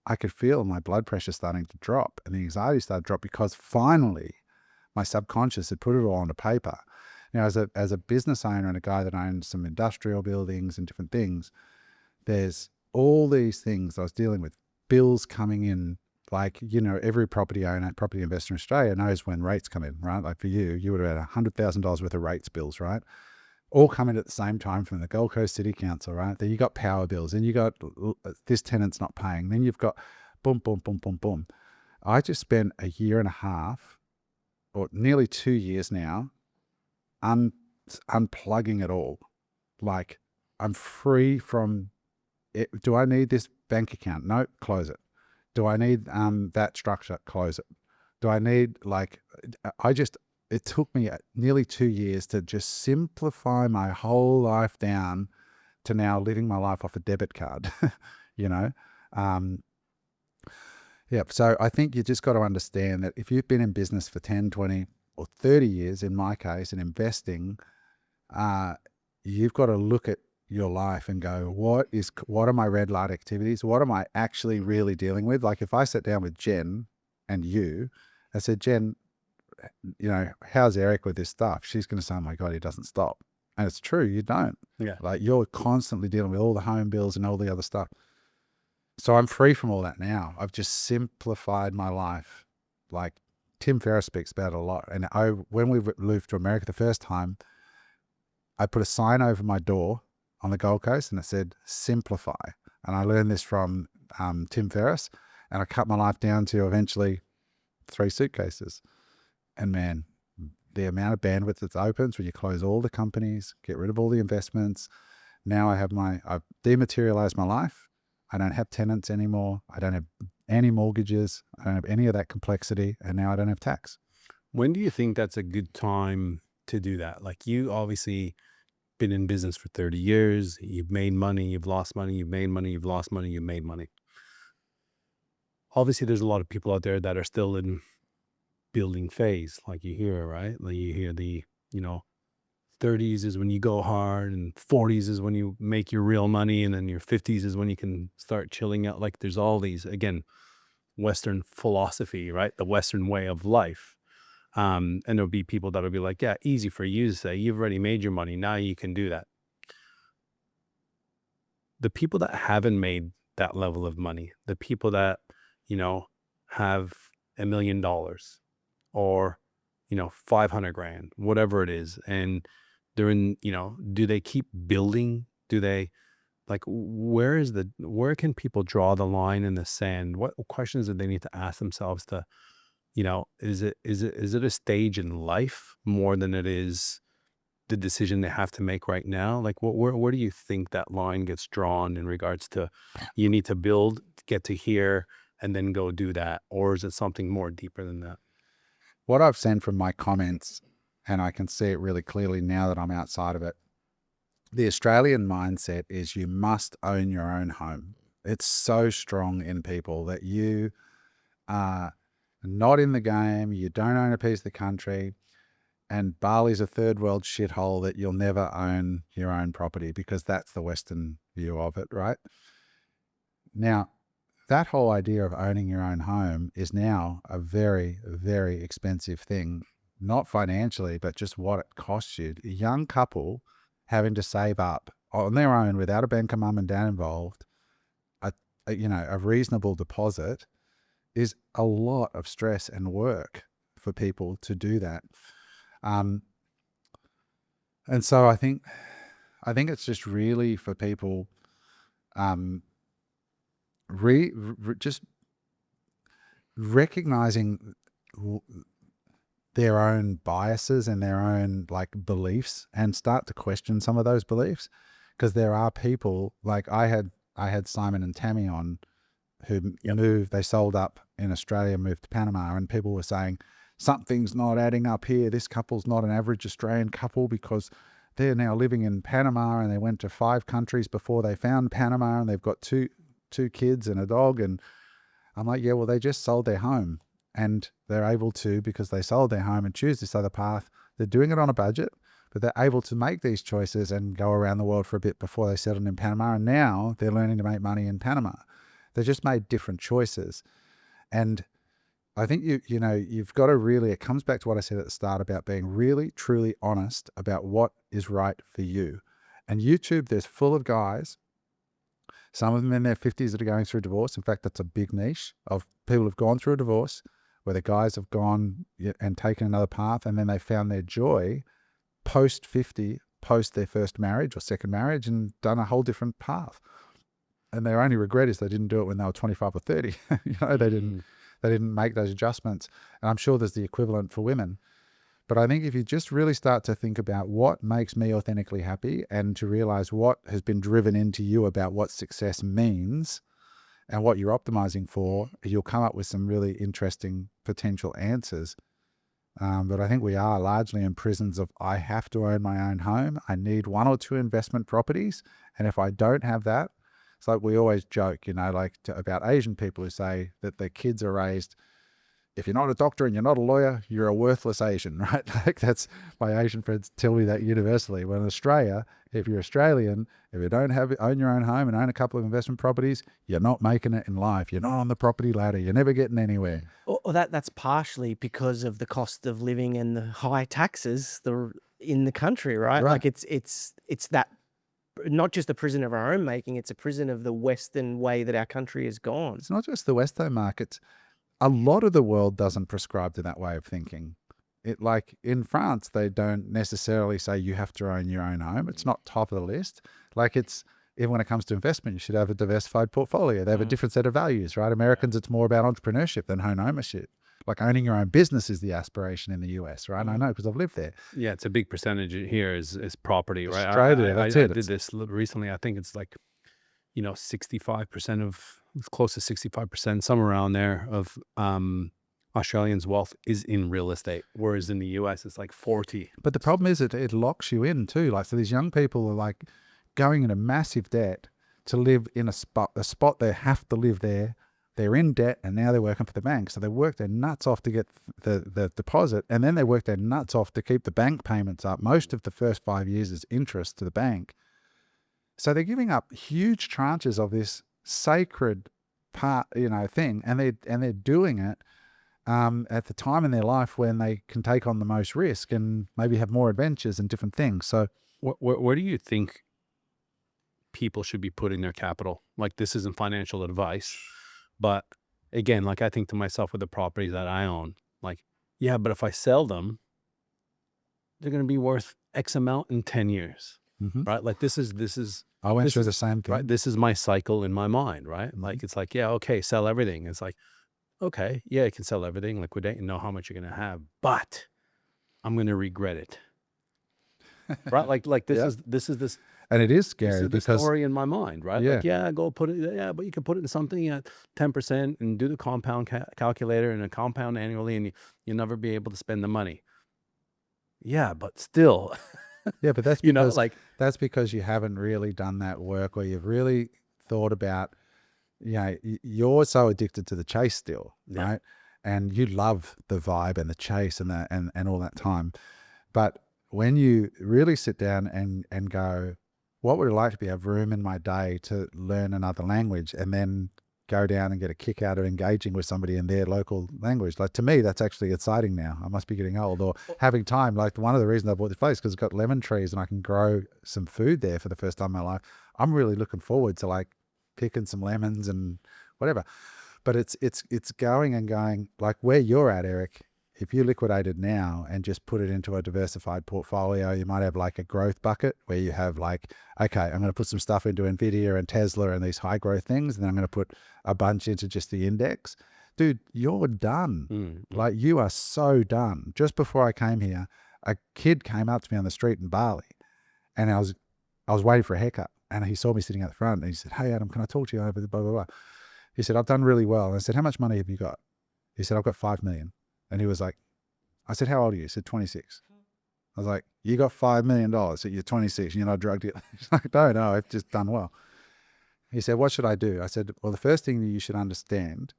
I could feel my blood pressure starting to drop and the anxiety started to drop because finally my subconscious had put it all onto paper. Now, as a business owner and a guy that owns some industrial buildings and different things, there's all these things I was dealing with, bills coming in. Like, every property owner, property investor in Australia knows when rates come in, right? Like for you would have had $100,000 worth of rates bills, right? All come in at the same time from the Gold Coast City Council, right? Then you got power bills, and you got this tenant's not paying. Then you've got boom, boom, boom, boom, boom. I just spent a year and a half, or nearly 2 years now, unplugging it all. Like, I'm free from it. Do I need this bank account? No, close it. Do I need that structure? Close it. Do I need, it took me nearly 2 years to just simplify my whole life down to now living my life off a debit card, So I think you just got to understand that if you've been in business for 10, 20 or 30 years, in my case, in investing, you've got to look at your life and go, what are my red light activities? What am I actually really dealing with? Like if I sat down with Jen and I said, Jen, how's Eric with this stuff? She's going to say, oh my God, he doesn't stop. And it's true, you don't. Yeah. Like you're constantly dealing with all the home bills and all the other stuff. So I'm free from all that now. I've just simplified my life. Like Tim Ferriss speaks about it a lot. And when we moved to America the first time, I put a sign over my door on the Gold Coast and it said, simplify. And I learned this from Tim Ferriss, and I cut my life down to eventually 3 suitcases. And man, the amount of bandwidth that opens when you close all the companies, get rid of all the investments. Now I've dematerialized my life. I don't have tenants anymore. I don't have any mortgages. I don't have any of that complexity. And now I don't have tax. When do you think that's a good time to do that? Like you obviously been in business for 30 years. You've made money, you've lost money, you've made money, you've lost money, you've made money. Obviously, there's a lot of people out there that are still in building phase, like you hear, right? Like you hear the, 30s is when you go hard, and 40s is when you make your real money, and then your 50s is when you can start chilling out. Like there's all these, again, Western philosophy, right? The Western way of life. And there'll be people that'll be like, yeah, easy for you to say, you've already made your money. Now you can do that. The people that haven't made that level of money, the people that, have $1 million or, 500 grand, whatever it is. And they're in, do they keep building? Do they where can people draw the line in the sand? What questions do they need to ask themselves to, is it a stage in life more than it is the decision they have to make right now? Like where do you think that line gets drawn in regards to you need to build, get to here, and then go do that? Or is it something more deeper than that? What I've seen from my comments, and I can see it really clearly now that I'm outside of it, the Australian mindset is you must own your own home. It's so strong in people that you are not in the game, you don't own a piece of the country, and Bali's a third world shithole that you'll never own your own property, because that's the Western view of it, right? Now, that whole idea of owning your own home is now a very, very expensive thing, not financially, but just what it costs you. A young couple having to save up on their own without a banker, mum and dad involved, a reasonable deposit is a lot of stress and work for people to do that. And so I think it's just really for people, just recognizing their own biases and their own beliefs, and start to question some of those beliefs. Because there are people, like I had Simon and Tammy on, who moved, they sold up in Australia, moved to Panama, and people were saying, something's not adding up here. This couple's not an average Australian couple because they're now living in Panama, and they went to 5 countries before they found Panama, and they've got two kids and a dog. And I'm like, yeah, well, they just sold their home, and they're able to, because they sold their home and choose this other path. They're doing it on a budget, but they're able to make these choices and go around the world for a bit before they settled in Panama. And now they're learning to make money in Panama. They just made different choices. And I think you've got to really, it comes back to what I said at the start about being really, truly honest about what is right for you. And YouTube, there's full of guys, some of them in their 50s that are going through divorce. In fact, that's a big niche of people who've gone through a divorce, where the guys have gone and taken another path, and then they found their joy post 50, post their first marriage or second marriage, and done a whole different path. And their only regret is they didn't do it when they were 25 or 30. They didn't make those adjustments. And I'm sure there's the equivalent for women. But I think if you just really start to think about what makes me authentically happy, and to realize what has been driven into you about what success means and what you're optimizing for, you'll come up with some really interesting potential answers. But I think we are largely in prisons of, I have to own my own home. I need 1 or 2 investment properties. And if I don't have that, it's like we always joke, about Asian people who say that their kids are raised, if you're not a doctor and you're not a lawyer, you're a worthless Asian, right? Like, that's, my Asian friends tell me that universally. Well, in Australia, if you're Australian, if you don't own your own home and own a couple of investment properties, you're not making it in life. You're not on the property ladder. You're never getting anywhere. Or that's partially because of the cost of living and the high taxes in the country, right? Right. Like it's that, not just a prison of our own making, it's a prison of the Western way that our country has gone. It's not just the Western markets. A lot of the world doesn't prescribe to that way of thinking. Like in France, they don't necessarily say you have to own your own home. It's not top of the list. Like, it's, even when it comes to investment, you should have a diversified portfolio. They have a different set of values, right? Americans, it's more about entrepreneurship than home ownership. Like, owning your own business is the aspiration in the US, right? I know, because I've lived there. Yeah, it's a big percentage here is property, right? Australia, I that's it. did this recently. I think it's like, 65% of, it's close to 65%, somewhere around there, of Australians' wealth is in real estate, whereas in the US it's like 40. But the problem is it locks you in too. Like, so these young people are like going into massive debt to live in a spot they have to live there. They're in debt, and now they're working for the bank. So they work their nuts off to get the deposit, and then they work their nuts off to keep the bank payments up. Most of the first 5 years is interest to the bank. So they're giving up huge tranches of this sacred part, thing, and they're doing it at the time in their life when they can take on the most risk and maybe have more adventures and different things. So where do you think people should be putting their capital? Like, this isn't financial advice, but again, like, I think to myself with the properties that I own, like, yeah, but if I sell them, they're going to be worth X amount in 10 years, right? Like, this is I went through the same thing. right. This is my cycle in my mind, right? Like, it's like, yeah, okay, sell everything. It's like, okay, yeah, you can sell everything, liquidate, and know how much you're going to have, but I'm going to regret it. Right? Like this is And it is scary the because story in my mind, right? Yeah. Like, yeah, go put it, yeah, but you can put it in something at 10% and do the compound calculator and a compound annually, and you'll never be able to spend the money. Yeah, but still, yeah, but that's because like, that's because you haven't really done that work, or you've really thought about, you're so addicted to the chase still, Yeah. right? And you love the vibe and the chase and and all that time. But when you really sit down and go, what would it like to have room in my day to learn another language, and then go down and get a kick out of engaging with somebody in their local language? Like, to me, that's actually exciting now. I must be getting old, or having time. Like, one of the reasons I bought this place, because it's got lemon trees and I can grow some food there for the first time in my life. I'm really looking forward to like picking some lemons and whatever. But it's going and going, like where you're at, Eric. If you liquidated now and just put it into a diversified portfolio, you might have like a growth bucket where you have like, okay, I'm going to put some stuff into Nvidia and Tesla and these high growth things, and then I'm going to put a bunch into just the index. Dude, you're done. Like, you are so done. Just before I came here, a kid came up to me on the street in Bali, and I was waiting for a haircut, and he saw me sitting at the front, and he said, "Hey Adam, can I talk to you over the blah blah blah?" He said, "I've done really well." And I said, "How much money have you got?" He said, "I've got 5 million. And he was like, I said, "How old are you?" He said, 26. I was like, "You got $5 million at you're 26 and you're not a drug dealer?" He's like, no, I've just done well. He said, "What should I do?" I said, "Well, the first thing that you should understand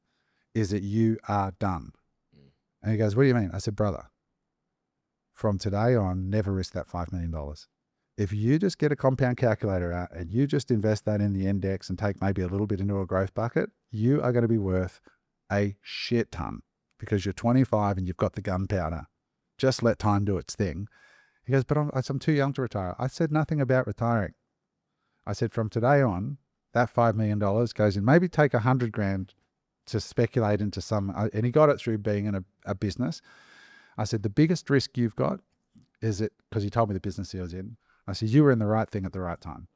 is that you are done." And he goes, "What do you mean?" I said, "Brother, from today on, never risk that $5 million. if you just get a compound calculator out and you just invest that in the index and take maybe a little bit into a growth bucket, you are going to be worth a shit ton because you're 25 and you've got the gunpowder. Just let time do its thing. He goes, but I'm too young to retire. I said nothing about retiring. I said from today on, that $5 million goes in. Maybe take $100,000 to speculate into some, and he got it through being in a business. I said, the biggest risk you've got is it, because he told me the business he was in. I said, you were in the right thing at the right time.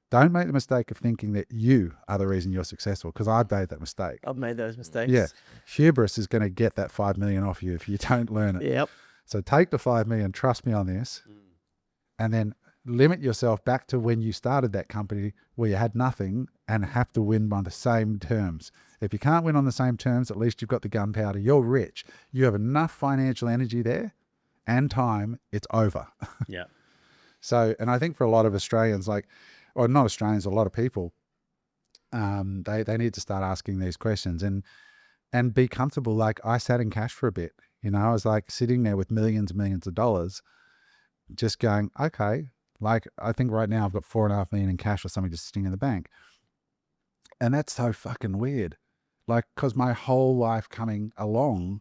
Don't make the mistake of thinking that you are the reason you're successful, because I made that mistake. I've made those mistakes. Yeah. Hubris is going to get that $5 million off you if you don't learn it. Yep. So take the $5 million, trust me on this, and then limit yourself back to when you started that company where you had nothing and have to win on the same terms. If you can't win on the same terms, at least you've got the gunpowder. You're rich. You have enough financial energy there and time, it's over. Yeah. So, and I think for a lot of Australians, or not Australians, a lot of people, they need to start asking these questions and be comfortable. Like I sat in cash for a bit, I was like sitting there with millions and millions of dollars, just going, okay, like I think right now I've got $4.5 million in cash or something just sitting in the bank. And that's so fucking weird. Like, cause my whole life coming along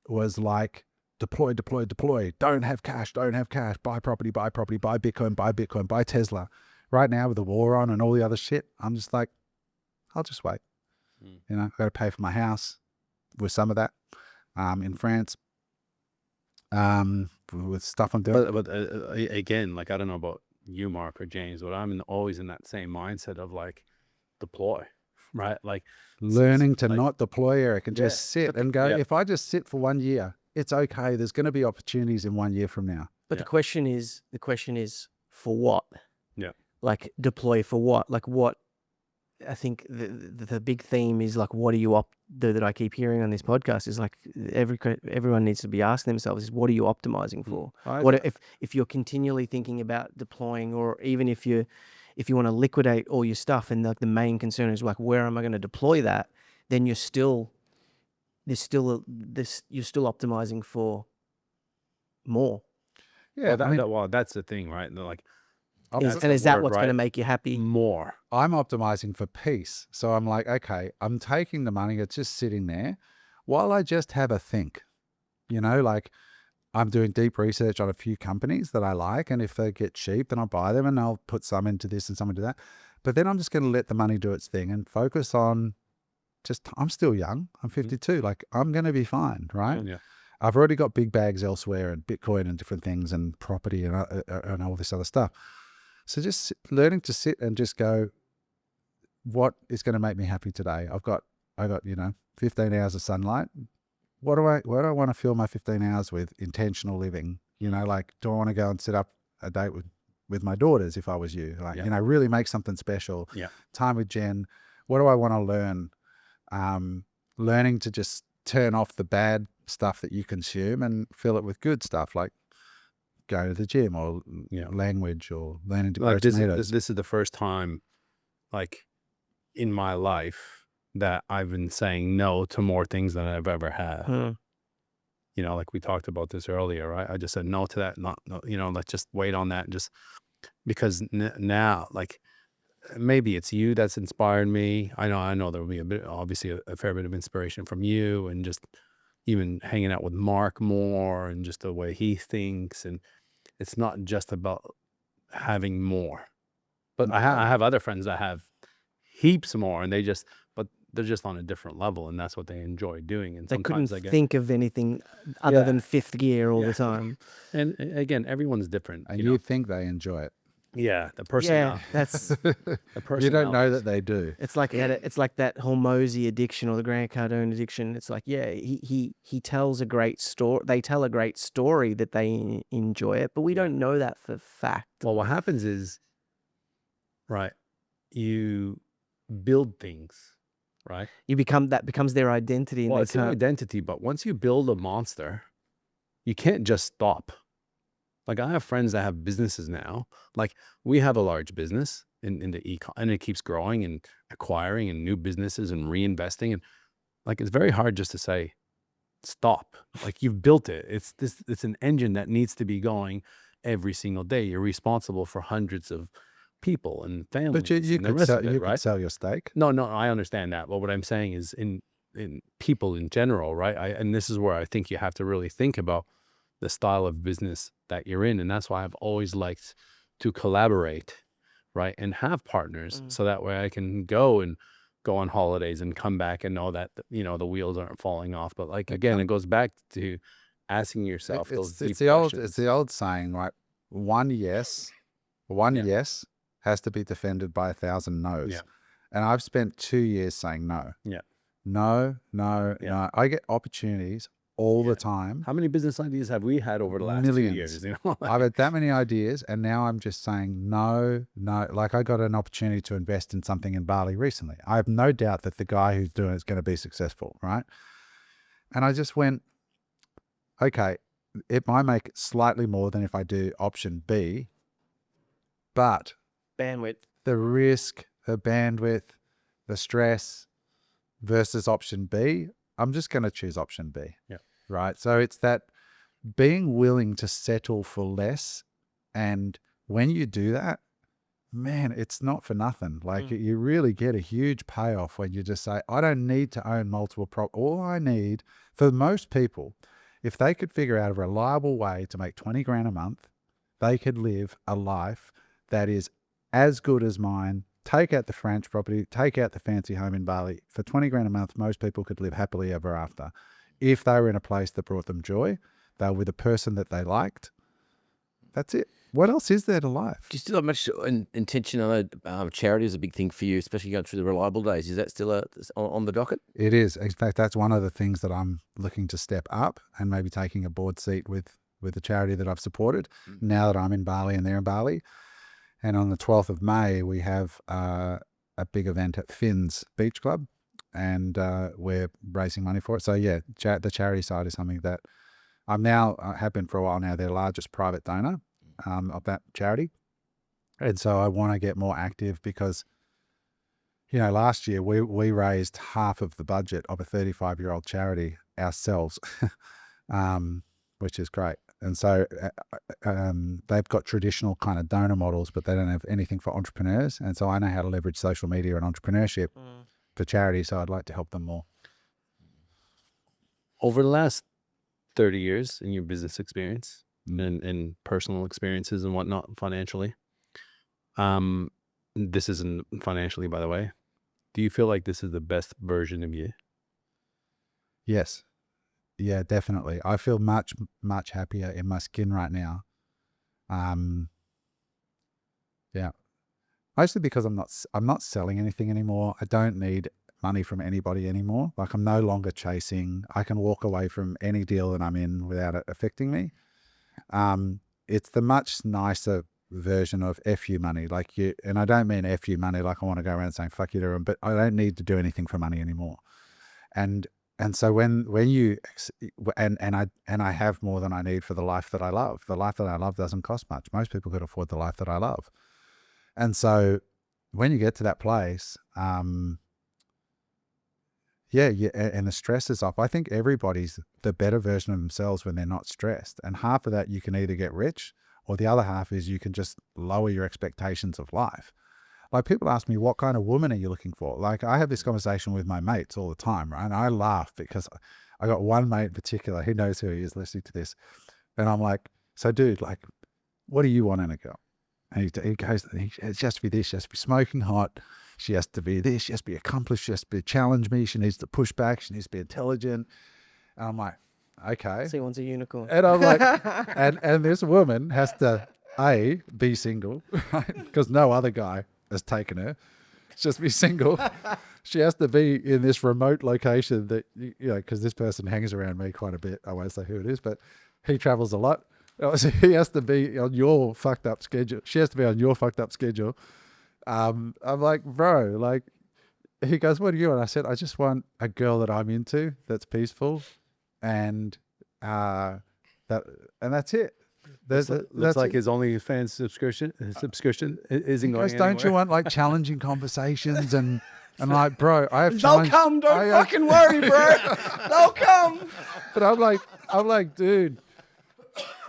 was like, deploy, deploy, deploy. Don't have cash, buy property, buy Bitcoin, buy Tesla. Right now with the war on and all the other shit, I'm just like, I'll just wait. I've got to pay for my house with some of that in France with stuff I'm doing. But again, like, I don't know about you, Mark or James, but I'm always in that same mindset of like, deploy, right? Like learning to like, not deploy, Eric, and just sit and go, if I just sit for 1 year, it's okay. There's going to be opportunities in 1 year from now. But the question is for what? Yeah. Like deploy for what? Like what? I think the big theme is like, what are you that I keep hearing on this podcast is like everyone needs to be asking themselves is, what are you optimizing for? What if you're continually thinking about deploying, or even if you want to liquidate all your stuff and like the main concern is like, where am I going to deploy that? Then you're still optimizing for more. Yeah. Well, that's the thing, right? Like, is that what's going to make you happy? More. I'm optimizing for peace. So I'm like, okay, I'm taking the money. It's just sitting there while I just have a think, like I'm doing deep research on a few companies that I like. And if they get cheap, then I'll buy them and I'll put some into this and some into that. But then I'm just going to let the money do its thing and focus on I'm still young. I'm 52. Like I'm going to be fine. Right. Yeah. I've already got big bags elsewhere and Bitcoin and different things and property and all this other stuff. So just learning to sit and just go, what is going to make me happy today? I got 15 hours of sunlight. What do I want to fill my 15 hours with? Intentional living. Like, do I want to go and set up a date with my daughters if I was you? Like, really make something special. Yeah. Time with Jen. What do I want to learn? Learning to just turn off the bad stuff that you consume and fill it with good stuff, like go to the gym or language or learning to grow tomatoes. This is the first time, like, in my life that I've been saying no to more things than I've ever had. Like we talked about this earlier, right? I just said no to that. Let's just wait on that. Just because now, like, maybe it's you that's inspired me. I know there will be obviously a fair bit of inspiration from you, and just even hanging out with Mark more and just the way he thinks. And it's not just about having more, but I have other friends that have heaps more, and they're just on a different level, and that's what they enjoy doing. And they sometimes couldn't think of anything other than fifth gear all the time. And again, everyone's different. And you think they enjoy it. Yeah, the person. Yeah, that's the person. You don't know that they do. It's like that Hormozy addiction or the Grant Cardone addiction. It's like, he tells a great story. They tell a great story that they enjoy it, but we don't know that for fact. Well, what happens is, right, you build things, right? That becomes their identity. And it's an identity, but once you build a monster, you can't just stop. Like, I have friends that have businesses now. Like, we have a large business in the e-com, and it keeps growing and acquiring and new businesses and reinvesting. And like, it's very hard just to say, stop. Like, you've built it. It's an engine that needs to be going. every single day. You're responsible for hundreds of people and families. But you and the could rest sell, of it, you right? could sell your steak. No, I understand that. But what I'm saying is in people in general, right? And this is where I think you have to really think about the style of business that you're in. And that's why I've always liked to collaborate, right? And have partners so that way I can go on holidays and come back and know that, you know, the wheels aren't falling off. But like, again, it goes back to asking yourself those deep It's questions. the old saying, right? One yes has to be defended by 1,000 no's. Yeah. And I've spent 2 years saying no. Yeah. No. Yeah. I get opportunities all the time. How many business ideas have we had over the last 2 Millions. years? You know, I've had that many ideas, and now I'm just saying no. Like, I got an opportunity to invest in something in Bali recently. I have no doubt that the guy who's doing it is going to be successful, right? And I just went, okay, it might make slightly more than if I do option B, but Bandwidth. the risk, the bandwidth, the stress versus option B, I'm just going to choose option B. Yeah. Right. So it's that being willing to settle for less. And when you do that, man, it's not for nothing. Like, you really get a huge payoff when you just say, I don't need to own multiple all I need, for most people, if they could figure out a reliable way to make 20 grand a month, they could live a life that is as good as mine. Take out the French property, take out the fancy home in Bali. For 20 grand a month, most people could live happily ever after. If they were in a place that brought them joy, they were with a person that they liked. That's it. What else is there to life? Do you still have much intention? I know charity is a big thing for you, especially going through the reliable days. Is that still on the docket? It is. In fact, that's one of the things that I'm looking to step up, and maybe taking a board seat with the charity that I've supported now that I'm in Bali and they're in Bali. And on the 12th of May, we have a big event at Finn's Beach Club, and we're raising money for it. So yeah, the charity side is something that I have been for a while now, their largest private donor of that charity. And so I want to get more active because, you know, last year we raised half of the budget of a 35-year-old charity ourselves, which is great. And so they've got traditional kind of donor models, but they don't have anything for entrepreneurs. And so I know how to leverage social media and entrepreneurship for charity. So I'd like to help them more. Over the last 30 years in your business experience and personal experiences and whatnot financially, this isn't financially, by the way, do you feel like this is the best version of you? Yes. Yeah, definitely. I feel much, much happier in my skin right now. Yeah. Mostly because I'm not selling anything anymore. I don't need money from anybody anymore. Like, I'm no longer chasing. I can walk away from any deal that I'm in without it affecting me. It's the much nicer version of FU money. Like, and I don't mean FU money like I want to go around saying fuck you to them, but I don't need to do anything for money anymore. And so when you, and I have more than I need for the life that I love. The life that I love doesn't cost much. Most people could afford the life that I love. And so when you get to that place, and the stress is off. I think everybody's the better version of themselves when they're not stressed. And half of that you can either get rich, or the other half is you can just lower your expectations of life. Like, people ask me, what kind of woman are you looking for? Like, I have this conversation with my mates all the time, right? And I laugh because I got one mate in particular, he knows who he is listening to this. And I'm like, so dude, like, what do you want in a girl? And he goes, it has to be this, she has to be smoking hot. She has to be this, she has to be accomplished, she has to challenge me. She needs to push back. She needs to be intelligent. And I'm like, okay. So he wants a unicorn. And I'm like, and this woman has to, A, be single, right? Because no other guy has taken her. It's just be single. She has to be in this remote location that, you know, because this person hangs around me quite a bit. I won't say who it is, but he travels a lot. So he has to be on your fucked up schedule. She has to be on your fucked up schedule. I'm like, bro, like, he goes, what do you want? I said, I just want a girl that I'm into, that's peaceful, and that's it. Looks like his OnlyFans subscription isn't going anywhere. Don't you want like challenging conversations and like, bro, I have They'll come, don't fucking worry, bro. They'll come. But I'm like, dude,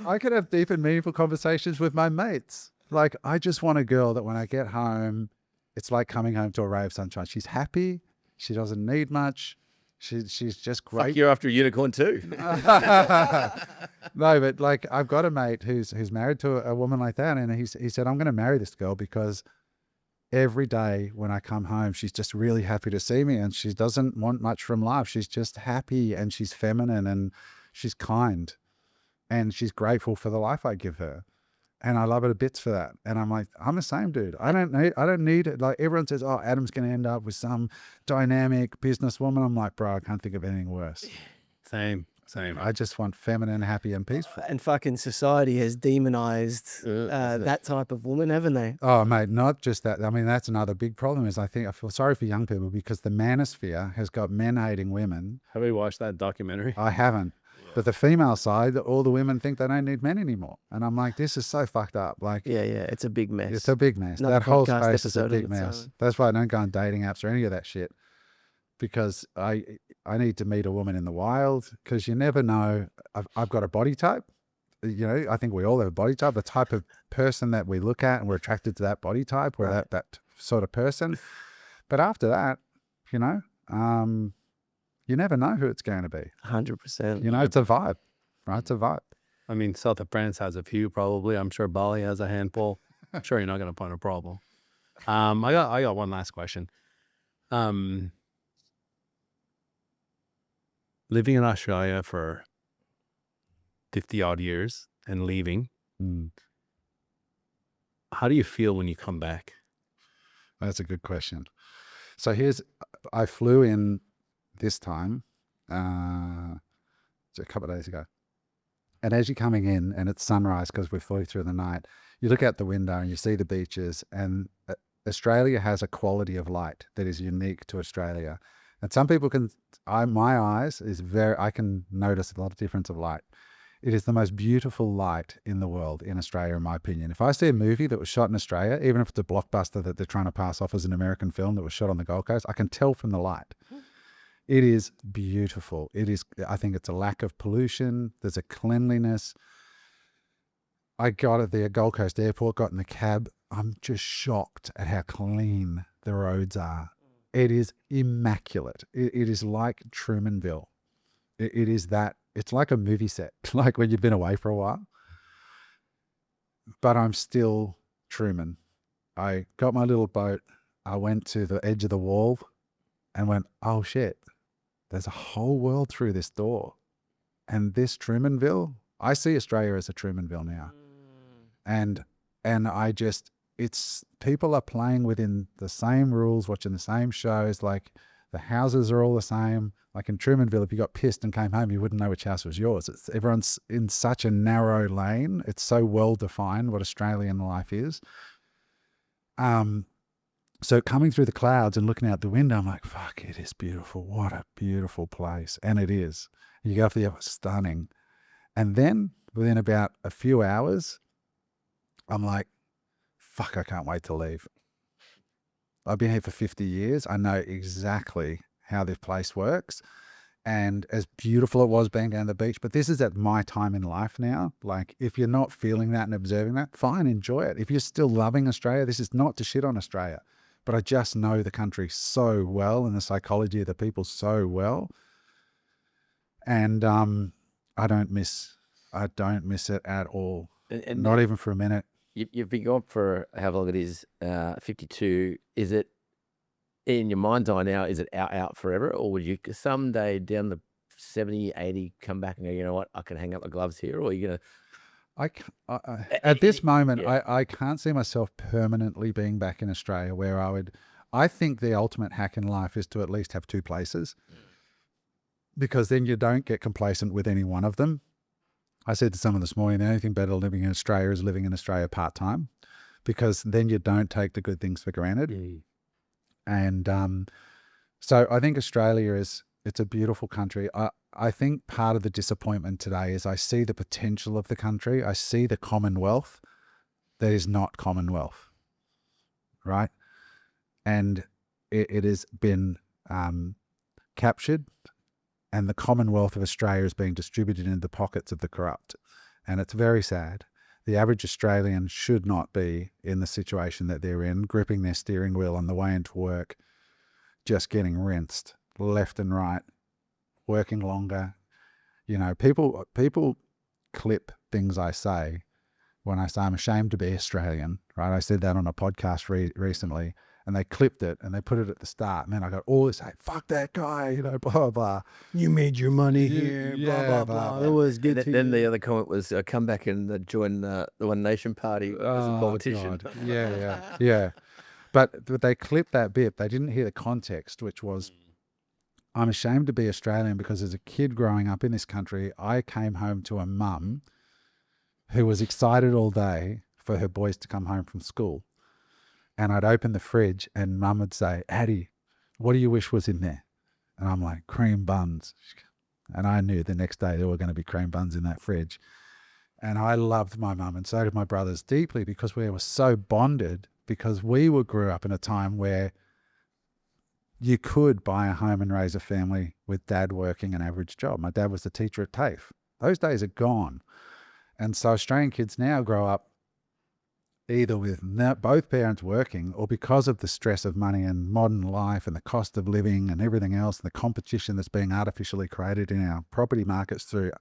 I could have deep and meaningful conversations with my mates. Like, I just want a girl that when I get home, it's like coming home to a ray of sunshine. She's happy. She doesn't need much. She's just Fuck, great. you're after a unicorn too. No, but like, I've got a mate who's married to a woman like that, and he said, I'm going to marry this girl because every day when I come home, she's just really happy to see me, and she doesn't want much from life. She's just happy, and she's feminine, and she's kind, and she's grateful for the life I give her. And I love her to bits for that. And I'm like, I'm the same, dude. I don't need it. Like, everyone says, oh, Adam's going to end up with some dynamic businesswoman. I'm like, bro, I can't think of anything worse. Same. I just want feminine, happy, and peaceful. And fucking society has demonized that type of woman, haven't they? Oh, mate, not just that. I mean, that's another big problem is I feel sorry for young people because the manosphere has got men hating women. Have you watched that documentary? I haven't. But the female side, all the women think they don't need men anymore. And I'm like, this is so fucked up. Like, Yeah, it's a big mess. it's a big mess. Another That whole podcast space is a episode on big its mess. own. That's why I don't go on dating apps or any of that shit. Because I need to meet a woman in the wild because you never know. I've got a body type. You know, I think we all have a body type, the type of person that we look at and we're attracted to that body type. We're that sort of person. But after that, you know, you never know who it's going to be. 100%. You know, it's a vibe, right? It's a vibe. I mean, south of France has a few probably. I'm sure Bali has a handful. I'm sure you're not going to find a problem. I got one last question. Living in Australia for 50 odd years and leaving, how do you feel when you come back? That's a good question. So I flew in this time, a couple of days ago. And as you're coming in and it's sunrise because we flew through the night, you look out the window and you see the beaches, and Australia has a quality of light that is unique to Australia. And some people my eyes I can notice a lot of difference of light. It is the most beautiful light in the world in Australia, in my opinion. If I see a movie that was shot in Australia, even if it's a blockbuster that they're trying to pass off as an American film that was shot on the Gold Coast, I can tell from the light. It is beautiful. I think it's a lack of pollution. There's a cleanliness. I got at the Gold Coast airport, got in the cab. I'm just shocked at how clean the roads are. It is immaculate. It is like Trumanville. It is that. It's like a movie set, like when you've been away for a while. But I'm still Truman. I got my little boat. I went to the edge of the wall and went, oh shit, there's a whole world through this door. And this Trumanville, I see Australia as a Trumanville now. And people are playing within the same rules, watching the same shows. Like, the houses are all the same. Like in Trumanville, if you got pissed and came home, you wouldn't know which house was yours. Everyone's in such a narrow lane. It's so well defined what Australian life is. So coming through the clouds and looking out the window, I'm like, fuck, it is beautiful. What a beautiful place. And it is. You go off the airport, stunning. And then within about a few hours, I'm like, fuck, I can't wait to leave. I've been here for 50 years. I know exactly how this place works. And as beautiful it was being down the beach, but this is at my time in life now. Like, if you're not feeling that and observing that, fine, enjoy it. If you're still loving Australia, this is not to shit on Australia, but I just know the country so well and the psychology of the people so well. And I don't miss it at all. And Not even for a minute. You've been gone for however long it is, 52. Is it, in your mind's eye now, is it out forever? Or would you someday down the 70, 80 come back and go, you know what, I can hang up the gloves here? Or are you going to... At this moment, I can't see myself permanently being back in Australia where I think the ultimate hack in life is to at least have two places, because then you don't get complacent with any one of them. I said to someone this morning, the only thing better living in Australia is living in Australia part-time, because then you don't take the good things for granted. And so I think Australia it's a beautiful country. I think part of the disappointment today is I see the potential of the country. I see the Commonwealth that is not Commonwealth, right? And it has been captured, and the Commonwealth of Australia is being distributed into the pockets of the corrupt. And it's very sad. The average Australian should not be in the situation that they're in, gripping their steering wheel on the way into work, just getting rinsed left and right, working longer. You know, people clip things I say when I say I'm ashamed to be Australian, right? I said that on a podcast recently, and they clipped it and they put it at the start. Man, I got all this, hey, fuck that guy, you know, blah, blah, blah. You made your money here, yeah, blah, blah, blah, blah. blah. It was good And to then you. the other comment was come back and join the One Nation Party as a politician. God. Yeah. But they clipped that bit. They didn't hear the context, which was, I'm ashamed to be Australian because as a kid growing up in this country, I came home to a mum who was excited all day for her boys to come home from school. And I'd open the fridge and mum would say, Addie, what do you wish was in there? And I'm like, cream buns. And I knew the next day there were going to be cream buns in that fridge. And I loved my mum, and so did my brothers, deeply, because we were so bonded, because we grew up in a time where you could buy a home and raise a family with dad working an average job. My dad was the teacher at TAFE. Those days are gone. And so Australian kids now grow up either with both parents working, or because of the stress of money and modern life and the cost of living and everything else, and the competition that's being artificially created in our property markets through,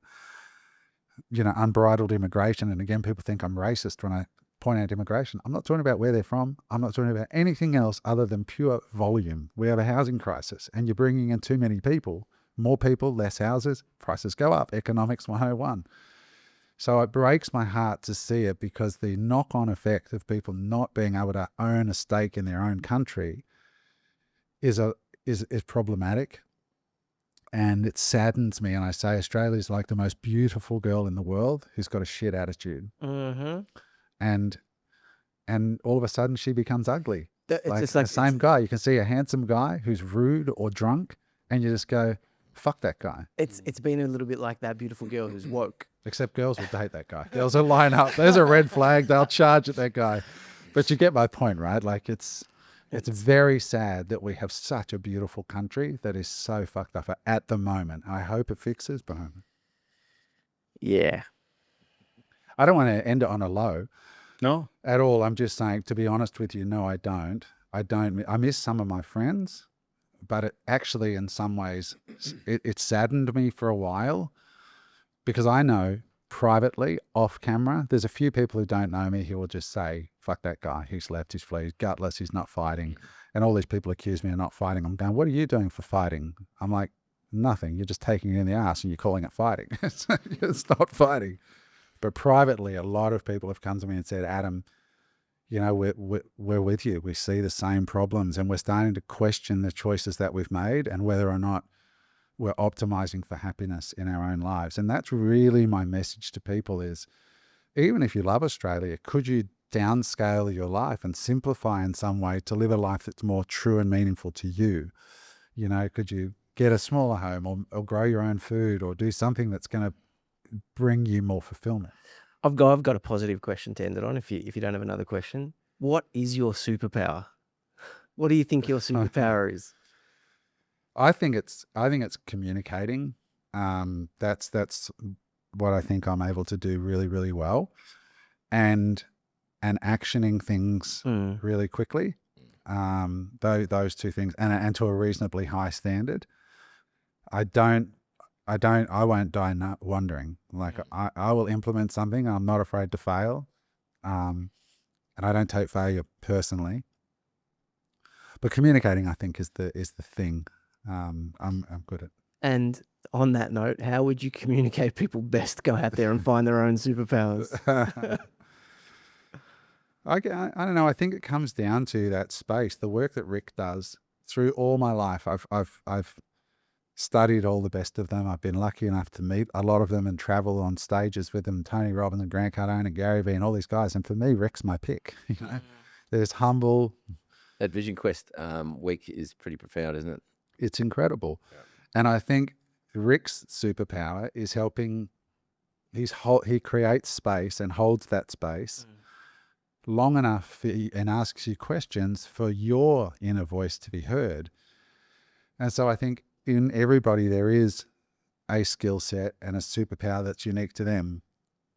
you know, unbridled immigration. And again, people think I'm racist when I point out immigration. I'm not talking about where they're from. I'm not talking about anything else other than pure volume. We have a housing crisis, and you're bringing in too many people. More people, less houses, prices go up. Economics 101. So it breaks my heart to see it, because the knock-on effect of people not being able to own a stake in their own country is problematic. And it saddens me. And I say Australia's like the most beautiful girl in the world who's got a shit attitude. Mm-hmm. And all of a sudden she becomes ugly. It's Like just the like same guy. You can see a handsome guy who's rude or drunk, and you just go, fuck that guy. it's been a little bit like that beautiful girl who's woke. Except girls will date that guy. Girls will line up. There's a red flag. They'll charge at that guy. But you get my point, right? Like it's very sad that we have such a beautiful country that is so fucked up at the moment. I hope it fixes, but Yeah. I don't want to end it on a low No? at all. I'm just saying, to be honest with you, no, I don't. I miss some of my friends, but it actually, in some ways, it saddened me for a while, because I know privately, off camera, there's a few people who don't know me who will just say, fuck that guy, he's left, he's fled, he's gutless, he's not fighting. And all these people accuse me of not fighting. I'm going, what are you doing for fighting? I'm like, nothing. You're just taking it in the ass and you're calling it fighting. It's not fighting. But privately, a lot of people have come to me and said, Adam, you know, we're with you. We see the same problems, and we're starting to question the choices that we've made and whether or not we're optimizing for happiness in our own lives. And that's really my message to people is, even if you love Australia, could you downscale your life and simplify in some way to live a life that's more true and meaningful to you? You know, could you get a smaller home, or grow your own food, or do something that's going to bring you more fulfillment? I've got a positive question to end it on, if you don't have another question. What is your superpower? What do you think your superpower is? I think it's communicating. That's what I think I'm able to do really, really well, and actioning things really quickly. Those two things, and to a reasonably high standard. I won't die wondering. Like I will implement something. I'm not afraid to fail, and I don't take failure personally. But communicating, I think, is the thing. I'm good at. And on that note, how would you communicate people best go out there and find their own superpowers? I don't know. I think it comes down to that space. The work that Rick does through all my life. I've studied all the best of them. I've been lucky enough to meet a lot of them and travel on stages with them. Tony Robbins and Grant Cardone and Gary Vee and all these guys. And for me, Rick's my pick. You know, there's humble. That Vision Quest week is pretty profound, isn't it? It's incredible. Yeah. And I think Rick's superpower is helping. He creates space and holds that space long enough and asks you questions for your inner voice to be heard. And so I think in everybody there is a skill set and a superpower that's unique to them.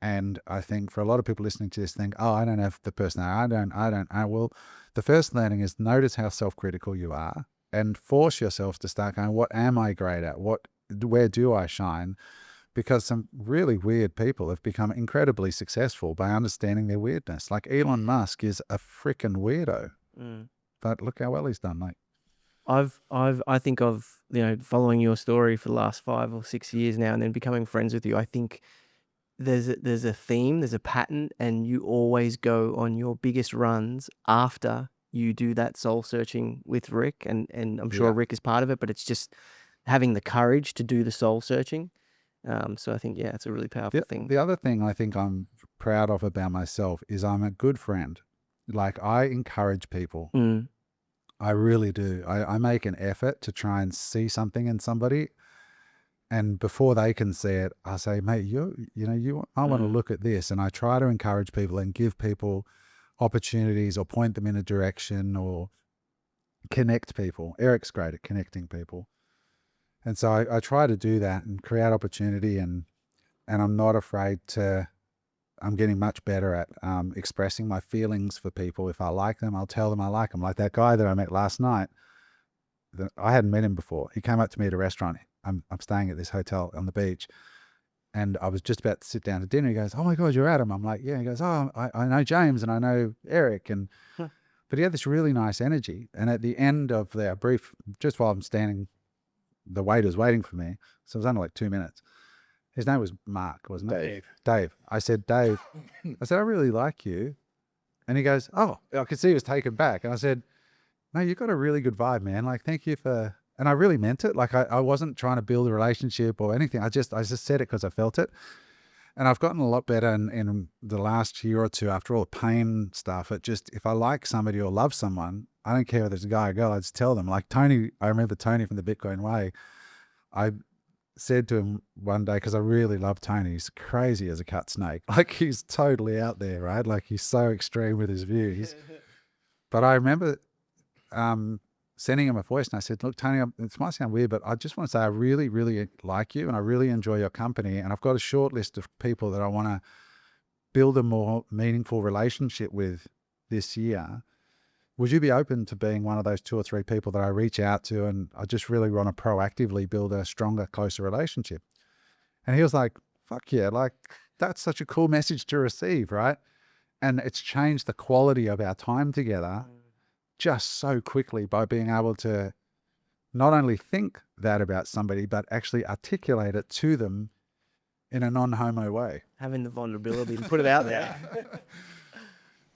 And I think for a lot of people listening to this think, oh, I don't have the personality. I don't. Well, the first learning is notice how self-critical you are and force yourself to start going, what am I great at? Where do I shine? Because some really weird people have become incredibly successful by understanding their weirdness. Like Elon Musk is a freaking weirdo, but look how well he's done, mate. I think of, following your story for the last 5 or 6 years now and then becoming friends with you. I think there's a theme, there's a pattern, and you always go on your biggest runs after you do that soul searching with Rick, and I'm sure Rick is part of it, but it's just having the courage to do the soul searching. So I think, it's a really powerful thing. The other thing I think I'm proud of about myself is I'm a good friend. Like, I encourage people. I really do. I make an effort to try and see something in somebody. And before they can see it, I say, mate, I want to look at this. And I try to encourage people and give people opportunities or point them in a direction or connect people. Eric's great at connecting people. And so I try to do that and create opportunity, and I'm not afraid to, I'm getting much better at expressing my feelings for people. If I like them, I'll tell them I like them. Like that guy that I met last night, I hadn't met him before. He came up to me at a restaurant. I'm staying at this hotel on the beach, and I was just about to sit down to dinner. He goes, oh my God, you're Adam. I'm like, yeah. He goes, oh, I know James and I know Eric. But he had this really nice energy. And at the end of their brief, just while I'm standing, the waiter's waiting for me. So it was only like 2 minutes. His name was Mark, wasn't it? Dave. I said, Dave, I really like you. And he goes, oh, I could see he was taken back. And I said, no, you've got a really good vibe, man. Like, thank you for, and I really meant it. Like, I wasn't trying to build a relationship or anything. I just said it because I felt it. And I've gotten a lot better in the last year or two after all the pain stuff. If I like somebody or love someone, I don't care whether it's a guy or girl, I just tell them. Like Tony, I remember Tony from the Bitcoin Way. I said to him one day, because I really love Tony, he's crazy as a cut snake. Like, he's totally out there, right? Like, he's so extreme with his views. But I remember sending him a voice, and I said, look, Tony, this might sound weird, but I just want to say I really, really like you, and I really enjoy your company, and I've got a short list of people that I want to build a more meaningful relationship with this year. Would you be open to being one of those 2 or 3 people that I reach out to, and I just really want to proactively build a stronger, closer relationship? And he was like, fuck yeah, like, that's such a cool message to receive, right? And it's changed the quality of our time together just so quickly by being able to not only think that about somebody, but actually articulate it to them in a non-homo way. Having the vulnerability to put it out there.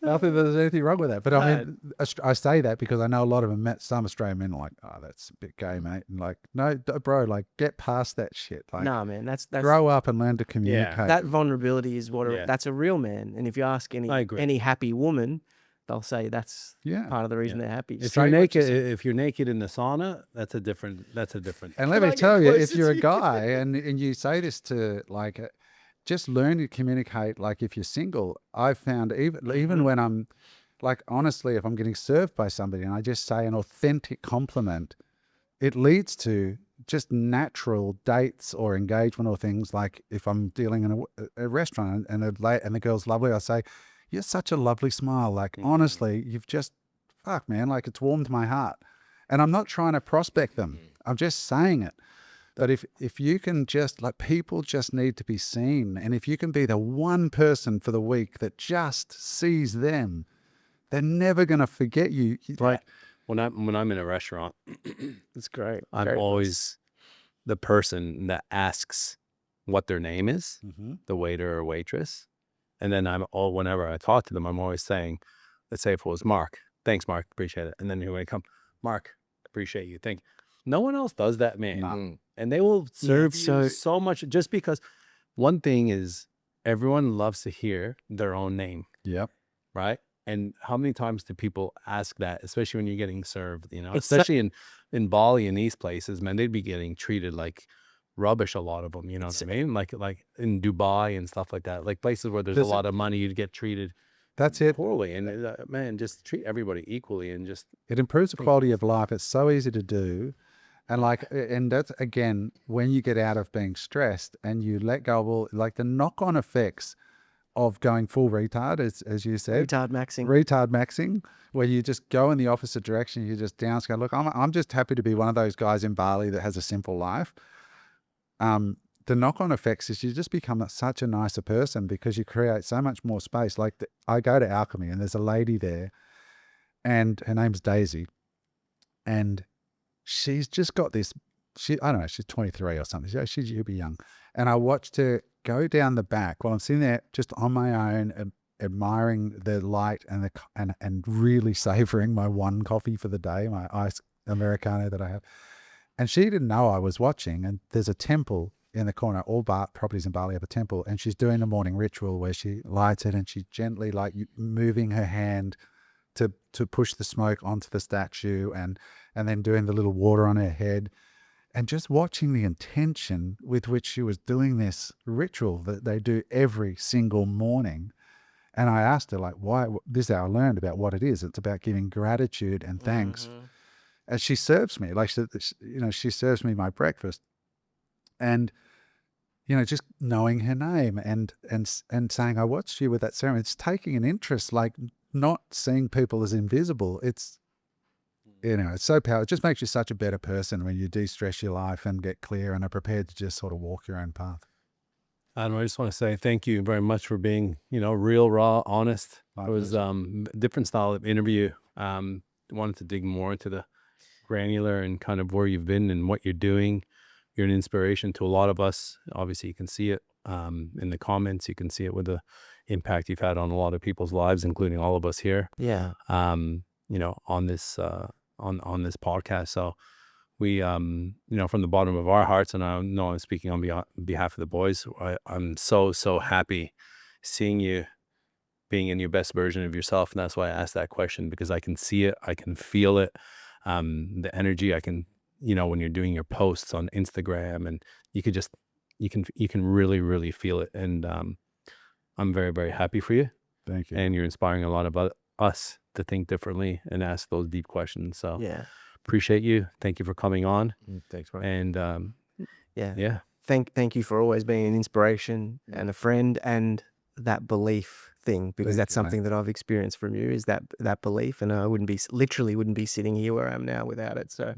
I don't think there's anything wrong with that. But I mean, I say that because I know a lot of them met some Australian men are like, oh, that's a bit gay, mate. And like, no, bro, like, get past that shit. Like, nah, man, that's grow up and learn to communicate. That vulnerability is that's a real man. And if you ask any happy woman, they'll say that's part of the reason they're happy. If you're naked in the sauna, that's a different. And let me tell you, if you're a guy and you say this to, like, just learn to communicate. Like, if you're single, I've found even when I'm, like, honestly, if I'm getting served by somebody and I just say an authentic compliment, it leads to just natural dates or engagement or things. Like, if I'm dealing in a restaurant and the girl's lovely, I say, you're such a lovely smile. Like, honestly, you've just, fuck, man, like, it's warmed my heart. And I'm not trying to prospect them. I'm just saying it. But if you can just, like, people just need to be seen. And if you can be the one person for the week that just sees them, they're never going to forget you. Like, when I'm in a restaurant, it's great. I'm always the person that asks what their name is, the waiter or waitress. And then whenever I talk to them, I'm always saying, let's say if it was Mark, thanks, Mark, appreciate it. And then here I come, Mark, appreciate you, thank you. No one else does that, man. No. And they will serve you so much, just because one thing is everyone loves to hear their own name. Yep. Right. And how many times do people ask that, especially when you're getting served, especially in Bali and these places, man, they'd be getting treated like rubbish, a lot of them, you know what I mean? Like in Dubai and stuff like that, like places where there's a lot of money, you'd get treated poorly. And man, just treat everybody equally, and just it improves the quality of life. It's so easy to do. And that's, again, when you get out of being stressed and you let go of all, like, the knock-on effects of going full retard, as you said. Retard maxing. Retard maxing, where you just go in the opposite direction. You just downscale. Look, I'm just happy to be one of those guys in Bali that has a simple life. The knock-on effects is you just become such a nicer person because you create so much more space. Like I go to Alchemy and there's a lady there and her name's Daisy. And she's just got this, I don't know, she's 23 or something. She'll be young. And I watched her go down the back while I'm sitting there just on my own, admiring the light and really savoring my one coffee for the day, my iced Americano that I have. And she didn't know I was watching. And there's a temple in the corner. All properties in Bali have a temple. And she's doing a morning ritual where she lights it and she's gently like moving her hand to push the smoke onto the statue and then doing the little water on her head. And just watching the intention with which she was doing this ritual that they do every single morning. And I asked her, like, why? This is how I learned about what it is. It's about giving gratitude and thanks. As she serves me, like, she serves me my breakfast. And, just knowing her name and saying, I watched you with that ceremony. It's taking an interest, like not seeing people as invisible. It's, it's so powerful. It just makes you such a better person when you de-stress your life and get clear and are prepared to just sort of walk your own path. Adam, I just want to say thank you very much for being, real, raw, honest. It was a different style of interview. Wanted to dig more into the granular and kind of where you've been and what you're doing. You're an inspiration to a lot of us. Obviously, you can see it in the comments. You can see it with the impact you've had on a lot of people's lives, including all of us here. Yeah. On this on this podcast. So we, from the bottom of our hearts, and I know I'm speaking on behalf of the boys, I'm so happy seeing you being in your best version of yourself. And that's why I asked that question, because I can see it, I can feel it, the energy. I can, when you're doing your posts on Instagram, and you can really, really feel it. And I'm very, very happy for you. Thank you. And you're inspiring a lot of us to think differently and ask those deep questions. So Yeah. appreciate you. Thank you for coming on. Thanks, bro. And Yeah. Thank you for always being an inspiration and a friend, and that belief thing, because Thank that's you, mate. something that I've experienced from you, is that belief. And I wouldn't be sitting here where I am now without it. So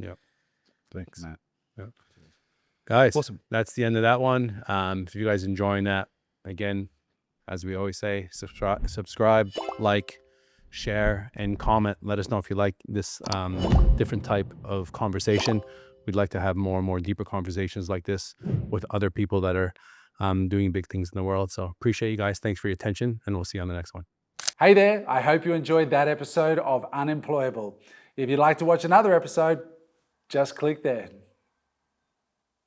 Thanks, Matt. guys, Awesome. that's the end of that one. If you guys enjoying that, again, as we always say, subscribe, like, share, and comment. Let us know if you like this different type of conversation. We'd like to have more and more deeper conversations like this with other people that are doing big things in the world. So appreciate you guys. Thanks for your attention, and we'll see you on the next one. Hey there, I hope you enjoyed that episode of Unemployable. If you'd like to watch another episode, just click there.